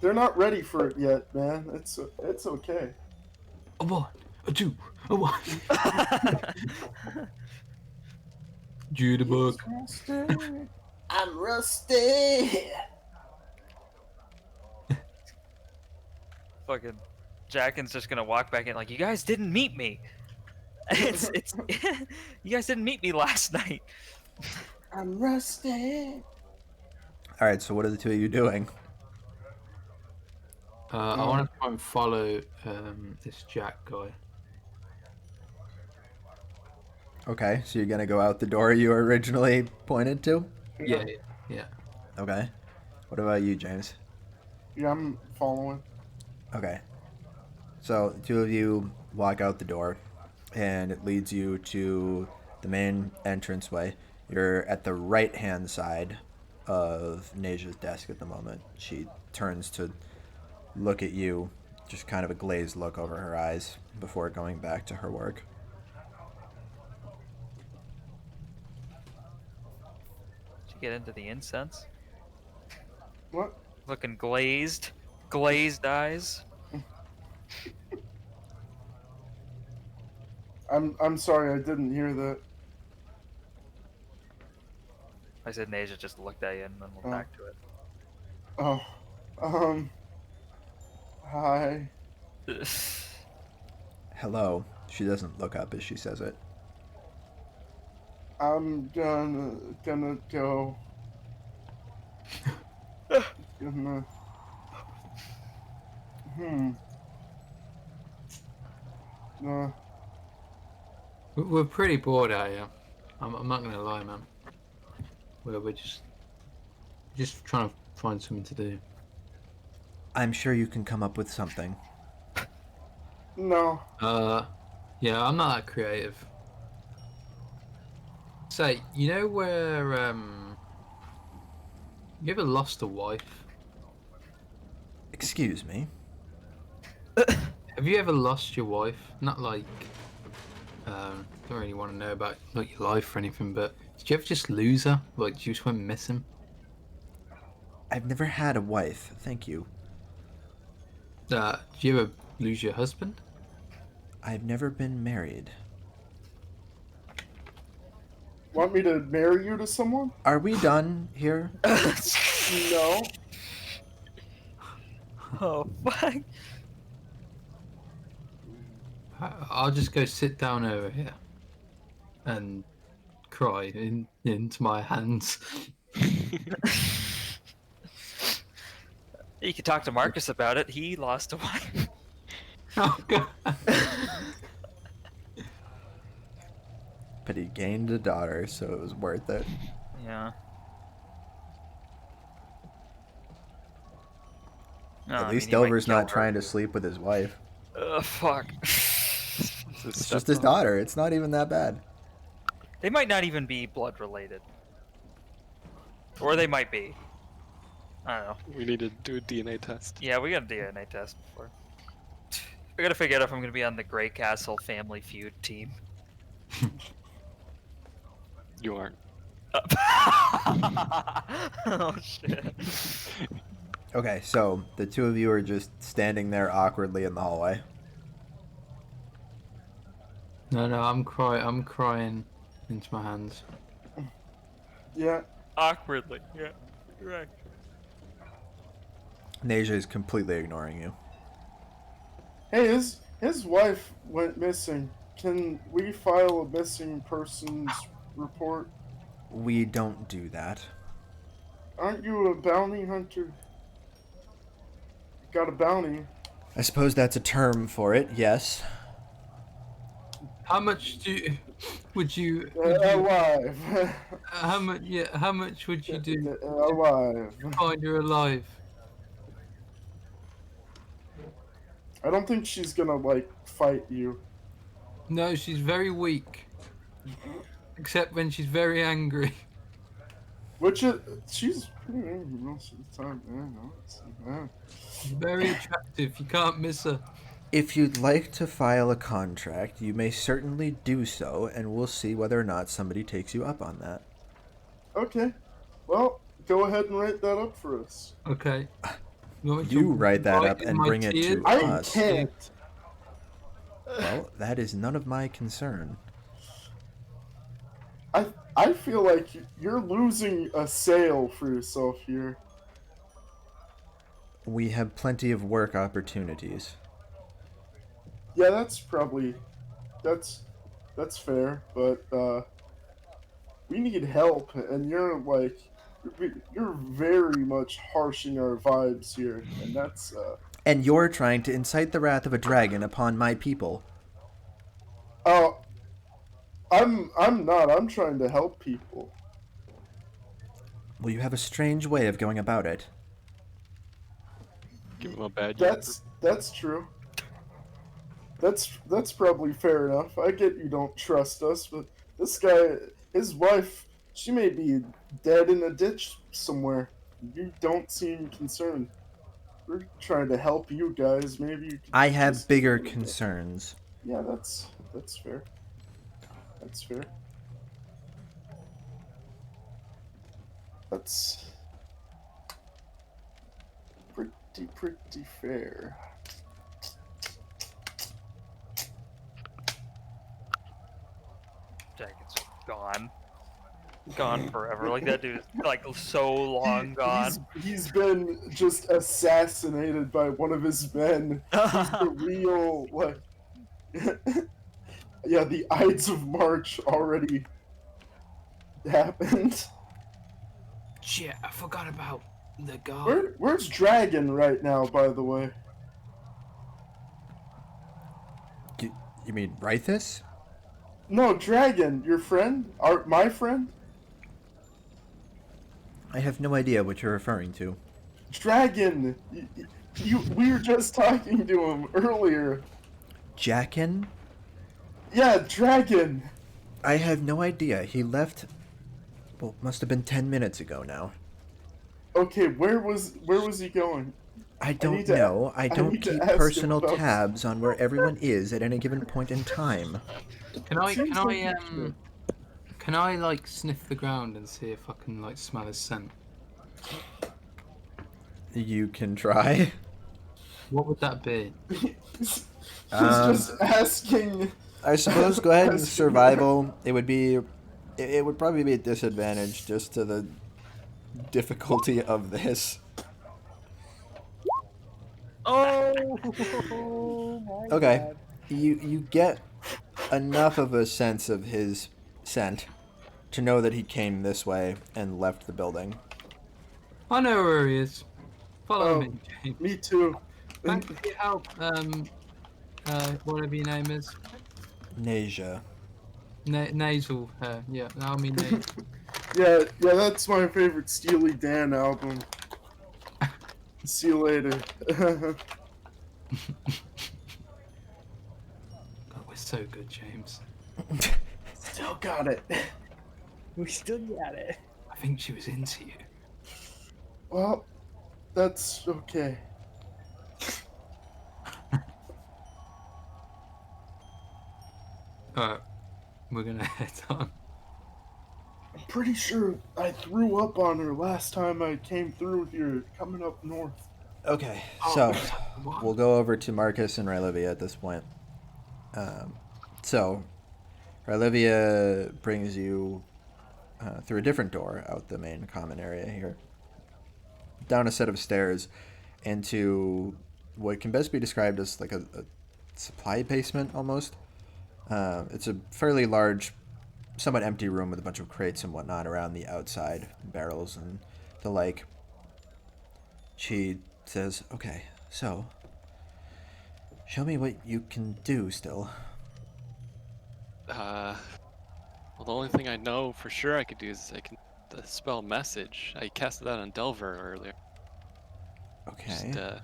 They're not ready for it yet, man. It's okay.
A one, a two, a one. Judabug.
I'm rusty.
Fucking Jackin's just gonna walk back in like, you guys didn't meet me. It's you guys didn't meet me last night.
I'm rusty.
All right, so what are the two of you doing?
I want to try and follow this Jack guy.
Okay, so you're gonna go out the door you originally pointed to?
Yeah.
Okay. What about you, James?
Yeah, I'm following.
Okay. So the two of you walk out the door, and it leads you to the main entranceway. You're at the right-hand side of Naja's desk at the moment. She turns to look at you, just kind of a glazed look over her eyes before going back to her work.
Did you get into the incense?
What?
Looking glazed eyes.
I'm sorry, I didn't hear that.
I said Naja just looked at you and then went
Oh.
back to it.
Oh, hi.
Hello. She doesn't look up as she says it.
I'm gonna go. Gonna... Uh,
We're pretty bored out here. I'm not gonna lie, man. We're just trying to find something to do.
I'm sure you can come up with something.
no.
Yeah, I'm not that creative. Say, you know where you ever lost a wife?
Excuse me.
Have you ever lost your wife? Not like, don't really want to know about like your life or anything, but did you ever just lose her? Like, did you just went missing?
I've never had a wife, thank you.
Did you ever lose your husband?
I've never been married.
Want me to marry you to someone?
Are we done here?
No.
Oh fuck.
I'll just go sit down over here and cry into my hands.
You could talk to Marcus about it. He lost a wife.
Oh god.
But he gained a daughter, so it was worth it.
Yeah. No,
At
I
least
mean, he might
Delver's
kill
not
her.
trying to sleep with his wife.
Fuck.
It's just his daughter. It's not even that bad.
They might not even be blood related. Or they might be. I don't know.
We need to do a DNA test.
Yeah, we got a DNA test before. I gotta figure out if I'm gonna be on the Grey Castle Family Feud team.
You aren't.
Oh shit.
Okay, so the two of you are just standing there awkwardly in the hallway.
No, I'm crying into my hands.
Yeah.
Awkwardly. Yeah. Correct.
Nasia is completely ignoring you.
Hey, his wife went missing. Can we file a missing persons report?
We don't do that.
Aren't you a bounty hunter? Got a bounty.
I suppose that's a term for it, yes.
How much would you
Alive.
how much would you do
Alive.
to find her alive?
I don't think she's gonna, like, fight you.
No, she's very weak. Except when she's very angry.
She's pretty angry most of the time, man. Yeah.
She's very attractive. You can't miss her.
If you'd like to file a contract, you may certainly do so, and we'll see whether or not somebody takes you up on that.
Okay. Well, go ahead and write that up for us.
Okay. Want me to
You write that up
in
and
my
bring it
tears?
to
I
us.
can't.
Well, that is none of my concern.
I feel like you're losing a sale for yourself here.
We have plenty of work opportunities.
Yeah, that's fair, but we need help, and you're very much harshing our vibes here, and that's
And you're trying to incite the wrath of a dragon upon my people.
Oh, I'm not. I'm trying to help people.
Well, you have a strange way of going about it.
Give him a bad
That's true. That's probably fair enough. I get you don't trust us, but this guy, his wife, she may be dead in a ditch somewhere. You don't seem concerned. We're trying to help you guys. Maybe you could
I have
just-
bigger concerns.
Yeah, that's fair. That's fair. That's pretty fair.
Jacket's gone forever. Like that dude is like so long gone.
He's been just assassinated by one of his men. He's the real, like, yeah, the Ides of March already happened.
Shit, I forgot about the guy.
Where's Dragon right now, by the way?
You mean Rythus?
No, Dragon, your friend? My friend?
I have no idea what you're referring to.
Dragon! We were just talking to him earlier.
Jackin?
Yeah, Dragon!
I have no idea. He left. Well, must have been 10 minutes ago now.
Okay, where was he going?
I don't
need to-
know. I don't
need to
keep
ask him
personal
about-
tabs on where everyone is at any given point in time.
Seems like you should.
Can I like sniff the ground and see if I can like smell his scent?
You can try.
What would that be?
He's
Um,
just asking.
I suppose go ahead and survival. It would be. It would probably be a disadvantage just to the difficulty of this.
Oh, my
Okay.
God.
You get enough of a sense of his scent to know that he came this way and left the building.
I know where he is. Follow
Oh.
me, James.
Me too.
Thanks for your help. Whatever your name is.
Nasia.
Nasal hair. Yeah, I mean nasal.
Yeah, that's my favorite Steely Dan album. See you later.
God, we're so good, James.
Still got it.
We still got it.
I think she was into you.
Well, that's okay.
Alright, we're gonna head on.
I'm pretty sure I threw up on her last time I came through here, coming up north.
Okay,
Oh,
so
what?
we'll go over to Marcus and Rylivia at this point. So Rylivia brings you through a different door out the main common area here, down a set of stairs into what can best be described as like a supply basement almost. It's a fairly large, somewhat empty room with a bunch of crates and whatnot around the outside, barrels and the like. She says, okay, so show me what you can do still.
Well, the only thing I know for sure I could do is I can spell message. I casted that on Delver earlier.
Okay,
Just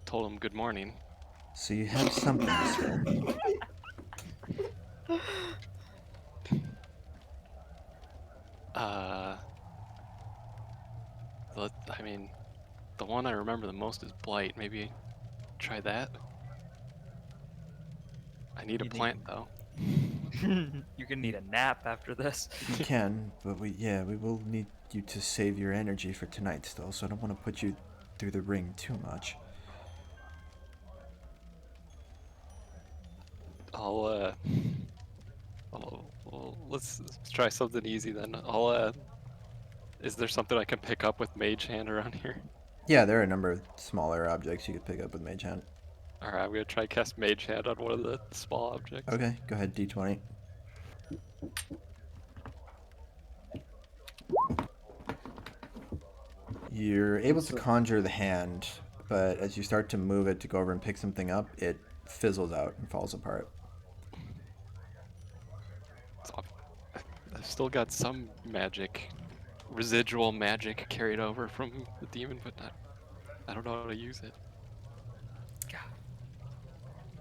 told him good morning.
so you have something still.
I mean, the one I remember the most is Blight. Maybe try that. I need a
You need-
plant though.
You're gonna need a nap after this.
You can, but we will need you to save your energy for tonight still, so I don't want to put you through the ring too much.
Well, let's try something easy then. Is there something I can pick up with Mage Hand around here?
Yeah, there are a number of smaller objects you could pick up with Mage Hand.
Alright, I'm gonna try cast Mage Hand on one of the small objects.
Okay, go ahead, D20. You're able to conjure the hand, but as you start to move it to go over and pick something up, it fizzles out and falls apart.
So I've still got some magic, residual magic carried over from the demon, but I don't know how to use it.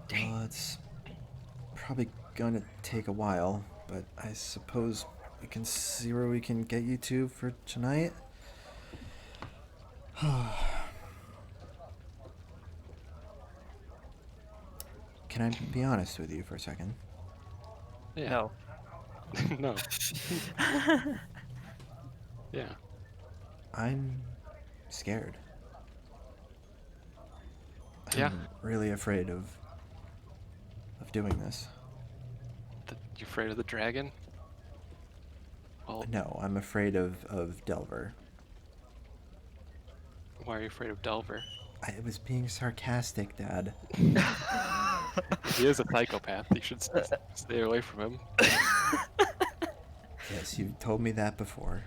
Well, it's probably gonna take a while, but I suppose we can see where we can get you to for tonight. Can I be honest with you for a second?
Yeah.
No.
No. Yeah.
I'm scared.
Yeah.
I'm really afraid of doing this.
You afraid of the dragon? Well,
No, I'm afraid of Delver.
why are you afraid of Delver?
I was being sarcastic, Dad.
He is a psychopath. You should stay away from him.
Yes, you've told me that before.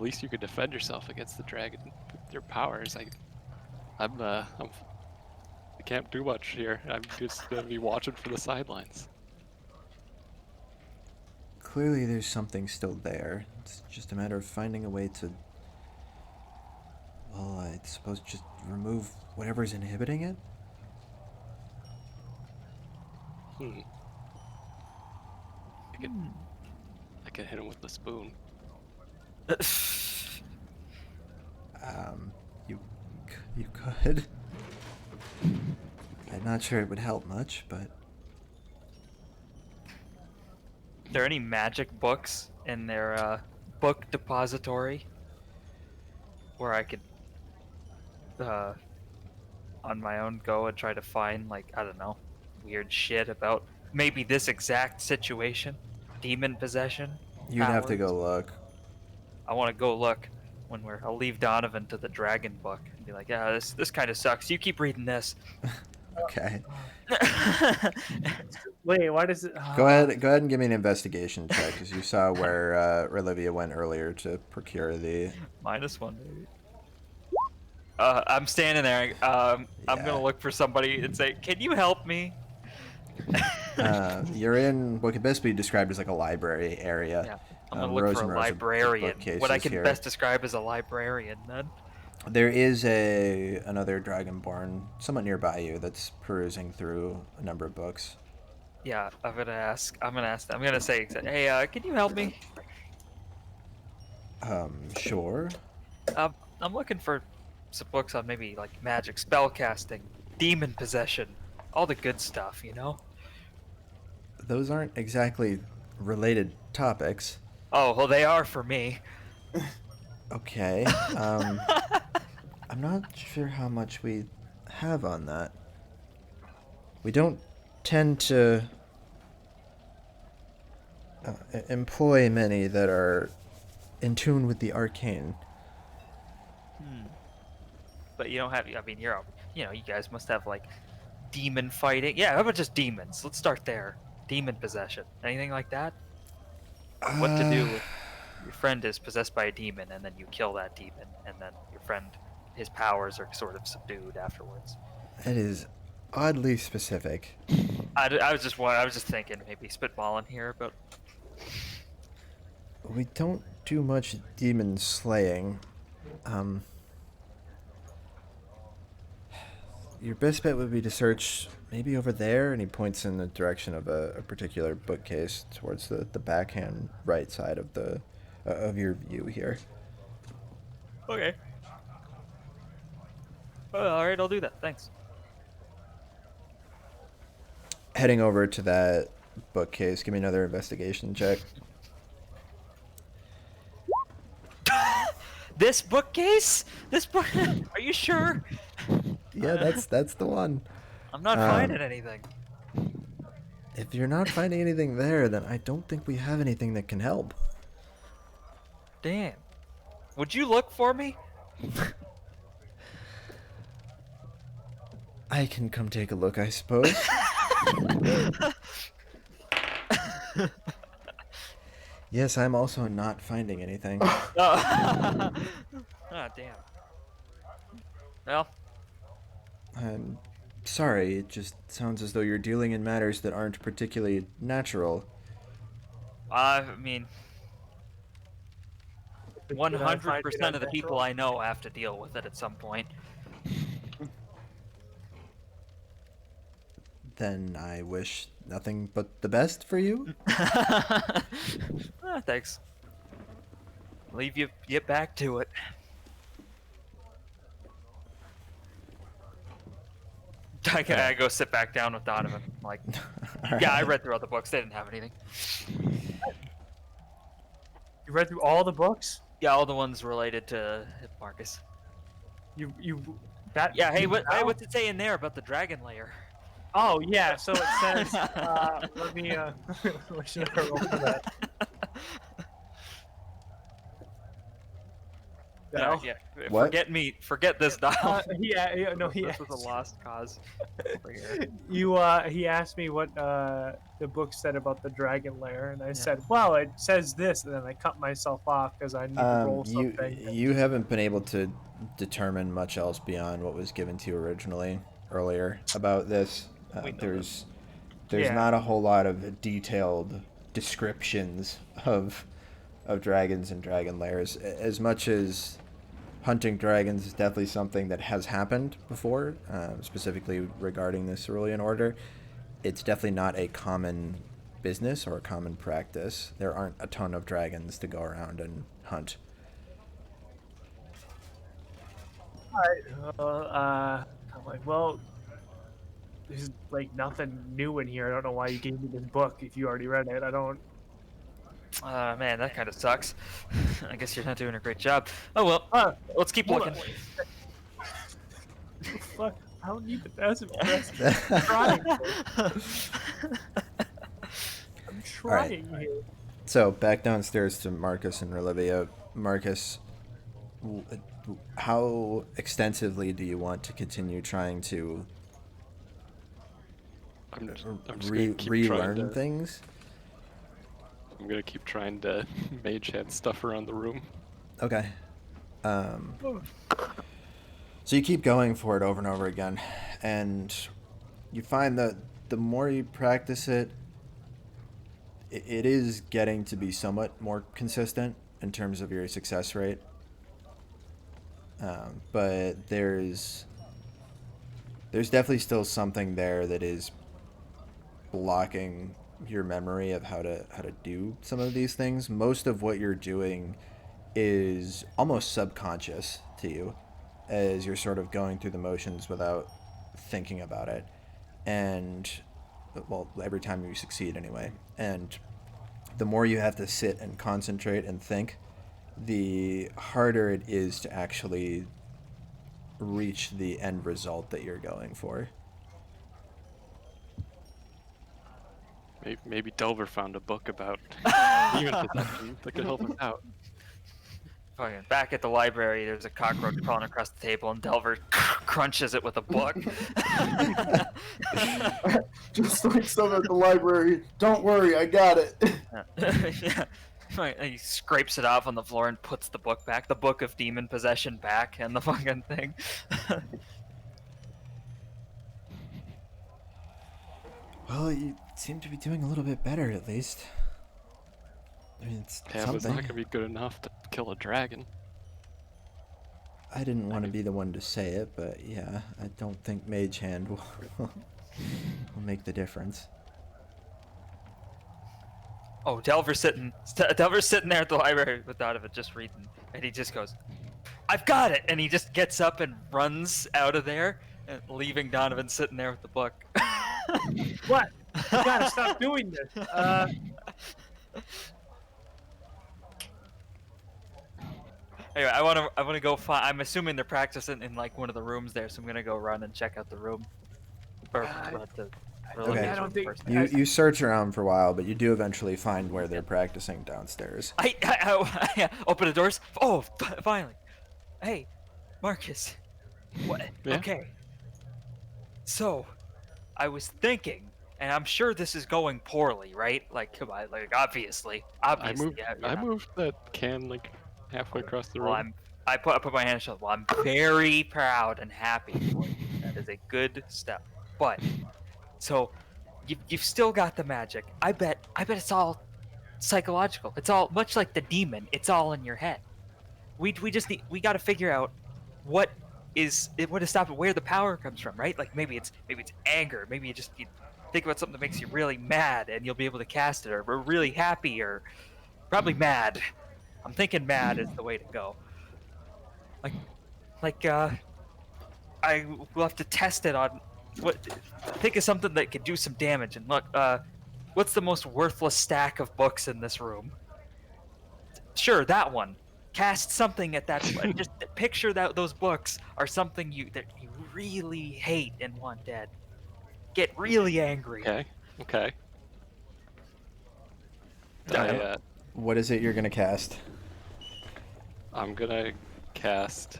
at least you could defend yourself against the dragon with your powers. I can't do much here. I'm just gonna be watching from the sidelines.
Clearly, there's something still there. It's just a matter of finding a way to. Well, I suppose just remove whatever's inhibiting it.
I could hit him with the spoon.
You could. I'm not sure it would help much, but
Are there any magic books in their book depository where I could, on my own, go and try to find, like, I don't know, weird shit about maybe this exact situation, demon possession?
you'd have to
powers?
go look.
I want to go look when I'll leave Donovan to the dragon book and be like, yeah, this kind of sucks. You keep reading this.
Okay.
Wait, why does it?
Go ahead and give me an investigation check, because you saw where Relivia went earlier to procure the.
-1, baby. I'm standing there. I'm
Yeah.
gonna look for somebody and say, "Can you help me?"
You're in what could best be described as like a library area.
Yeah, I'm gonna
rows
look for
and
a
rows of
librarian. What I
bookcases
can
here.
best describe as a librarian, then.
There is another dragonborn somewhat nearby you that's perusing through a number of books.
Yeah, I'm gonna ask them. I'm gonna say, "Hey, can you help me?
Sure.
I'm looking for some books on maybe like magic, spellcasting, demon possession, all the good stuff, you know."
Those aren't exactly related topics.
Oh, well, they are for me.
Okay. I'm not sure how much we have on that. We don't tend to employ many that are in tune with the arcane.
But you don't have. I mean, you guys must have like demon fighting. Yeah, how about just demons? Let's start there. Demon possession. Anything like that? What to do with your friend is possessed by a demon, and then you kill that demon, and then your friend, his powers are sort of subdued afterwards.
That is oddly specific.
I was just thinking, maybe spitballing here, but
We don't do much demon slaying. Your best bet would be to search maybe over there, and he points in the direction of a particular bookcase towards the backhand right side of the of your view here.
okay. All right, I'll do that. Thanks.
Heading over to that bookcase, give me another investigation check.
This bookcase? This book? Are you sure?
Yeah, that's the one.
I'm not finding anything.
If you're not finding anything there, then I don't think we have anything that can help.
Damn. Would you look for me?
I can come take a look, I suppose. Yes, I'm also not finding anything.
Ah, damn. Well,
I'm sorry, it just sounds as though you're dealing in matters that aren't particularly natural.
I mean,
Did I find it
100% of the people
unnatural?
I know have to deal with it at some point.
Then I wish nothing but the best for you.
Thanks. Leave you get back to it. I go sit back down with Donovan. I'm like, yeah, I read through all the books. They didn't have anything.
You read through all the books?
Yeah, all the ones related to Marcus.
You that?
Yeah, hey,
Wow.
what's it say in there about the dragon layer?
Oh yeah, so it says. Let me. What should I roll for that? No.
Yeah.
What?
Forget this dial.
He
This was a lost cause. Over here.
He asked me what the book said about the dragon lair, and I
Yeah.
said, well, it says this, and then I cut myself off because I need to roll something.
You haven't been able to determine much else beyond what was given to you originally earlier about this.
We know
There's
Yeah.
not a whole lot of detailed descriptions of dragons and dragon lairs. As much as hunting dragons is definitely something that has happened before, specifically regarding the Cerulean Order, it's definitely not a common business or a common practice. There aren't a ton of dragons to go around and hunt.
I'm like, well, there's like nothing new in here. I don't know why you gave me this book if you already read it. I don't.
Man, that kind of sucks. I guess you're not doing a great job. Oh well. Let's keep
Hold
looking.
on. Fuck, I don't need the passive aggressive. I'm trying. I'm trying here.
So back downstairs to Marcus and Olivia. Marcus, how extensively do you want to continue trying to
I'm just gonna keep trying
relearn
to,
things?
I'm gonna keep trying to mage hand stuff around the room.
Okay. So you keep going for it over and over again, and you find that the more you practice it, it is getting to be somewhat more consistent in terms of your success rate. But there's definitely still something there that is blocking your memory of how to do some of these things. Most of what you're doing is almost subconscious to you, as you're sort of going through the motions without thinking about it. And well, every time you succeed anyway. And the more you have to sit and concentrate and think, the harder it is to actually reach the end result that you're going for.
Maybe Delver found a book about demon possession that could help us out.
Fucking back at the library, there's a cockroach crawling across the table, and Delver crunches it with a book.
Just like some at the library. Don't worry, I got it.
Yeah. He scrapes it off on the floor and puts the book back, the book of demon possession back, and the fucking thing.
Well, you seem to be doing a little bit better, at least. I mean, it's
Yeah, but it's
something.
not gonna be good enough to kill a dragon.
I didn't want to be the one to say it, but yeah, I don't think Mage Hand will make the difference.
Oh, Delver's sitting there at the library with Donovan just reading, and he just goes, "I've got it!" And he just gets up and runs out of there, and leaving Donovan sitting there with the book.
What? You gotta stop doing this.
Anyway, I want to go find. I'm assuming they're practicing in like one of the rooms there, so I'm gonna go run and check out the room. Or the
Okay.
I don't think-
first.
You search around for a while, but you do eventually find where they're practicing downstairs.
I open the doors. Oh, finally. Hey, Marcus. What?
Yeah?
Okay. So, I was thinking, and I'm sure this is going poorly, right? Like, come on, like obviously.
I moved.
yeah,
I moved that can like halfway across the
Well,
room.
I put my hand on his shoulder. Well, I'm very proud and happy for you. That is a good step. But so you've still got the magic. I bet it's all psychological. It's all much like the demon. It's all in your head. We got to figure out what is stop it, where the power comes from, right? Like maybe it's anger. Maybe you think about something that makes you really mad and you'll be able to cast it, or really happy, or probably mad. I'm thinking mad is the way to go. I will have to test it on think of something that could do some damage, and look, what's the most worthless stack of books in this room? Sure, that one. Cast something at that. Just picture that those books are something that you really hate and want dead. Get really angry.
Okay.
What is it you're gonna cast?
I'm gonna cast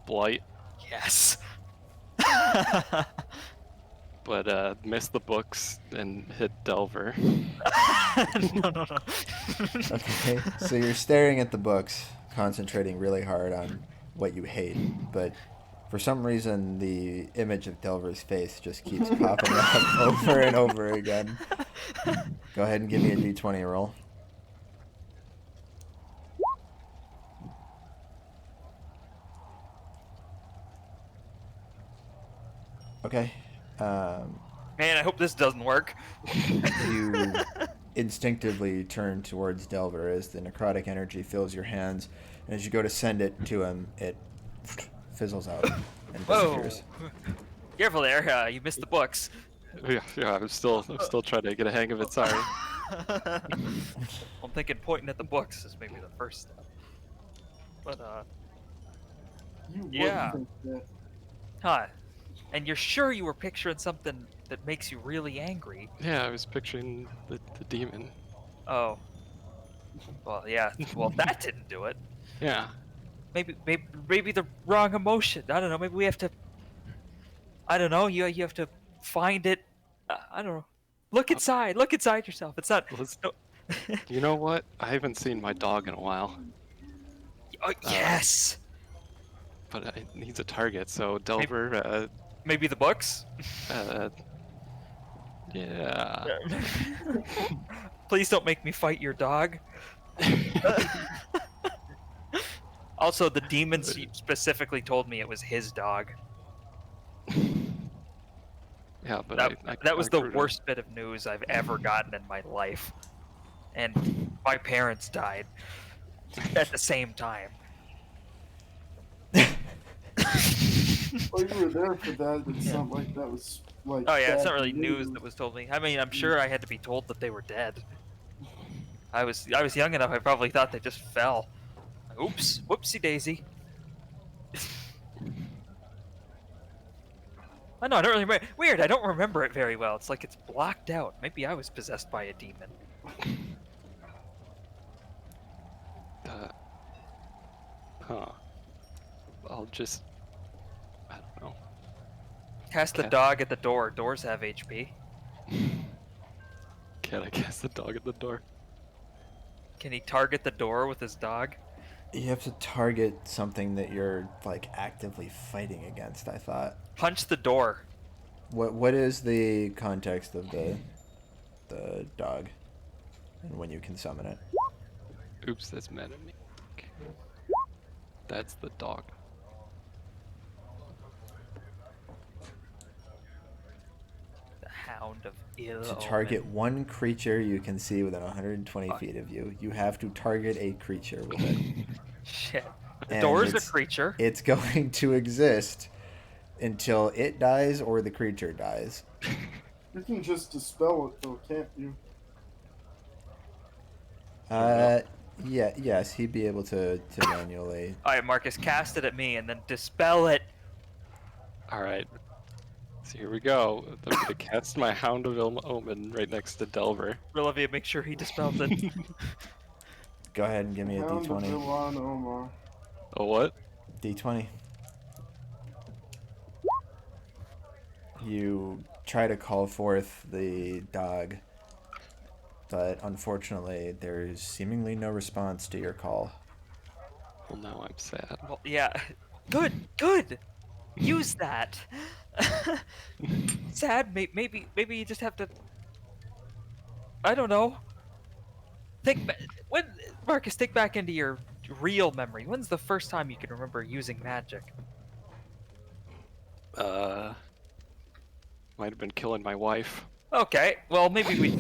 Blight,
Yes.
but missed the books and hit Delver.
No.
Okay, so you're staring at the books, concentrating really hard on what you hate, but for some reason the image of Delver's face just keeps popping up over and over again. Go ahead and give me a d20 roll. Okay.
Man, I hope this doesn't work.
You instinctively turn towards Delver as the necrotic energy fills your hands, and as you go to send it to him, it fizzles out and
Whoa.
disappears.
Careful there. You missed the books.
Yeah, I'm still trying to get a hang of it. Sorry.
I'm thinking pointing at the books is maybe the first step. But
You would
Yeah.
think that.
huh? And you're sure you were picturing something that makes you really angry?
Yeah, I was picturing the demon.
Oh. Well, yeah. Well, that didn't do it.
Yeah.
Maybe the wrong emotion. I don't know. Maybe we have to. I don't know. You have to find it. I don't know. Look inside. Look inside yourself. It's not.
Let's-
No.
You know what? I haven't seen my dog in a while,
Oh, yes.
but it needs a target. So Delver,
Maybe the books.
yeah.
Please don't make me fight your dog. Also, the demons specifically told me it was his dog.
Yeah, but
That was
I
the
grew to-
worst bit of news I've ever gotten in my life. And my parents died at the same time.
Oh, you were there for that. It's not like that was like.
Oh yeah, it's
bad
not really news that was told me. I mean, I'm sure I had to be told that they were dead. I was young enough. I probably thought they just fell. Oops, whoopsie daisy. I know, I don't really remember. Weird, I don't remember it very well. It's like it's blocked out. Maybe I was possessed by a demon.
Huh. I'll just. I don't know.
Cast the
Okay.
dog at the door. Doors have HP.
Can I cast the dog at the door?
Can he target the door with his dog?
You have to target something that you're like actively fighting against, I thought.
Punch the door.
What is the context of the dog and when you can summon it?
Oops, that's mad at me. Okay. That's the dog.
The Hound of Ill
To
Omen.
target one creature you can see within 120 feet of you, you have to target a creature with it.
Shit. The
And
door's a
it's-
creature.
It's going to exist until it dies or the creature dies.
You can just dispel it though, can't you?
Yes, he'd be able to manually.
Alright, Marcus, cast it at me and then dispel it.
Alright. So here we go. I'm gonna cast my Hound of Omen right next to Delver.
Olivia, make sure he dispels it.
Go ahead and give me a
Hound of
d20.
Ilan Omar.
Oh, what?
D20. You try to call forth the dog, but unfortunately, there's seemingly no response to your call.
Well, now I'm sad.
Well, yeah. Good. Use that. Sad. Maybe you just have to. I don't know. Marcus, think back into your real memory. When's the first time you can remember using magic?
Might have been killing my wife.
Okay. Well, maybe we.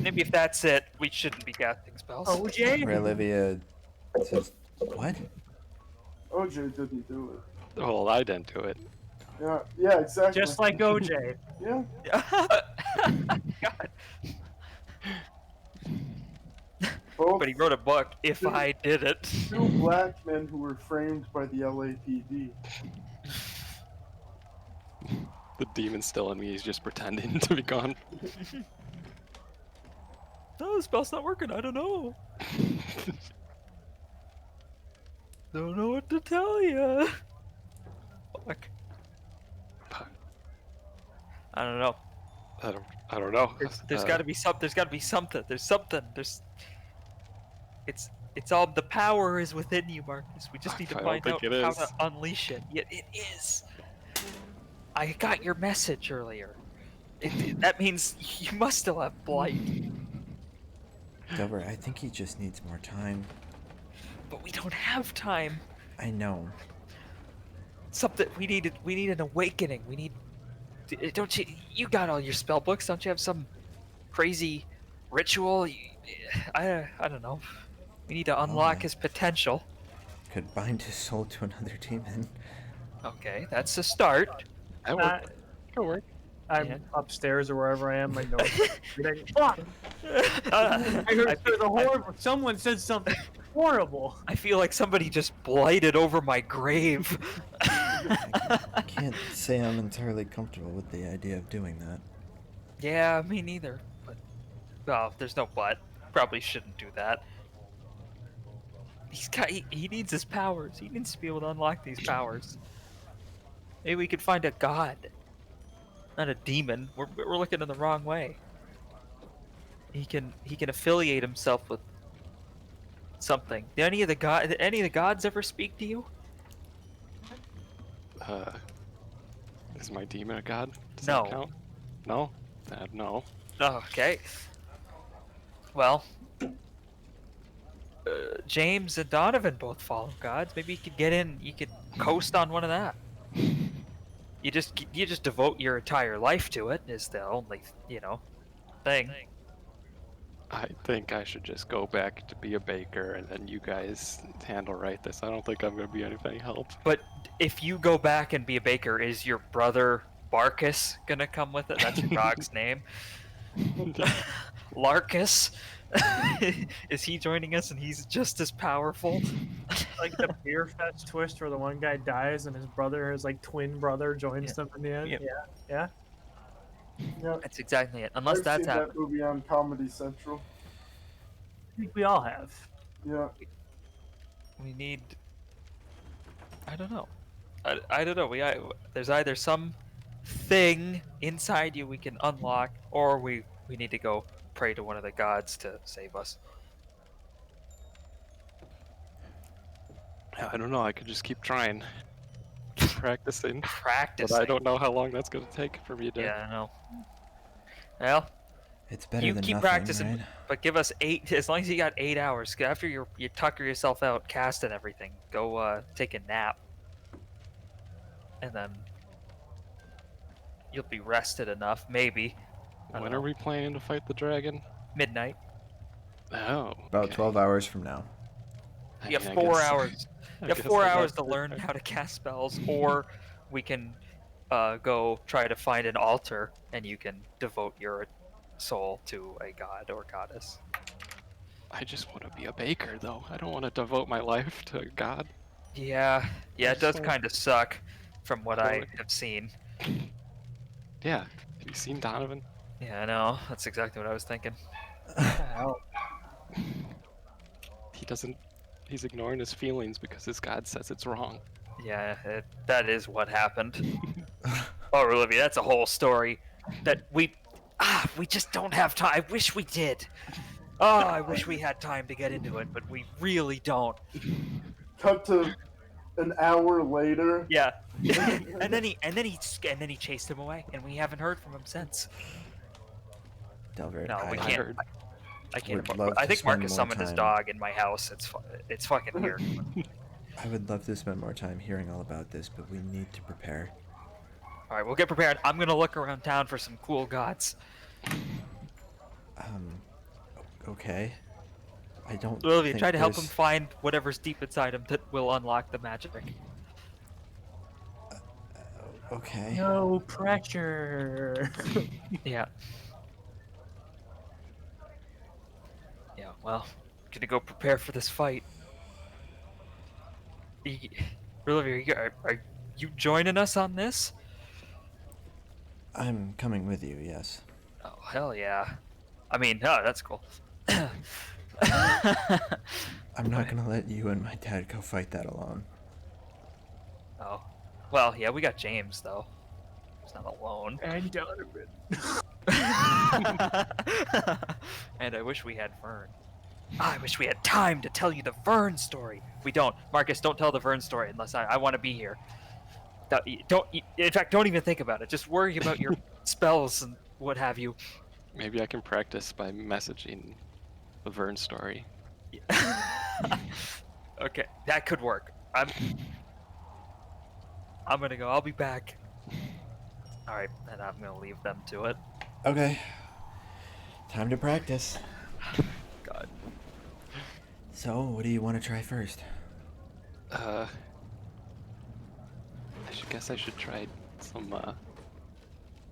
Maybe if that's it, we shouldn't be casting spells.
OJ?
Olivia says, "What?"
OJ didn't do it.
Well, I didn't do it.
Yeah, exactly.
Just like OJ.
Yeah.
God.
Both
But he wrote a book. If I did it.
two black men who were framed by the LAPD.
The demon's still in me. He's just pretending to be gone.
No, the spell's not working. I don't know. Don't know what to tell you. Fuck. I don't know.
I don't know.
There's got to be some. There's got to be something. There's something. It's all the power is within you, Marcus. We just need to
I don't
find
think
out
it
how
is.
to unleash it. Yet it is. I got your message earlier. That means you must still have blight.
Delver, I think he just needs more time.
But we don't have time.
I know.
Something we need an awakening. We need. Don't you got all your spell books? Don't you have some crazy ritual? I don't know. We need to unlock his potential.
Could bind his soul to another demon.
Okay, that's a start.
That worked. It'll work.
I'm
Yeah.
upstairs or wherever I am. My nose. Fuck! I heard the horrible. Someone said something horrible.
I feel like somebody just blighted over my grave.
I can't say I'm entirely comfortable with the idea of doing that.
Yeah, me neither. But well, there's no but. Probably shouldn't do that. He needs his powers. He needs to be able to unlock these powers. Maybe we could find a god, not a demon. We're looking in the wrong way. He can affiliate himself with something. Did any of the gods ever speak to you?
Is my demon a god? Does
No.
that count? No? No.
Oh, okay. Well, James and Donovan both follow gods. Maybe you could get in. You could coast on one of that. You just devote your entire life to it. Is the only thing.
I think I should just go back to be a baker and then you guys handle this. I don't think I'm going to be any help.
But if you go back and be a baker, is your brother Barkus gonna come with it? That's your dog's name. Larkus. Is he joining us and he's just as powerful?
Like the Beer Fest twist where the one guy dies and his brother, his like twin brother, joins them in the end.
Yep.
Yeah.
Yeah,
That's exactly it. Unless
I've
that's
seen
happened.
that movie on Comedy Central.
I think we all have.
Yeah.
We need. I don't know. I don't know. There's either some thing inside you we can unlock, or we need to go pray to one of the gods to save us.
I don't know. I could just keep trying. Practicing.
Practice.
But I don't know how long that's going to take for me to...
Yeah, I know. Well,
It's better
you
than
keep
nothing,
practicing,
right?
but give us 8. As long as you got 8 hours. After you tucker yourself out, cast and everything, go take a nap, and then you'll be rested enough. Maybe. I don't
When
know.
are we planning to fight the dragon?
Midnight.
Oh.
About
okay.
12 hours from now.
I
You have
mean,
4
I guess-
hours.
I
You have
guess
4
I
hours
got-
to learn how to cast spells, or we can go try to find an altar, and you can devote your soul to a god or goddess.
I just want to be a baker, though. I don't want to devote my life to God.
Yeah, it does
So-
kind of suck, from what I
Totally.
have seen.
Yeah. Have you seen Donovan?
Yeah, I know. That's exactly what I was thinking.
He doesn't... He's ignoring his feelings because his God says it's wrong.
Yeah, that is what happened. Oh, Olivia, that's a whole story that we just don't have time. I wish we did. Oh, I wish we had time to get into it, but we really don't.
Cut to an hour later.
Yeah. and then he chased him away, and we haven't heard from him since.
Delver,
No, we
I
can't.
heard.
I can't.
would love
I
to
think
spend
Marcus
more
summoned his
time.
dog in my house. It's fucking weird.
I would love to spend more time hearing all about this, but we need to prepare.
All right, we'll get prepared. I'm gonna look around town for some cool gods.
Okay. I don't
Olivia,
think
try to help him
there's-
find whatever's deep inside him that will unlock the magic.
Okay.
No pressure.
Yeah. Yeah, well, gonna go prepare for this fight. Olivia, are you joining us on this?
I'm coming with you, yes.
Oh, hell yeah. I mean, oh, that's cool.
I'm not gonna let you and my dad go fight that alone.
Oh. Well, yeah, we got James, though. He's not alone.
And Donovan.
And I wish we had Vern. I wish we had time to tell you the Vern story. We don't. Marcus, don't tell the Vern story unless I want to be here. Don't. In fact, don't even think about it. Just worry about your spells and what have you.
Maybe I can practice by messaging the Vern story.
Okay, that could work. I'm gonna go. I'll be back. All right, and I'm gonna leave them to it.
Okay. Time to practice.
God.
So, what do you want to try first?
Guess I should try some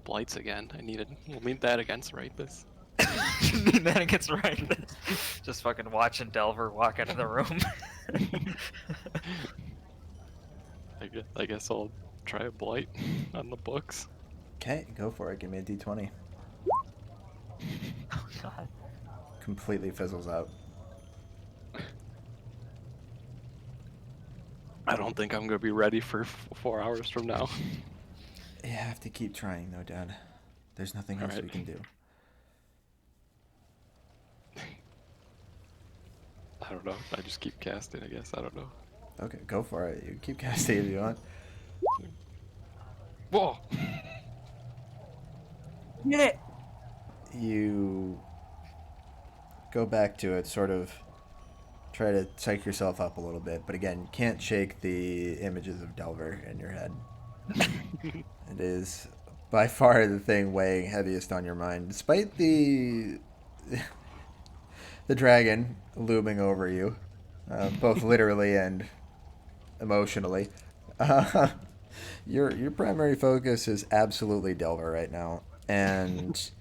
blights again. We'll need that against Rapus.
And then it gets right. Just fucking watching Delver walk out of the room.
I guess I'll try a blight on the books.
Okay, go for it. Give me a d20.
Oh god.
Completely fizzles out.
I don't think I'm gonna be ready for 4 hours from now.
You have to keep trying, though, Dad. There's nothing else we can do.
I don't know. I just keep casting, I guess. I don't know.
Okay, go for it. You keep casting if you want.
Whoa!
Get it!
You go back to it, sort of try to psych yourself up a little bit, but again, you can't shake the images of Delver in your head. It is by far the thing weighing heaviest on your mind, despite the dragon looming over you, both literally and emotionally. Your primary focus is absolutely Delver right now, and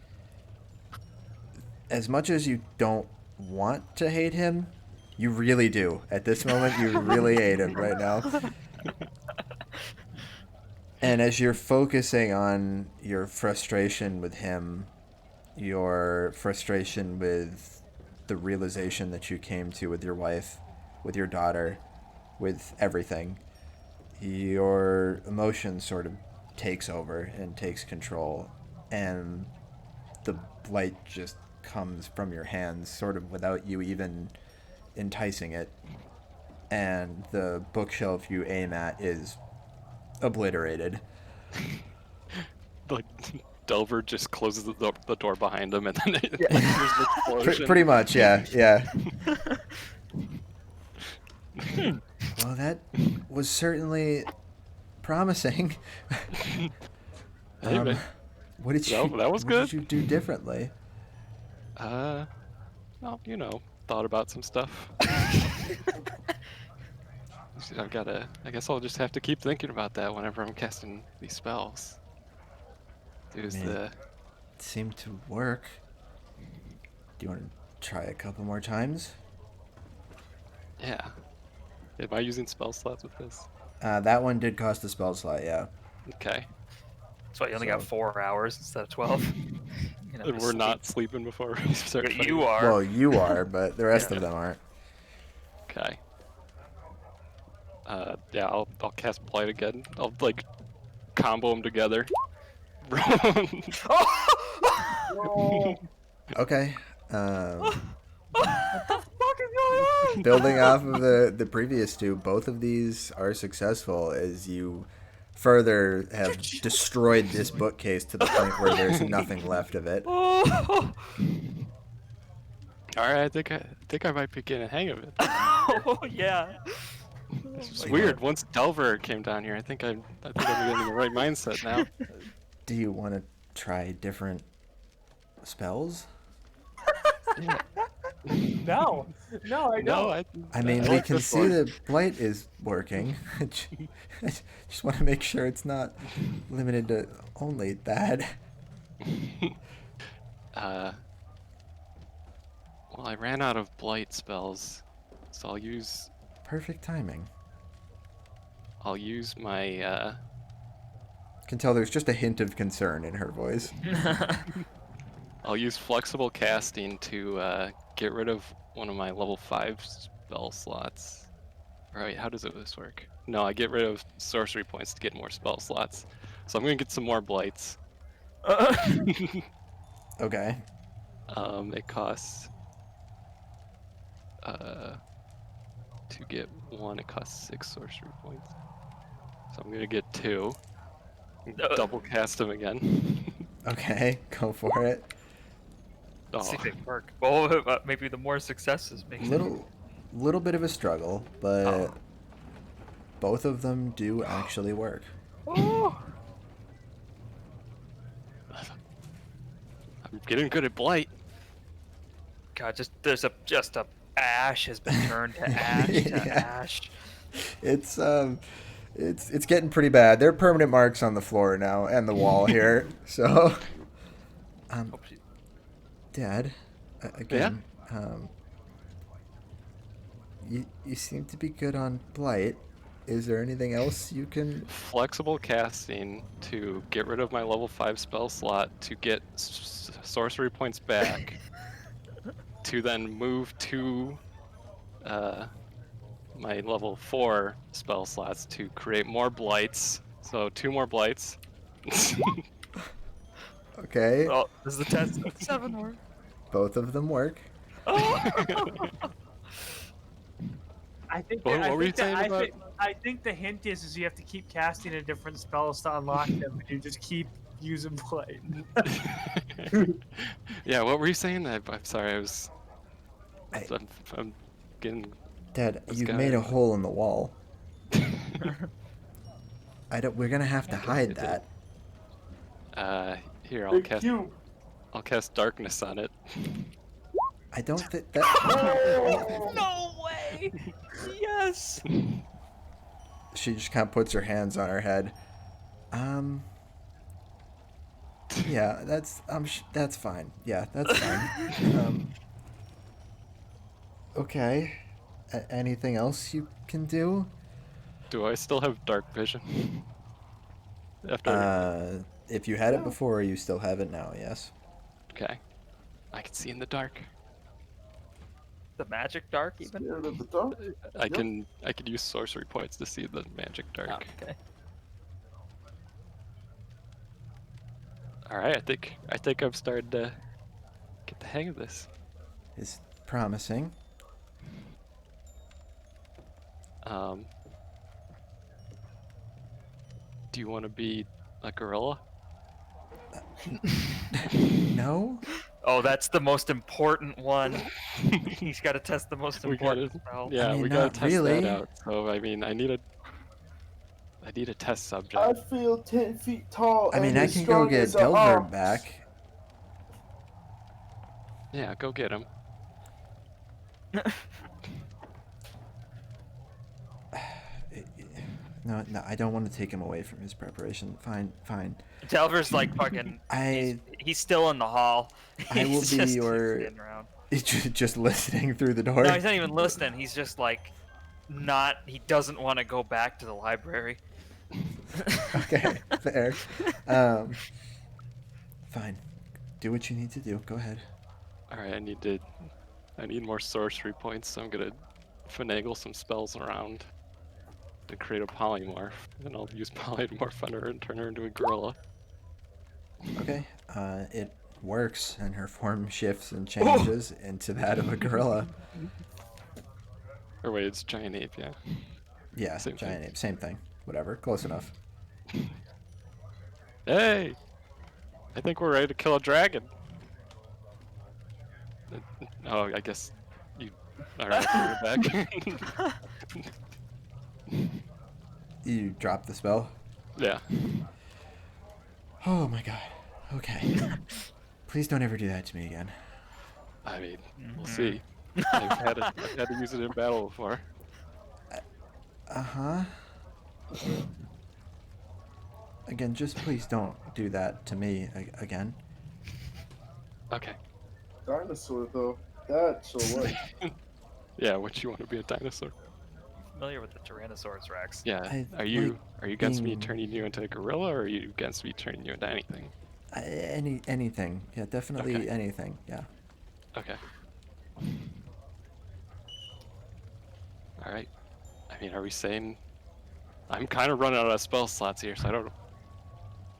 as much as you don't want to hate him, you really do. At this moment, you really hate him right now. And as you're focusing on your frustration with him, your frustration with the realization that you came to with your wife, with your daughter, with everything, your emotion sort of takes over and takes control, and the blight just comes from your hands sort of without you even enticing it, and the bookshelf you aim at is obliterated.
Like, Delver just closes the door behind him, and then there's an explosion.
Pretty much, yeah. Well, that was certainly promising.
Hey, man.
What did you?
That was
what
good.
did you do differently?
Well, thought about some stuff. I guess I'll just have to keep thinking about that whenever I'm casting these spells.
It seemed to work. Do you want to try a couple more times?
Yeah. Am I using spell slots with this?
That one did cost a spell slot, yeah.
Okay.
So you only got 4 hours instead of 12.
And we're not sleeping before we start fighting.
You are.
Well, you are, but the rest of them aren't.
Okay. Yeah, I'll cast Blight again. I'll, combo them together.
Okay.
What the fuck is going on?
Building off of the previous two, both of these are successful as you further have destroyed this bookcase to the point where there's nothing left of it.
Oh,
All right, I think I might be getting a hang of it.
oh yeah.
It's weird. Once Delver came down here, I think I'm getting the right mindset now.
Do you want to try different spells?
No, I don't.
No,
I mean, we
like
can
this
see
one.
the blight is working. I just want to make sure it's not limited to only that.
Well, I ran out of Blight spells, so I'll use
Perfect timing.
my
Can tell there's just a hint of concern in her voice.
I'll use Flexible Casting to get rid of one of my level 5 spell slots. All right, how does this work? No, I get rid of sorcery points to get more spell slots. So I'm gonna get some more blights.
Okay.
It costs to get one, it costs 6 sorcery points. So I'm gonna get 2. Double cast them again.
Okay, go for it.
See
Oh,
if they work. Well, maybe the more successes makes
Little bit of a struggle, but
Oh.
both of them do actually work.
Oh.
I'm getting good at blight.
God, just a ash has been turned to ash to
Yeah.
ash.
It's getting pretty bad. There are permanent marks on the floor now and the wall here. So,
Hope she-
Dad, again, you seem to be good on blight. Is there anything else you can?
Flexible casting to get rid of my level 5 spell slot to get sorcery points back. To then move to my level 4 spell slots to create more blights. So 2 more blights.
Okay,
Oh, this is the test. 7 more.
both of them work.
I think
What
that,
were you saying about-
I think the hint is you have to keep casting a different spells to unlock them, and you just keep using blight.
Yeah, what were you saying? I'm sorry,
I-
I'm getting.
Dad,
This
you've
guy-
made a hole in the wall. We're gonna have to hide that.
Here,
Big cube.
I'll cast darkness on it.
I don't think that.
No way! Yes!
She just kind of puts her hands on her head. Yeah, that's fine. Yeah, that's fine. Okay. Anything else you can do?
Do I still have dark vision? After
If you had it before, you still have it now. Yes.
okay, I can see in the dark.
The magic dark even?
Scared of the dark?
I can use sorcery points to see the magic dark.
Oh, okay.
All right, I think I've started to get the hang of this.
It's promising.
Do you want to be a gorilla?
No.
Oh, that's the most important one. He's got to test the most
We
important
gotta,
spell.
yeah,
I mean,
we gotta
not
test
really.
that out. So I mean, I need a test subject.
I feel 10 feet tall.
I mean,
and
I
as
can go
strong
get
as a
Delver
ox.
back.
Yeah, go get him.
No, I don't want to take him away from his preparation. Fine.
Delver's like fucking.
I
He's still in the hall.
I will
He's
be
just
your-
standing around.
just listening through the door.
No, he's not even listening. He's just like, not. He doesn't want to go back to the library.
Okay, fair. Fine. Do what you need to do. Go ahead.
All right, I need more sorcery points, so I'm gonna finagle some spells around to create a polymorph, and I'll use polymorph on her and turn her into a gorilla.
Okay. It works, and her form shifts and changes into that of a gorilla.
Or wait, it's giant ape, yeah.
Yeah,
Same
giant
thing.
ape, same thing. Whatever, close enough.
Hey! I think we're ready to kill a dragon. Oh, I guess you. Alright, bring it back.
You drop the spell.
Yeah.
Oh my god. Okay. Please don't ever do that to me again.
I mean, we'll see. I've had to use it in battle before.
Uh-huh. Again, just please don't do that to me again.
Okay.
Dinosaur, though. That's a like.
Yeah, what you want to be a dinosaur?
Familiar with the Tyrannosaurus Rex?
Yeah.
I
Are you against me
being-
turning you into a gorilla, or are you against me turning you into anything?
Anything. Yeah, definitely
Okay.
anything. Yeah.
Okay. I mean, are we saying? I'm kind of running out of spell slots here, so I don't.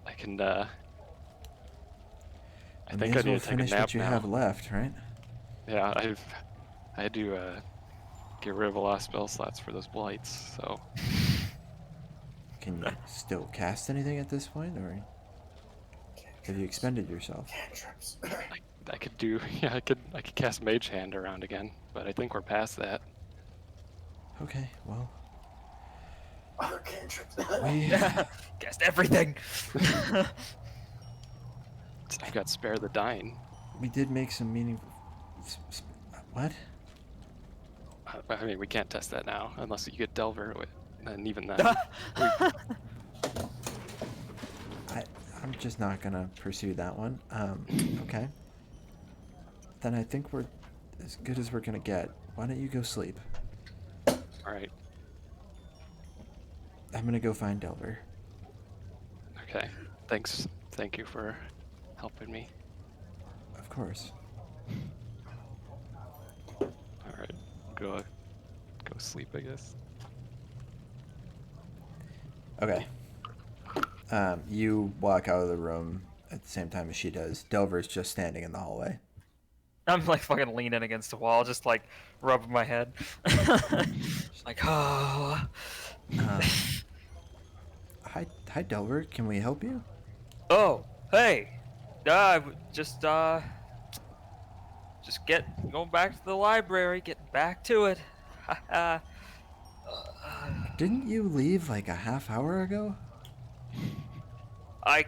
I can. I
I
think
may
I
as
need
well
to take a
finish
nap
what you
now.
have left, right?
Yeah, I had to get rid of a lot of spell slots for those blights. So
Can you still cast anything at this point, or have you expended yourself?
Cantrips.
I could do. Yeah, I could cast Mage Hand around again, but I think we're past that.
Okay, well,
Other cantrips.
we
Cast everything.
I've got Spare the Dying.
we did make some meaningful. What?
I mean, we can't test that now unless you get Delver, and even then.
I'm just not gonna pursue that one. Okay. Then I think we're as good as we're gonna get. Why don't you go sleep?
All right.
I'm gonna go find Delver.
Okay. Thanks. Thank you for helping me.
Of course.
All right. Go sleep, I guess.
Okay. You walk out of the room at the same time as she does. Delver's just standing in the hallway.
I'm like fucking leaning against the wall, just like rubbing my head. Just like, oh.
Hi, Delver. Can we help you?
Oh, hey. Just going back to the library, getting back to it.
Didn't you leave like a half hour ago?
I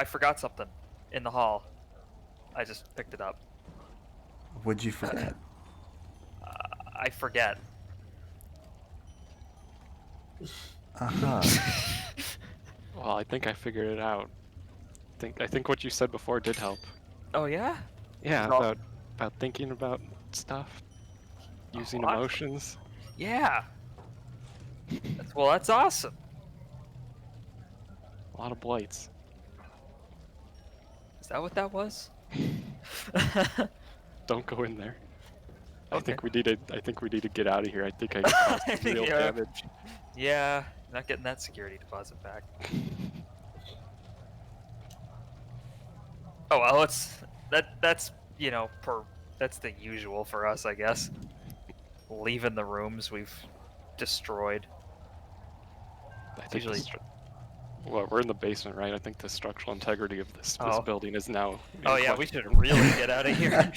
forgot something in the hall. I just picked it up.
What'd you forget?
I forget.
Uh-huh.
Well, I think I figured it out. I think what you said before did help.
Oh yeah?
Yeah,
No.
about thinking about stuff, using
What?
emotions.
Yeah. That's awesome.
A lot of blights.
Is that what that was?
Don't go in there. I
Okay.
think we need to get out of here. I think I caused real
Yeah.
damage.
Yeah, not getting that security deposit back. Oh well, that's that's the usual for us, I guess. Leaving the rooms we've destroyed.
I think
Usually-
well, we're in the basement, right? I think the structural integrity of this
Oh.
building is now. in
Oh yeah, we
question.
should really get out of here.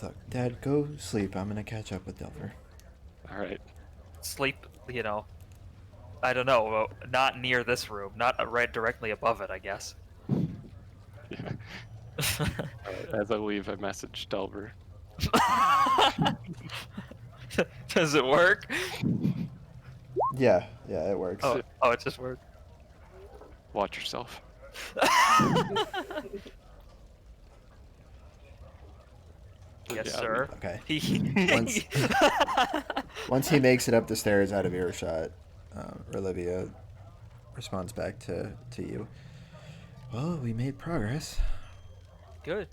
Look, Dad, go sleep. I'm gonna catch up with Delver.
All right.
Sleep, I don't know, not near this room, not right directly above it, I guess.
Yeah. As I leave, I message Delver.
Does it work?
Yeah, it works.
Oh, it just worked.
Watch yourself.
Yes,
Yeah,
sir.
Okay.
Once...
Once he makes it up the stairs out of earshot, Olivia responds back to you. Well, we made progress.
Good.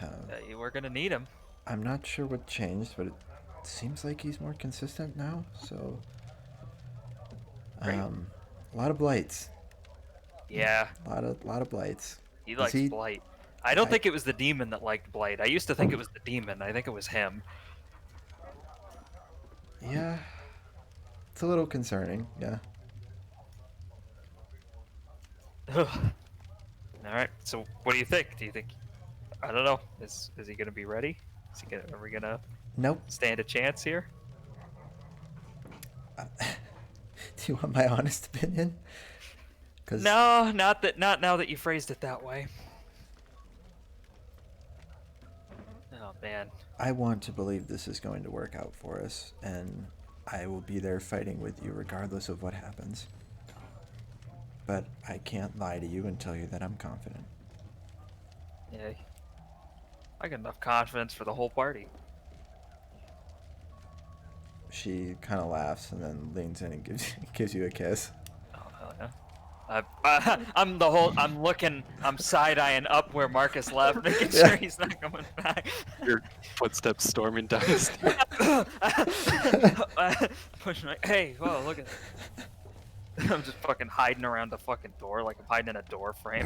Uh,
We're gonna need him.
I'm not sure what changed, but it seems like he's more consistent now. So,
Great.
a lot of blights.
Yeah,
A lot of blights.
he
Is
likes
he-
Blight. I don't think it was the demon that liked Blight. I used to think it was the demon. I think it was him.
Yeah, it's a little concerning. Yeah.
Ugh. All right. So, what do you think? Do you think? I don't know. Is he gonna be ready? Are we gonna
Nope.
stand a chance here?
Do you want my honest opinion? 'Cause
No, not now that you phrased it that way. Oh man.
I want to believe this is going to work out for us, and I will be there fighting with you regardless of what happens. But I can't lie to you and tell you that I'm confident.
Yeah. I got enough confidence for the whole party.
She kind of laughs and then leans in and gives you a kiss.
Oh hell yeah. I'm looking. I'm side-eyeing up where Marcus left, making sure he's not coming back.
Your footsteps storming down the stairs.
Pushing like, hey, whoa, look at that. I'm just fucking hiding around the fucking door, like I'm hiding in a door frame.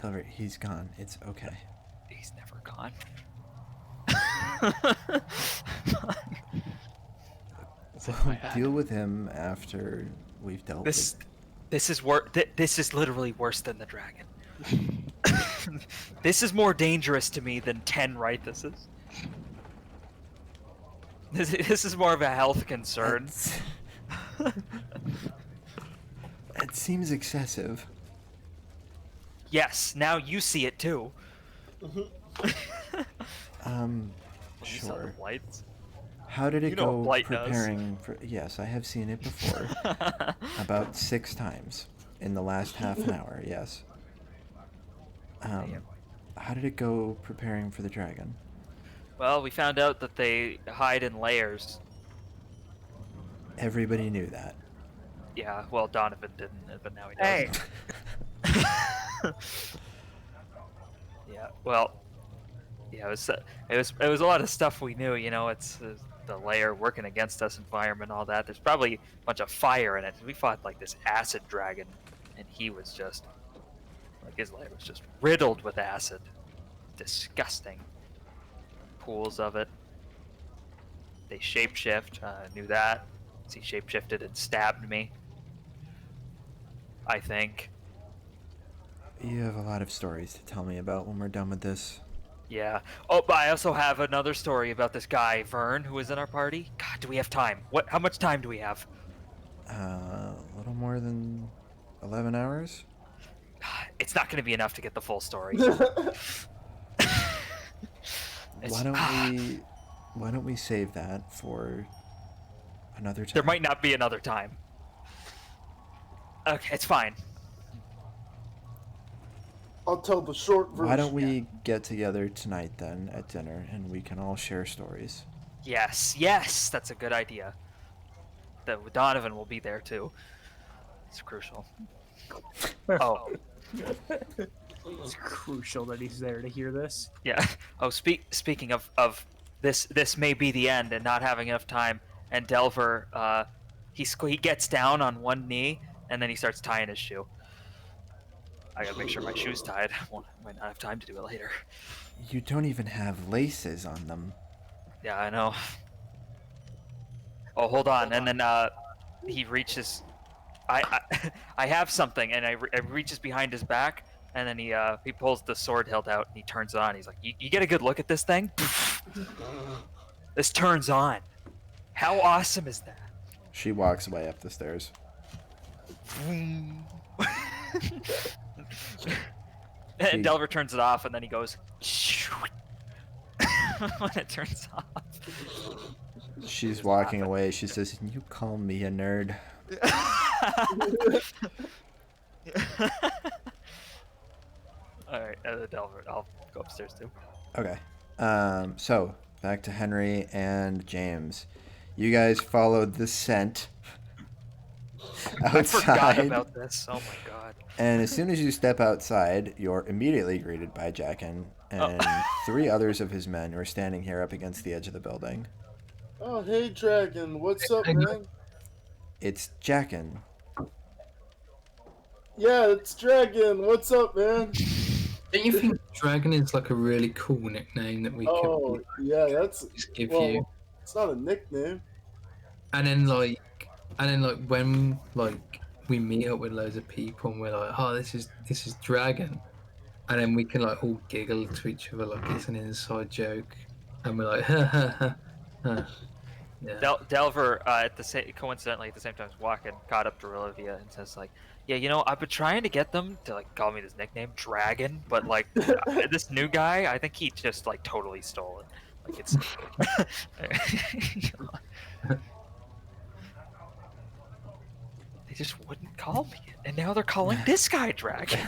Delver, he's gone. It's okay.
He's never gone.
We'll deal with him after we've dealt with.
This is literally worse than the dragon. This is more dangerous to me than 10 Rythuses. This is more of a health concern.
It seems excessive.
Yes, now you see it too.
Mhm.
You saw the
Sure.
lights.
How did it
You know what
go
blight does.
preparing for? Yes, I have seen it before. About 6 times in the last half an hour. Yes. How did it go preparing for the dragon?
Well, we found out that they hide in layers.
Everybody knew that.
Yeah, well, Donovan didn't, but now he does.
Hey.
Yeah, well, yeah, it was a lot of stuff we knew. You know, it's the layer working against us, environment, all that. There's probably a bunch of fire in it. We fought like this acid dragon, and he was just like his layer was just riddled with acid. Disgusting. Pools of it. They shapeshift. Knew that. He shapeshifted and stabbed me. I think.
You have a lot of stories to tell me about when we're done with this.
Yeah. Oh, but I also have another story about this guy, Vern, who was in our party. God, do we have time? How much time do we have?
A little more than 11 hours?
It's not going to be enough to get the full story.
Why don't we save that for another time?
There might not be another time. Okay, it's fine.
I'll tell the short version.
Why don't we get together tonight then at dinner and we can all share stories?
Yes, that's a good idea. Donovan will be there too. It's crucial. Oh,
It's crucial that he's there to hear this.
yeah. Oh, speaking of this may be the end and not having enough time. And Delver, he gets down on one knee and then he starts tying his shoe. I gotta make sure my shoe's tied. Might not have time to do it later.
You don't even have laces on them.
Yeah, I know. Oh, hold on. And then he reaches. I have something, and it reaches behind his back, and then he pulls the sword hilt out and he turns it on. He's like, "You get a good look at this thing? This turns on. How awesome is that?"
She walks away up the stairs.
And Delver turns it off, and then he goes when it turns off.
She's walking away. She says, "You call me a nerd."
All right, Delver, I'll go upstairs too.
Okay. So back to Henry and James. You guys followed the scent
I forgot
outside,
about this. Oh my god.
and as soon as you step outside, you're immediately greeted by Jackin and 3 others of his men who are standing here up against the edge of the building.
Oh, hey, Dragon. What's up, man?
It's Jackin.
Yeah, it's Dragon. What's up, man?
Don't you think Dragon is like a really cool nickname that we
Oh,
could
yeah, that's...
just give
Well,
you?
it's not a nickname.
And then like when like we meet up with loads of people and we're like, oh, this is Dragon, and then we can like all giggle to each other like it's an inside joke, and we're like, ha ha ha. ha. Yeah.
Delver, coincidentally at the same time, is walking, caught up to Olivia and says like, "Yeah, you know, I've been trying to get them to like call me this nickname, Dragon, but like this new guy, I think he just like totally stole it. Like it's." They just wouldn't call me it, and now they're calling this guy Dragon.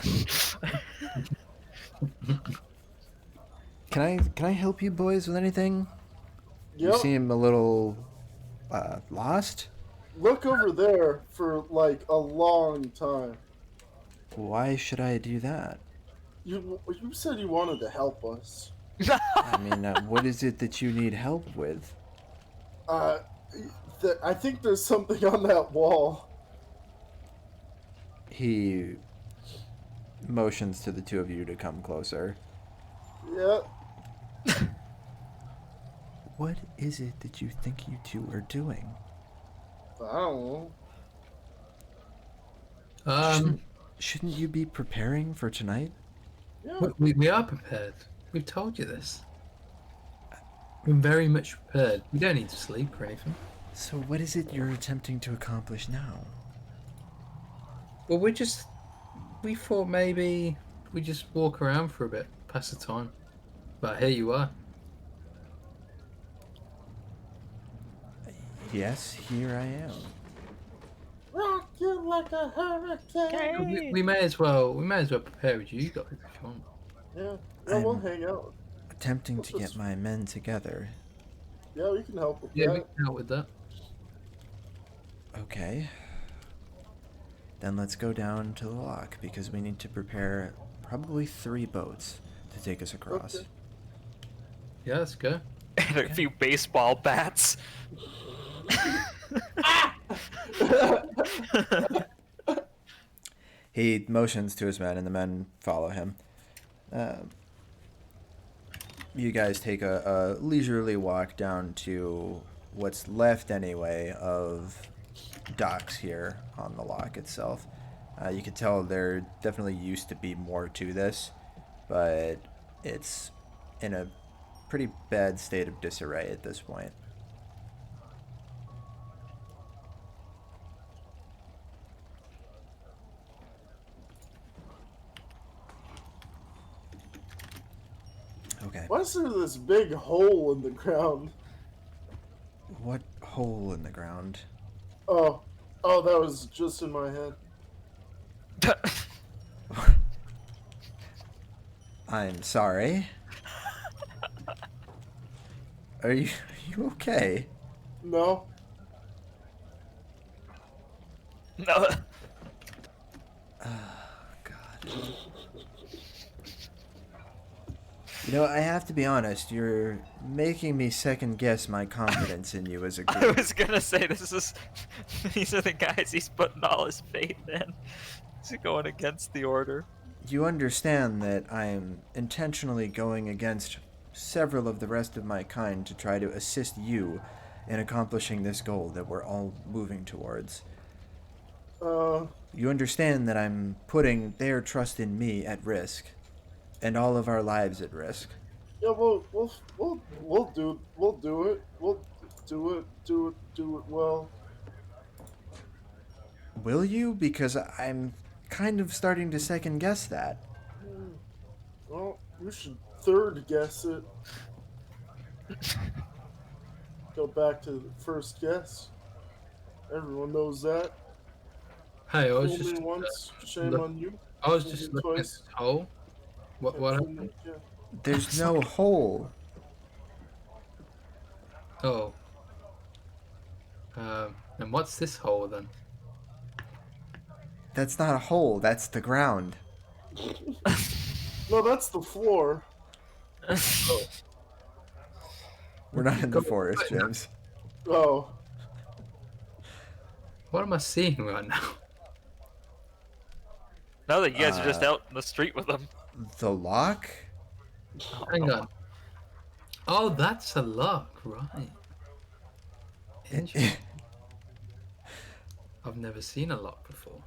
Can I help you boys with anything? You
Yep.
seem a little lost.
look over there for like a long time.
Why should I do that?
You said you wanted to help us.
I mean, what is it that you need help with?
I think there's something on that wall.
He motions to the two of you to come closer.
Yeah.
What is it that you think you two are doing?
I don't know.
Shouldn't you be preparing for tonight?
Yeah.
We are prepared. We've told you this. We're very much prepared. We don't need to sleep or anything.
So what is it you're attempting to accomplish now?
Well, we thought maybe we just walk around for a bit, pass the time. But here you are.
Yes, here I am.
Rock you like a hurricane.
We may as well prepare with you guys if you want.
Yeah. Yeah, we'll hang out.
Attempting to get my men together.
Yeah, we can help with
Yeah, we
that.
can help with that.
Okay. Then let's go down to the lock because we need to prepare probably 3 boats to take us across.
Okay.
Yeah, let's go.
And a few baseball bats.
He motions to his men, and the men follow him. You guys take a leisurely walk down to what's left, anyway, of docks here on the lock itself. You can tell there definitely used to be more to this, but it's in a pretty bad state of disarray at this point. Okay.
Why is there this big hole in the ground?
What hole in the ground?
Oh, that was just in my head.
I'm sorry. Are you okay?
No.
No.
God. You know, I have to be honest, you're making me second guess my confidence in you as a
I
group.
was gonna say these are the guys he's putting all his faith in. He's going against the order.
You understand that I'm intentionally going against several of the rest of my kind to try to assist you in accomplishing this goal that we're all moving towards. You understand that I'm putting their trust in me at risk, and all of our lives at risk.
Yeah, we'll do it. We'll do it well.
Will you? Because I'm kind of starting to second guess that.
Well, you should third guess it. Go back to the first guess. Everyone knows that.
Hey, I was
Fool
just
me once, shame
look-
on you.
I was
fool
just
me
looking at
twice.
this hole. What
Fool
happened?
me, yeah.
There's no hole.
Oh. And what's this hole then?
That's not a hole, that's the ground.
No, that's the floor.
We're not in the forest, James.
Oh,
What am I seeing right now?
Now that you guys are just out in the street with them.
The lock?
Hang on. Oh, that's a lock, right? Interesting. I've never seen a lock before.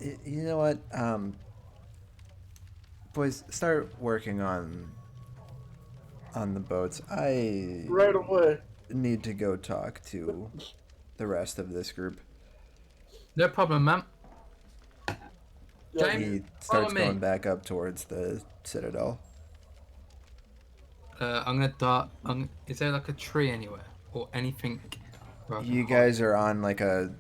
You know what? Boys, start working on the boats. I
right away.
need to go talk to the rest of this group.
No problem, ma'am.
Yeah,
James,
He
follow
starts
me.
going back up towards the citadel.
I'm gonna dart. Is there like a tree anywhere or anything? where I can
You
hide?
guys are on like a...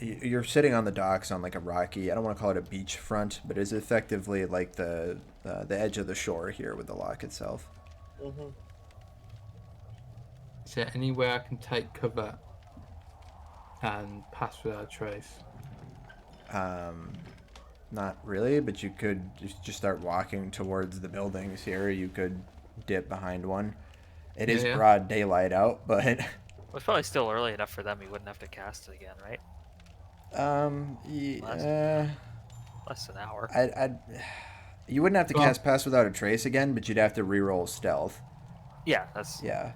You're sitting on the docks on like a rocky... I don't want to call it a beach front, but it's effectively like the edge of the shore here with the lock itself.
Mhm.
Is there anywhere I can take cover and pass without a trace?
Not really, but you could just start walking towards the buildings here. You could dip behind one. It is
Yeah.
broad daylight out, but
It's probably still early enough for them. We wouldn't have to cast it again, right? Less than an hour.
you wouldn't have to
Well-
cast Pass Without a Trace again, but you'd have to reroll stealth.
Yeah, that's.
Yeah.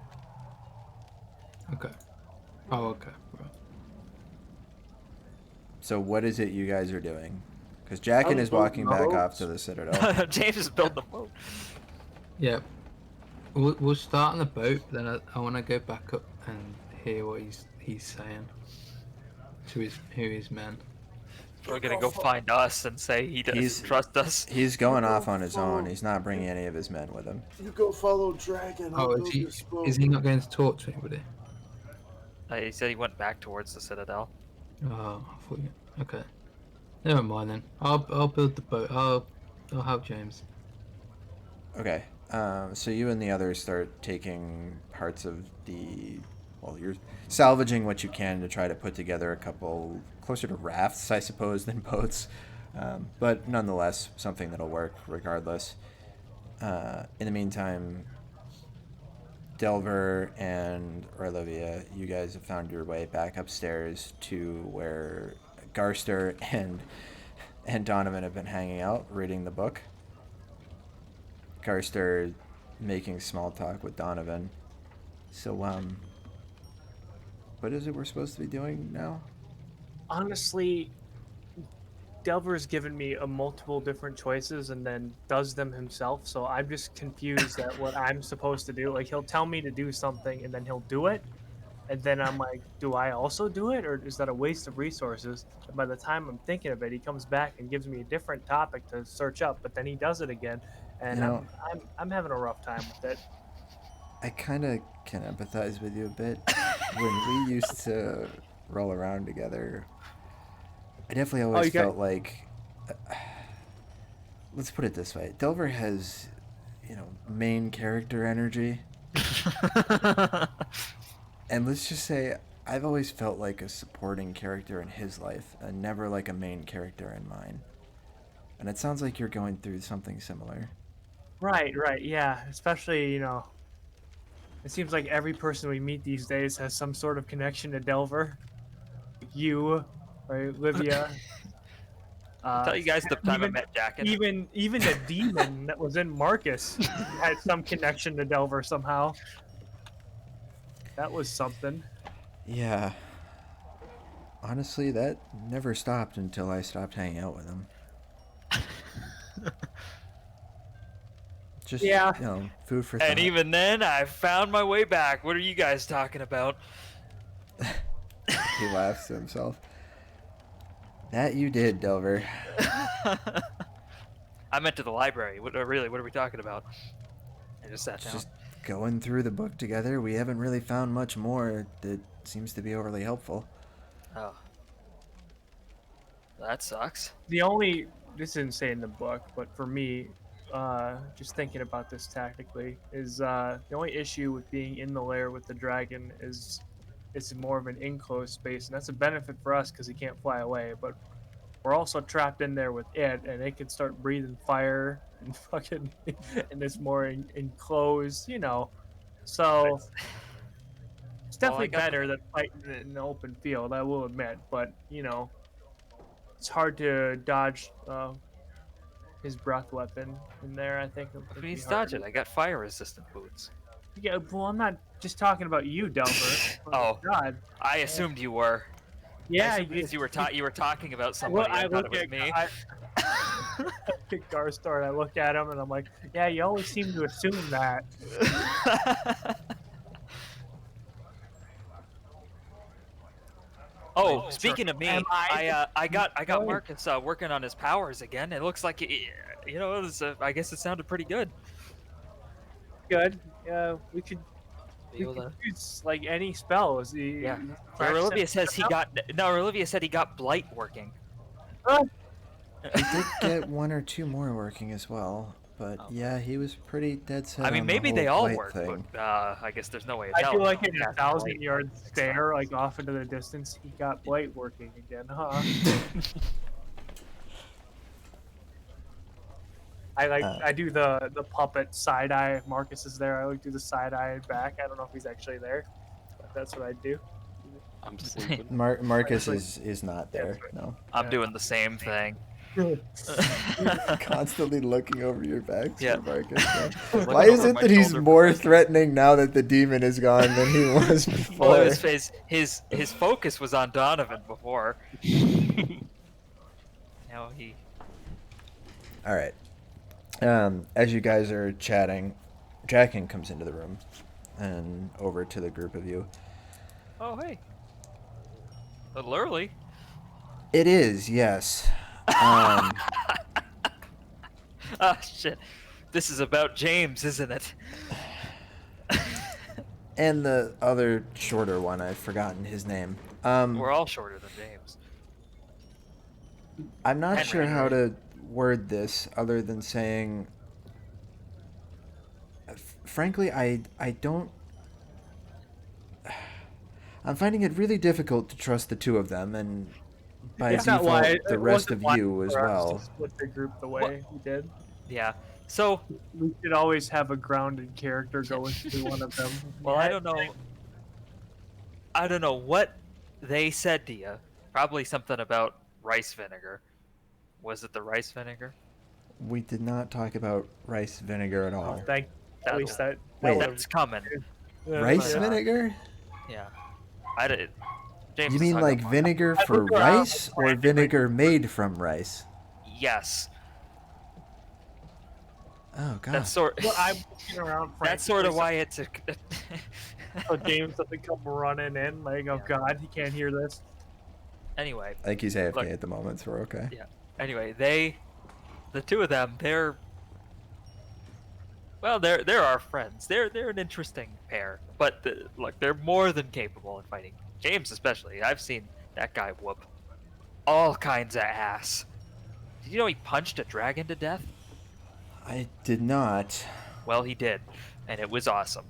Okay. Oh, okay. Right.
So what is it you guys are doing? Because Jackin is walking back off to the Citadel.
James is building the boat.
Yeah. We'll start on the boat, then I want to go back up and hear what he's saying to his men.
We're gonna go find us and say he doesn't trust us.
He's going off on his own. He's not bringing any of his men with him.
You go follow Dragon. I'll
Oh,
build this boat.
is he not going to talk to anybody?
He said he went back towards the Citadel.
Oh, I thought you. Okay. Never mind then. I'll build the boat. I'll help James.
Okay. So you and the others start taking parts of the... Well, you're salvaging what you can to try to put together a couple closer to rafts, I suppose, than boats. But nonetheless, something that'll work regardless. In the meantime, Delver and Orlivia, you guys have found your way back upstairs to where Garster and Donovan have been hanging out, reading the book. Garster making small talk with Donovan. So, what is it we're supposed to be doing now?
Honestly, Delver's given me a multiple different choices and then does them himself, so I'm just confused at what I'm supposed to do. Like, he'll tell me to do something and then he'll do it, and then I'm like, do I also do it, or is that a waste of resources? And by the time I'm thinking of it, he comes back and gives me a different topic to search up, but then he does it again, and
You know-
I'm having a rough time with it.
I kind of can empathize with you a bit. When we used to roll around together, I definitely always felt like... let's put it this way. Delver has, main character energy. And let's just say, I've always felt like a supporting character in his life, and never like a main character in mine. And it sounds like you're going through something similar.
Right, yeah. Especially, it seems like every person we meet these days has some sort of connection to Delver. You, right, Livia.
Tell you guys the time I
even-
met Jack.
Even the demon that was in Marcus had some connection to Delver somehow. That was something.
Yeah. Honestly, that never stopped until I stopped hanging out with him. Just,
Yeah.
Food for thought.
And even then, I found my way back. What are you guys talking about?
He laughs to himself. That you did, Delver.
I meant to the library. What are we talking about? I just sat down.
Just going through the book together. We haven't really found much more that seems to be overly helpful.
Oh. That sucks.
This didn't say in the book, but for me, just thinking about this tactically, is the only issue with being in the lair with the dragon is it's more of an enclosed space, and that's a benefit for us because he can't fly away, but we're also trapped in there with it, and it can start breathing fire and fucking, and it's more enclosed, so it's definitely better than fighting in the open field, I will admit, but it's hard to dodge his breath weapon in there. I think
What means dodge it? I got fire resistant boots.
Yeah, well, I'm not just talking about you, Delver.
Oh.
God.
I assumed you were.
Yeah,
Because you were talking about somebody. I thought it was me.
I look at Garstar and I look at him and I'm like, yeah, you always seem to assume that.
Oh, speaking of me,
Am
I got
Go.
Marcus working on his powers again. It looks like I guess it sounded pretty good.
Good. We could use like any spell.
Yeah. Olivia says he got Olivia said he got blight working.
He did get one or two more working as well, but
Oh.
yeah, he was pretty dead set.
I mean,
on
maybe
the
they
whole
all
flight
work,
thing.
but I guess there's no way of
I
telling.
feel like in
Yeah,
a 1,000
Blight.
yard stare, like off into the distance, he got Blight working again, huh? I do the puppet side eye. If Marcus is there, I like do the side eye back. I don't know if he's actually there, but that's what I do.
I'm sleeping.
Marcus
Actually-
is not there. No,
I'm doing the same thing.
constantly looking over your back.
Yeah.
Marcus. Yeah.
Looking
Why is
over
it
my
that he's
shoulder.
more threatening now that the demon is gone than he was before?
Well, his focus was on Donovan before. Now he.
All right. As you guys are chatting, Jackin comes into the room and over to the group of you.
Oh hey. A little early.
It is, yes.
Ah shit. This is about James, isn't it?
And the other shorter one, I've forgotten his name.
We're all shorter than James.
I'm not
Henry,
sure how
right?
to word this other than saying, frankly, I don't. I'm finding it really difficult to trust the two of them, and by
It's not
default,
why-
the
it
rest
wasn't
of
why
you as
for us
well.
to split the group the way we did.
Yeah. So,
We should always have a grounded character go into one of them.
well, I don't know. I don't know what they said to you. Probably something about rice vinegar. Was it the rice vinegar?
We did not talk about rice vinegar at
Oh,
all.
thank. At least that.
Wait.
That's coming.
Rice
Yeah.
vinegar?
Yeah. I did. James
You
is
mean
talking
like
about-
vinegar
I
for
looked around,
rice
like,
or
brand new
vinegar made from rice?
Yes.
Oh god.
That's sort.
Well, I'm looking around.
That's sort of
frantically,
why it's a.
So James doesn't come running in like, oh
Yeah.
god, he can't hear this.
Anyway.
I think he's AFK
Look.
at the moment, so we're okay.
Yeah. Anyway, the two of them, they're our friends. They're an interesting pair, but look, they're more than capable in fighting. James especially. I've seen that guy whoop all kinds of ass. Did you know he punched a dragon to death?
I did not.
Well, he did, and it was awesome.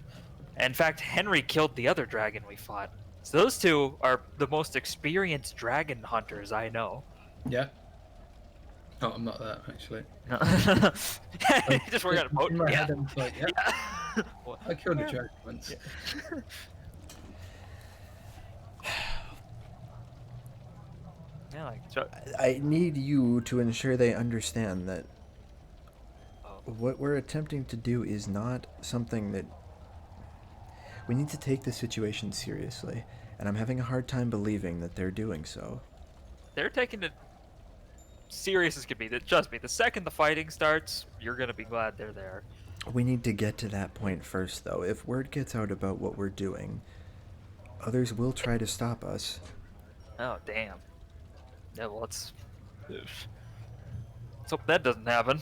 In fact, Henry killed the other dragon we fought. So those two are the most experienced dragon hunters I know.
Yeah. Oh, I'm not that actually.
Just working on a boat.
In my
Yeah.
head, I'm like, yeah,
Yeah. Well,
I killed a dragon once.
yeah, like, so,
I need you to ensure they understand that
oh,
what we're attempting to do is not something that we need to take the situation seriously, and I'm having a hard time believing that they're doing so.
they're taking it serious as could be. Trust me, the second the fighting starts, you're gonna be glad they're there.
We need to get to that point first, though. If word gets out about what we're doing, others will try to stop us.
Oh damn. Yeah, well, let's hope that doesn't happen.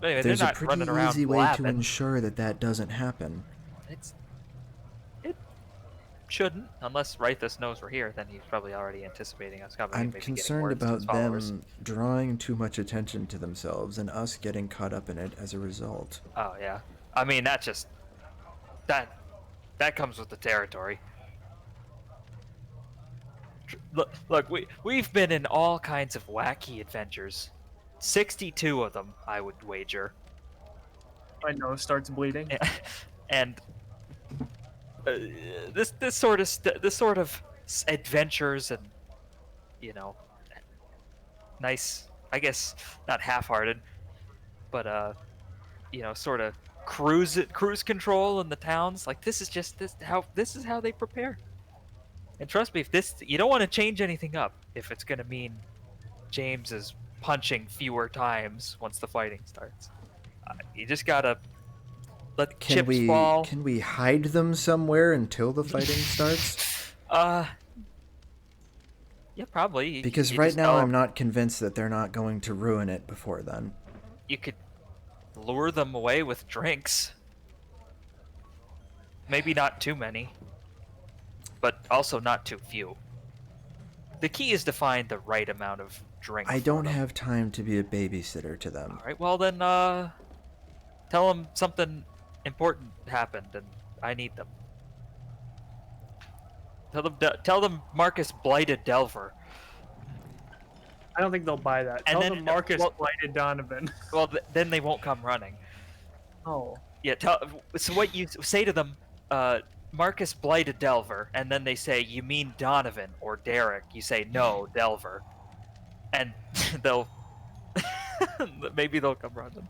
But anyway,
There's
they're
a
not
pretty
running around
easy way to
blabbing.
ensure that that doesn't happen.
It shouldn't, unless Rythus knows we're here. Then he's probably already anticipating us coming.
I'm
and maybe getting
concerned
word to
about
his followers.
them drawing too much attention to themselves and us getting caught up in it as a result.
Oh yeah, I mean that comes with the territory. Look, we've been in all kinds of wacky adventures. 62 of them, I would wager.
My nose starts bleeding.
And this sort of adventures and nice, I guess not half-hearted, but sort of cruise control in the towns. Like this is how they prepare. And trust me, if you don't want to change anything up if it's gonna mean James is punching fewer times once the fighting starts. You just gotta let chips fall.
Can we hide them somewhere until the fighting starts?
Yeah, probably.
Because
You
right
just
now
tell
I'm
'em
not convinced that they're not going to ruin it before then.
you could lure them away with drinks. Maybe not too many, but also not too few. The key is to find the right amount of drink.
I
for
don't
them.
have time to be a babysitter to them.
All right, well then, tell them something important happened and I need them. Tell them Marcus blighted Delver.
I don't think they'll buy that.
And
Tell
then-
them Marcus
well-
blighted Donovan.
Well, then they won't come running.
Oh.
Yeah, so what you say to them, Marcus blighted Delver, and then they say, you mean Donovan or Derek. You say, no, Delver. And they'll... maybe they'll come running.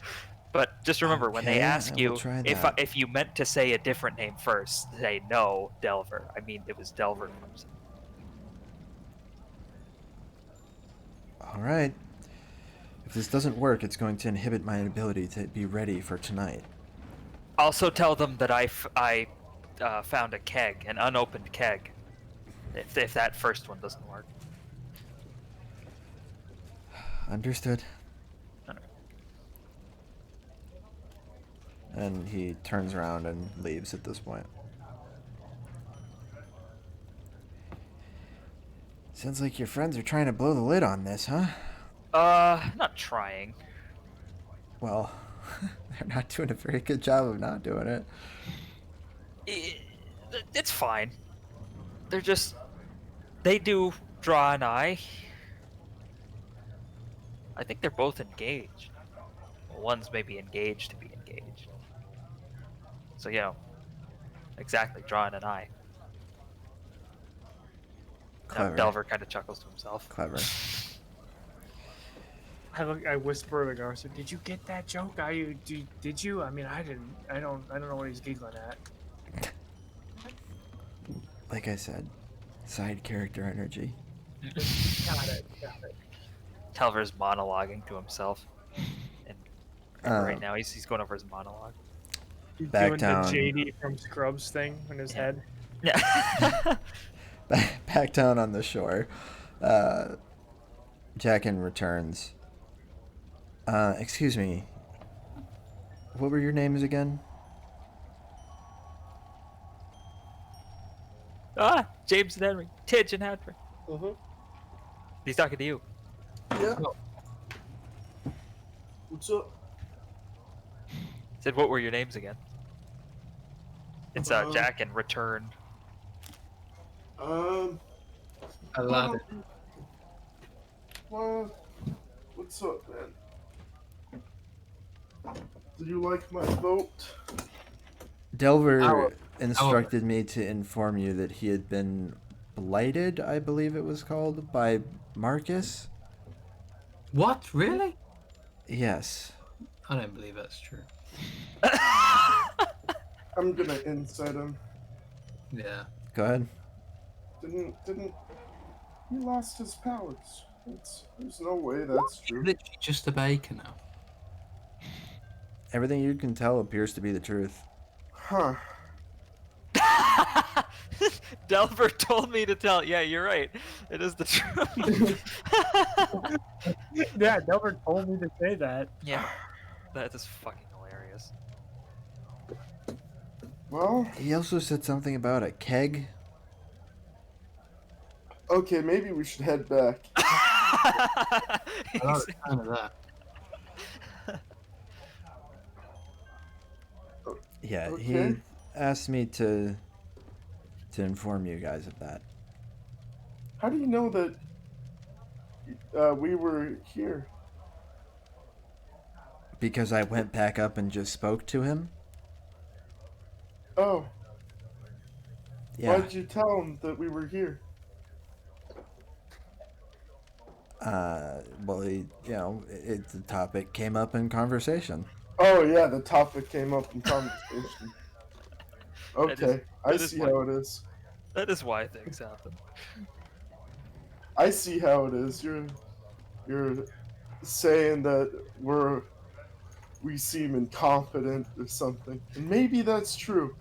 But just remember, when they
Okay,
ask
I will
you
try
if
that.
if you meant to say a different name first, say, no, Delver. I mean, it was Delver Clemson.
All right. If this doesn't work, it's going to inhibit my ability to be ready for tonight.
Also tell them that I found a keg, an unopened keg. If that first one doesn't work.
Understood.
Alright.
And he turns around and leaves at this point. Sounds like your friends are trying to blow the lid on this, huh?
Not trying.
Well, they're not doing a very good job of not doing it.
It's fine. They do draw an eye. I think they're both engaged. Well, one's maybe engaged to be engaged. So, exactly, drawing an eye. Now
Clever.
Delver kind of chuckles to himself.
Clever.
I whisper to Garza, "Did you get that joke? Did you? I mean, I didn't. I don't know what he's giggling at."
Like I said, side character energy.
Got it.
Delver's monologuing to himself. And right
Uh,
now he's going over his monologue.
He's
Back
doing
down.
the JD from Scrubs thing in his
Yeah.
head.
Yeah.
Back down on the shore. Jackin returns. Excuse me. What were your names again?
James and Henry. Tidge and Hadford.
Uh-huh.
He's talking to you.
Yeah. What's up?
Said, what were your names again? It's Jack and Return.
Aladdin.
Well, what's up, man? Do you like my boat?
Delver
Our-
instructed me to inform you that he had been blighted, I believe it was called, by Marcus.
What? Really?
Yes.
I don't believe that's true.
I'm gonna insight him.
Yeah.
Go ahead.
Didn't he lost his powers? There's no way that's true.
Literally just a baker now.
Everything you can tell appears to be the truth.
Huh.
Delver told me to tell. Yeah, you're right. It is the truth.
Yeah, Delbert told me to say that.
Yeah. That is fucking hilarious.
Well,
He also said something about a keg.
okay, maybe we should head back.
I don't understand that.
Yeah,
Okay.
he asked me to inform you guys of that.
How do you know that we were here?
Because I went back up and just spoke to him.
Oh,
Yeah.
why did you tell him that we were here?
Well, the topic came up in conversation.
Oh yeah, the topic came up in conversation. Okay, I
that is
see
what-
how it is.
That is why things happen.
I see how it is. You're saying that we seem incompetent or something, and maybe that's true.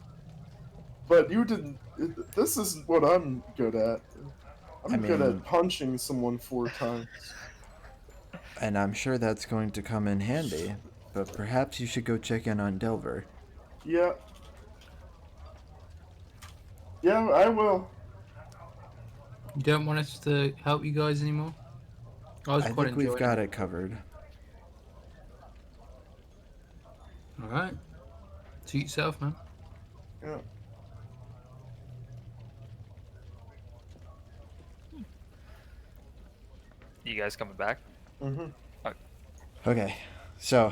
But you didn't. This isn't what I'm good at. I'm good
mean-
at punching someone 4 times.
And I'm sure that's going to come in handy. But perhaps you should go check in on Delver.
Yeah. Yeah, I will.
You don't want us to help you guys anymore? I was
I
quite
think we've
enjoying
got
it.
it covered.
All right. Suit yourself, man.
Yeah.
You guys coming back?
Mm-hmm.
Okay, so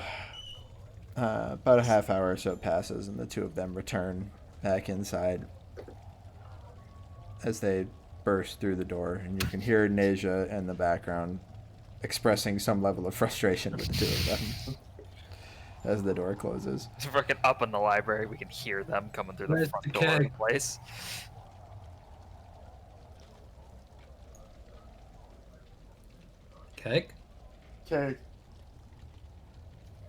about a half hour or so passes, and the two of them return back inside as they burst through the door, and you can hear Nasia in the background expressing some level of frustration with the two of them as the door closes.
It's freaking up in the library. We can hear them coming through the
Where's
front
the
door of the
keg?
place.
Keg.
Okay.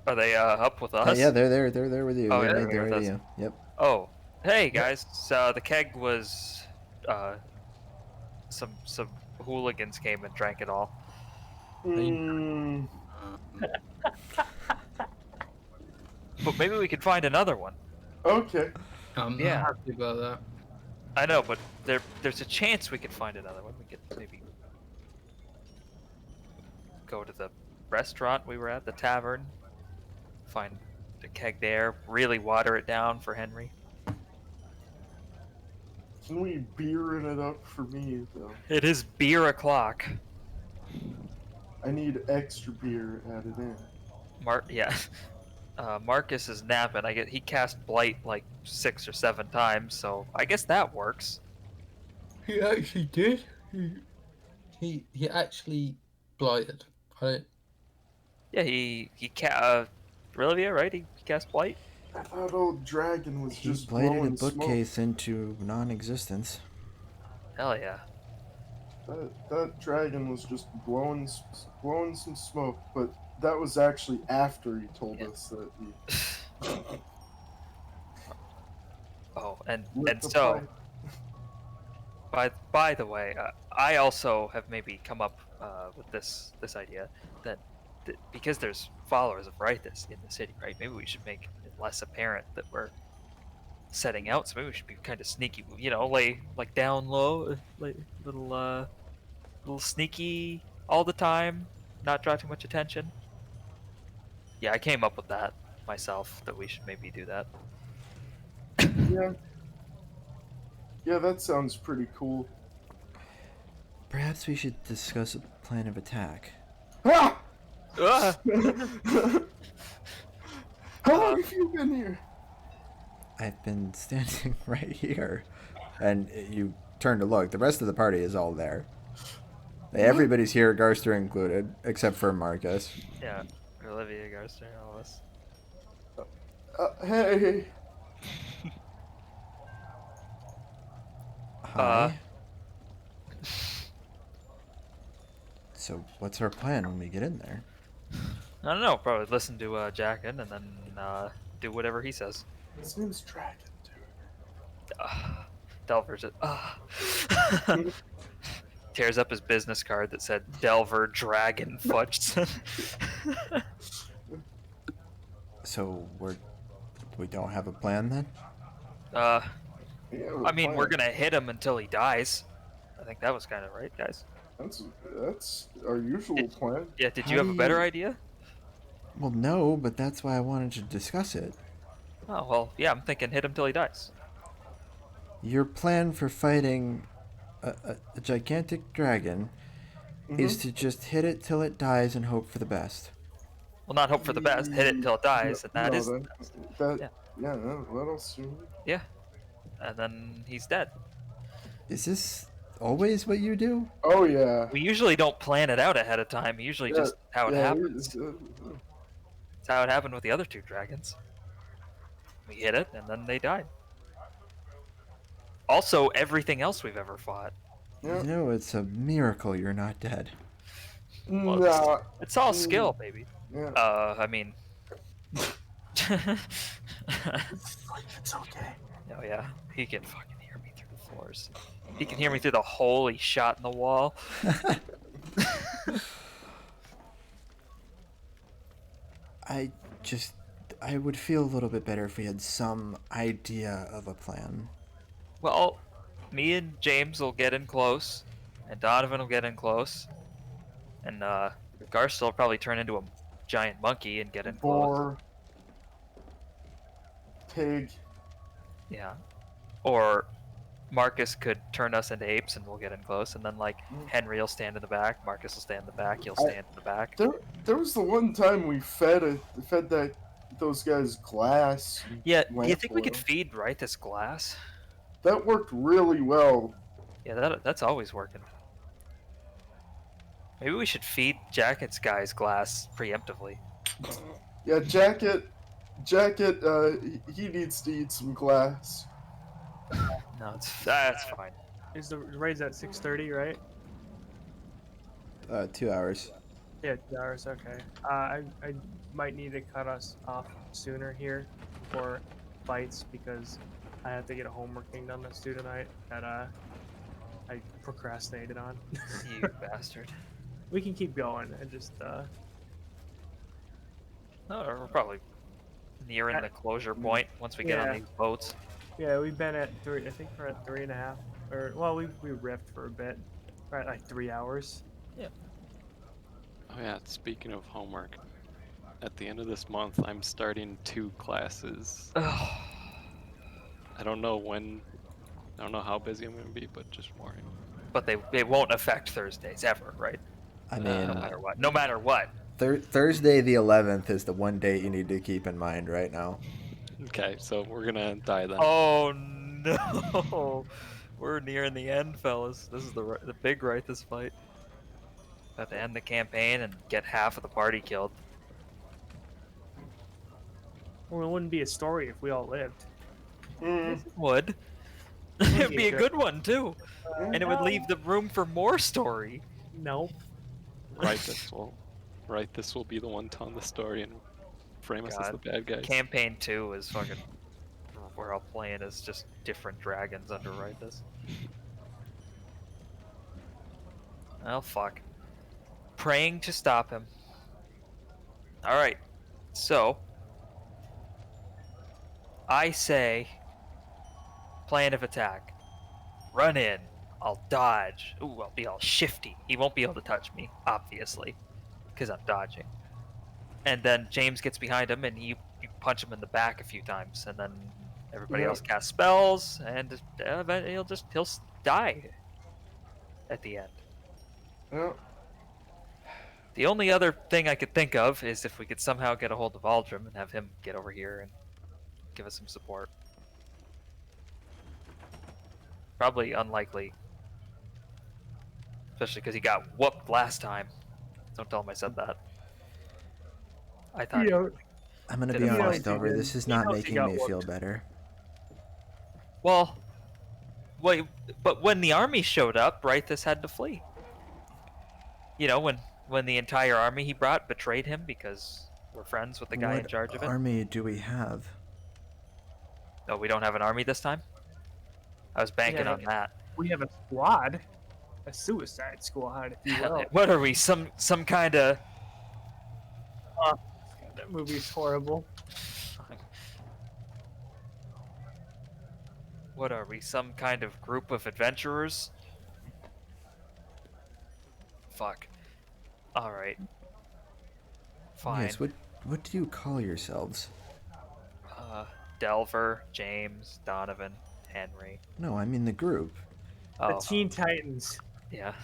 Are they up with us?
Yeah, they're there with you.
Oh,
They
yeah,
made
they're
their
with
way
us.
to you. Yep.
Oh, hey guys. So the keg was, some hooligans came and drank it all.
Mm,
But maybe we could find another one.
okay.
I'm
Yeah.
not happy about that.
I know, but there's a chance we could find another one. We could maybe go to the restaurant we were at, the tavern, find the keg there, really water it down for Henry.
Can we beer it up for me though?
It is beer o'clock.
I need extra beer added in.
Yeah. Marcus is napping. He cast Blight like 6 or 7 times, so I guess that works.
He actually did. He actually blighted.
Yeah, Rilvia, right? He cast Blight.
I thought old dragon was
He
just
blighted a
blowing smoke.
bookcase into non-existence.
Hell yeah.
That dragon was just blowing some smoke, but that was actually after he told us that he
Oh, and
lit the
so,
pipe.
by the way, I also have maybe come up with this idea that because there's followers of Rythus in the city, right? Maybe we should make it less apparent that we're setting out. So maybe we should be kind of sneaky, lay like down low, like little sneaky all the time, not draw too much attention. Yeah, I came up with that myself, that we should maybe do that.
Yeah, that sounds pretty cool.
Perhaps we should discuss a plan of attack.
Ah!
Ah!
How long have you been here?
I've been standing right here. And you turn to look. The rest of the party is all there. Everybody's here, Garster included, except for Marcus.
Yeah, Olivia, Garster, all of us.
Hey.
Hi. So, what's our plan when we get in there?
I don't know. Probably listen to Jackin and then do whatever he says.
His name's Dragon, dude.
Delver's it. Tears up his business card that said Delver Dragon Fudgeson.
So, we don't have a plan then?
Yeah,
I mean, we're
fine.
gonna hit him until he dies. I think that was kind of right, guys.
That's our usual plan.
Yeah, did
How
you have
do
a better
you-
idea?
Well, no, but that's why I wanted to discuss it.
Oh, well, yeah, I'm thinking hit him till he dies.
Your plan for fighting a gigantic dragon is to just hit it till it dies and hope for the best.
Well, not hope for the best, hit it until it dies, and that
No,
is the
that-
best.
That, yeah, what else do you need?
Yeah. And then he's dead.
Is this always what you do?
Oh, yeah.
We usually don't plan it out ahead of time, usually just how it
yeah,
happens. It's how it happened with the other 2 dragons. We hit it, and then they died. Also, everything else we've ever fought.
Yeah.
You know, it's a miracle you're not dead.
Nah,
It's all skill, baby.
yeah.
I mean...
It's okay.
Oh yeah, he can fucking hear me through the floors. He can hear me through the hole he shot in the wall.
I would feel a little bit better if we had some idea of a plan.
Well, me and James will get in close, and Donovan will get in close, and Garcelle will probably turn into a giant monkey and get in close.
Boar. Pig.
Yeah. Or Marcus could turn us into apes and we'll get in close, and then like Henry will stand in the back, Marcus will stand in the back, you'll stand in the back.
There was the one time we fed those guys glass.
Yeah, do you
lamp
think we could
oil.
feed this glass?
That worked really well.
Yeah, that's always working. Maybe we should feed Jacket's guys glass preemptively.
Yeah, Jacket, he needs to eat some glass.
No, that's fine.
Is the raid's at 6:30, right?
2 hours.
Yeah, 2 hours. Okay. I might need to cut us off sooner here for fights because I have to get a homework thing done that's due tonight that I procrastinated on.
You bastard.
We can keep going. I just
No, we're probably nearing the closure point once we get on
Yeah.
these boats.
yeah, we've been at 3. I think we're at 3.5. Or well, we riffed for a bit. We're at like 3 hours.
Oh yeah, speaking of homework, at the end of this month, I'm starting 2 classes.
Ugh.
I don't know how busy I'm gonna be, but just warning.
But they won't affect Thursdays ever, right?
I
No
mean,
matter what. No matter what.
Thursday the 11th is the one date you need to keep in mind right now.
Okay, so we're gonna die then.
Oh no! We're nearing the end, fellas. This is the big Rythus fight. About to end the campaign and get half of the party killed.
Well, it wouldn't be a story if we all lived.
Would. It'd be a good one too, and it would leave the room for more story.
Nope.
This will be the one telling the story and frame us as
God.
the bad guys.
Campaign 2 is fucking. We're all playing as just different dragons under Rythus. Oh fuck. Praying to stop him. Alright. So. I say. Plan of attack. Run in. I'll dodge. Ooh, I'll be all shifty. He won't be able to touch me, obviously. Because I'm dodging. And then James gets behind him and you punch him in the back a few times. And then everybody else casts spells. And he'll die at the end.
Yeah.
The only other thing I could think of is if we could somehow get a hold of Aldrim and have him get over here and give us some support. Probably unlikely. Especially because he got whooped last time. Don't tell him I said that. I thought.
I'm gonna
Did
be
it
honest,
fine.
Dover. This is
He
not
knows he
making
got
me feel
whooped.
better.
Well, but when the army showed up, Rythus had to flee. You know, when the entire army he brought betrayed him because we're friends with the guy in
What
charge of it.
army do we have?
Oh, we don't have an army this time? I was banking
Yeah,
on that.
We have a squad. A suicide squad, if you will.
What are we? Some kind of.
That movie's horrible.
What are we? Some kind of group of adventurers? Fuck. Alright. Fine.
Yes. What do you call yourselves?
Delver, James, Donovan, Henry.
No, I mean the group.
Oh,
The Teen Titans.
yeah.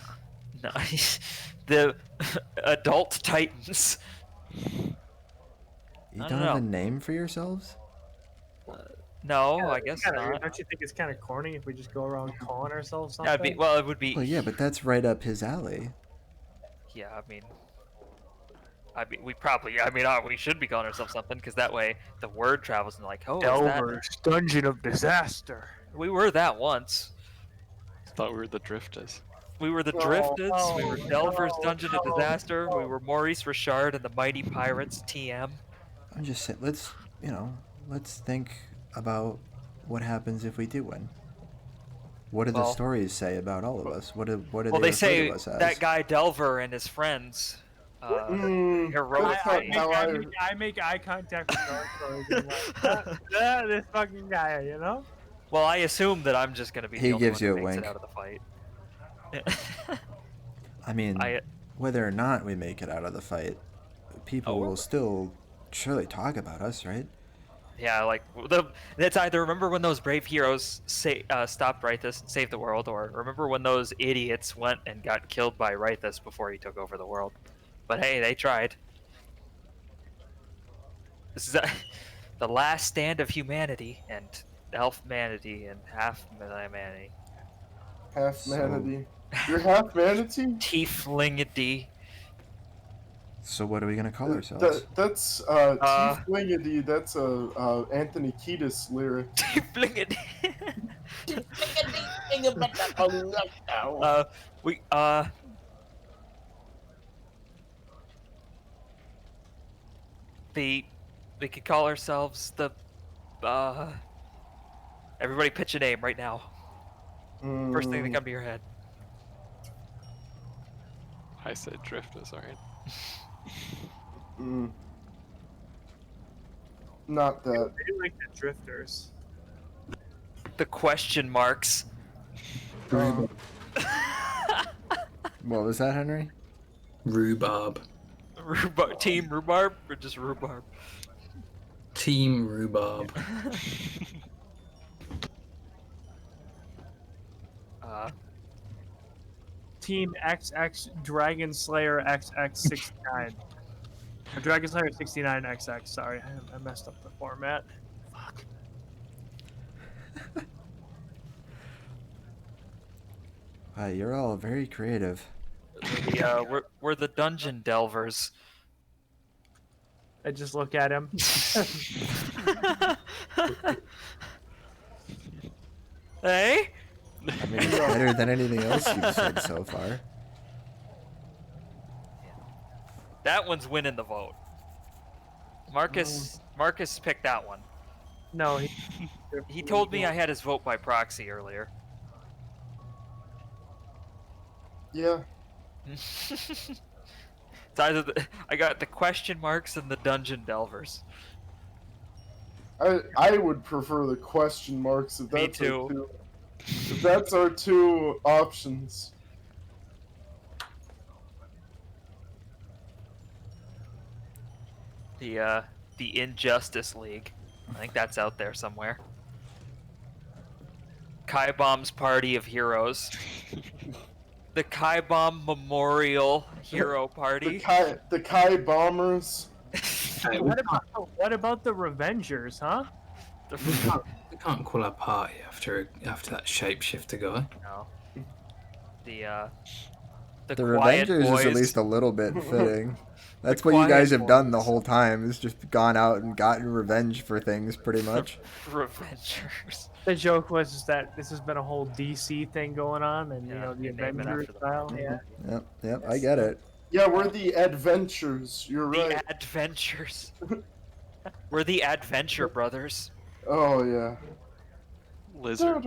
Nice. The adult titans.
You
I
don't
don't
have a
know.
name for yourselves?
No,
Yeah,
I guess not.
Don't you think it's kind of corny if we just go around calling ourselves something?
That'd be, well, it would be.
Well, yeah, but that's right up his alley.
Yeah, I mean, we probably, we should be calling ourselves something because that way the word travels and like, oh, is that?
Delver's Dungeon of Disaster.
We were that once.
I thought we were the Drifters.
We were the Drifteds. We were Delver's Dungeon of Disaster. We were Maurice Richard and the Mighty Pirates TM.
I'm just saying, let's think about what happens if we do win. What do the
Well-
stories say about all of us? What do
Well,
they
they
refer
say
to us as?
that guy Delver and his friends heroically.
I make eye contact with Dark and like, this fucking guy, you know?
Well, I assume that I'm just gonna be.
He
the only
gives
one
you
who
a
makes
wink.
it out of the fight.
I mean, whether or not we make it out of the fight, people will still surely talk about us, right?
Yeah, like it's either remember when those brave heroes stopped Rythus and saved the world, or remember when those idiots went and got killed by Rythus before he took over the world. But hey, they tried. This is the last stand of humanity and elf-manity and half-manity.
Half manatee. You're half manatee?
Tieflingity.
So what are we gonna call ourselves?
That's Tieflingity. That's a Anthony Kiedis lyric.
Tieflingity. We we could call ourselves the everybody pitch a name right now. First thing that come to your head.
I said Driftus, alright.
Not that.
I do like the drifters.
The question marks.
Rhubarb.
What was that, Henry?
Rhubarb.
Team Rhubarb or just Rhubarb?
Team Rhubarb.
Team XX Dragon Slayer XX69. Or Dragon Slayer 69XX. Sorry, I messed up the format. Fuck.
Wow, you're all very creative.
We're the Dungeon Delvers.
I just look at him.
Hey?
I mean, it's better than anything else you've said so far.
That one's winning the vote. Marcus picked that one.
No,
He told me I had his vote by proxy earlier.
Yeah.
It's either I got the question marks and the Dungeon Delvers.
I would prefer the question marks if
Me
that's
too.
our two. If that's our two options.
The Injustice League. I think that's out there somewhere. Kai Bomb's Party of Heroes. The Kai Bomb Memorial Hero Party.
The Kai Bombers.
Hey,
what about the Revengers, huh?
we can't call our party after that shapeshifter guy.
No. The
The
Quiet
Revengers
Boys.
is at least a little bit fitting. That's
The
what you guys
Quiet
have done the
Boys.
whole time, is just gone out and gotten revenge for things, pretty much.
Revengers.
The joke was that this has been a whole DC thing going on, and
Yeah,
you know the
you name it
Avengers
after them.
style. Yeah.
Yep, I get it.
Yeah, we're the Adventures. You're
The
right.
Adventures. We're the Adventure Brothers.
Oh yeah.
Lizard.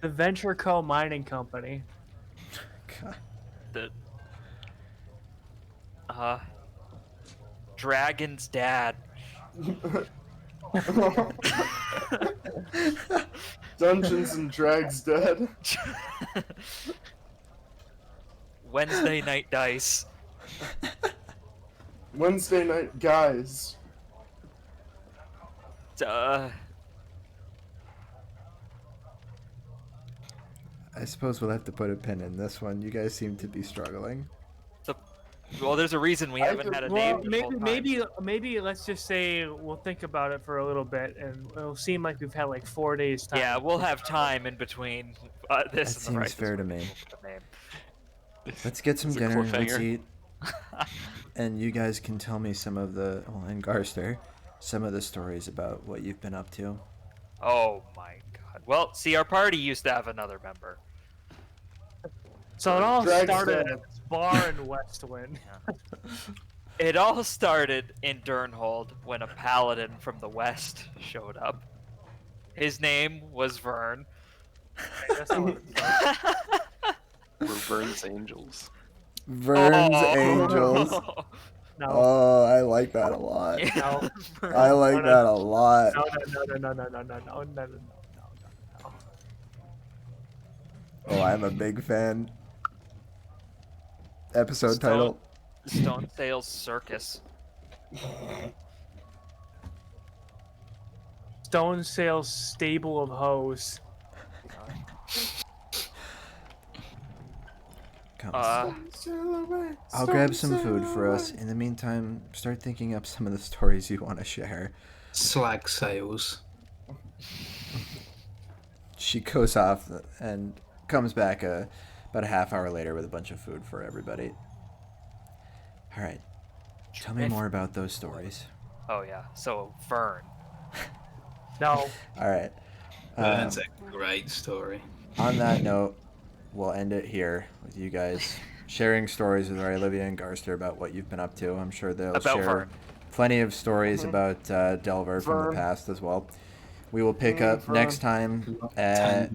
The Venture Co. Mining Company.
God.
The Dragon's dad.
Dungeons and Drags Dead.
Wednesday Night Dice.
Wednesday Night Guys.
I suppose we'll have to put a pin in this one. You guys seem to be struggling.
Well, there's a reason we haven't had a name.
Well,
this whole time.
maybe let's just say we'll think about it for a little bit, and it'll seem like we've had like 4 days time.
Yeah, we'll have time in between this
That
and the right.
seems fair to me.
Name.
Let's get some
It's a
dinner, let's
cliffhanger.
eat, and you guys can tell me some of the, and Garster, some of the stories about what you've been up to.
Oh my god. Well, see, our party used to have another member.
So it all
Drag's
started
Dead.
at this bar in Westwind.
It all started in Durnhold when a paladin from the west showed up. His name was Vern.
That's not what it says.
We're Vern's Angels.
Vern's
Oh.
Angels.
No,
Oh, I like that a lot.
no,
I like that a lot.
no.
Oh, I'm a big fan. Episode
Stone-
title.
Stone Sales Circus.
Stone Sales Stable of Hoes.
Come.
Uh,
I'll grab some food for us. In the meantime, start thinking up some of the stories you want to share.
Slag sales.
She goes off and comes back about a half hour later with a bunch of food for everybody. All right. Tell me more about those stories.
oh yeah. So Vern.
No.
All right.
That's a great story.
On that note, we'll end it here with you guys sharing stories with Olivia and Garster about what you've been up to. I'm sure they'll
About
share
Vern.
plenty of stories about Delver from the
Vern.
past as well. We will pick up
Vern.
next time at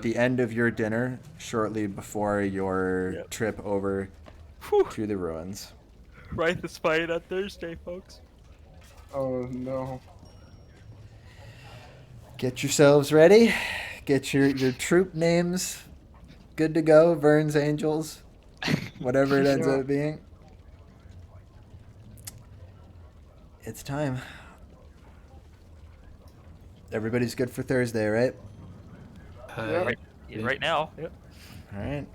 the end of your dinner, shortly before your trip over to the ruins.
Right this fight on Thursday, folks.
Oh no.
Get yourselves ready. Get your troop names good to go. Vern's Angels. Whatever it ends
Yeah.
up being. It's time. Everybody's good for Thursday, right?
Right, right now. Yep.
All right.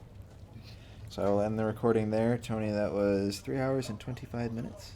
So I will end the recording there. Tony, that was 3 hours and 25 minutes.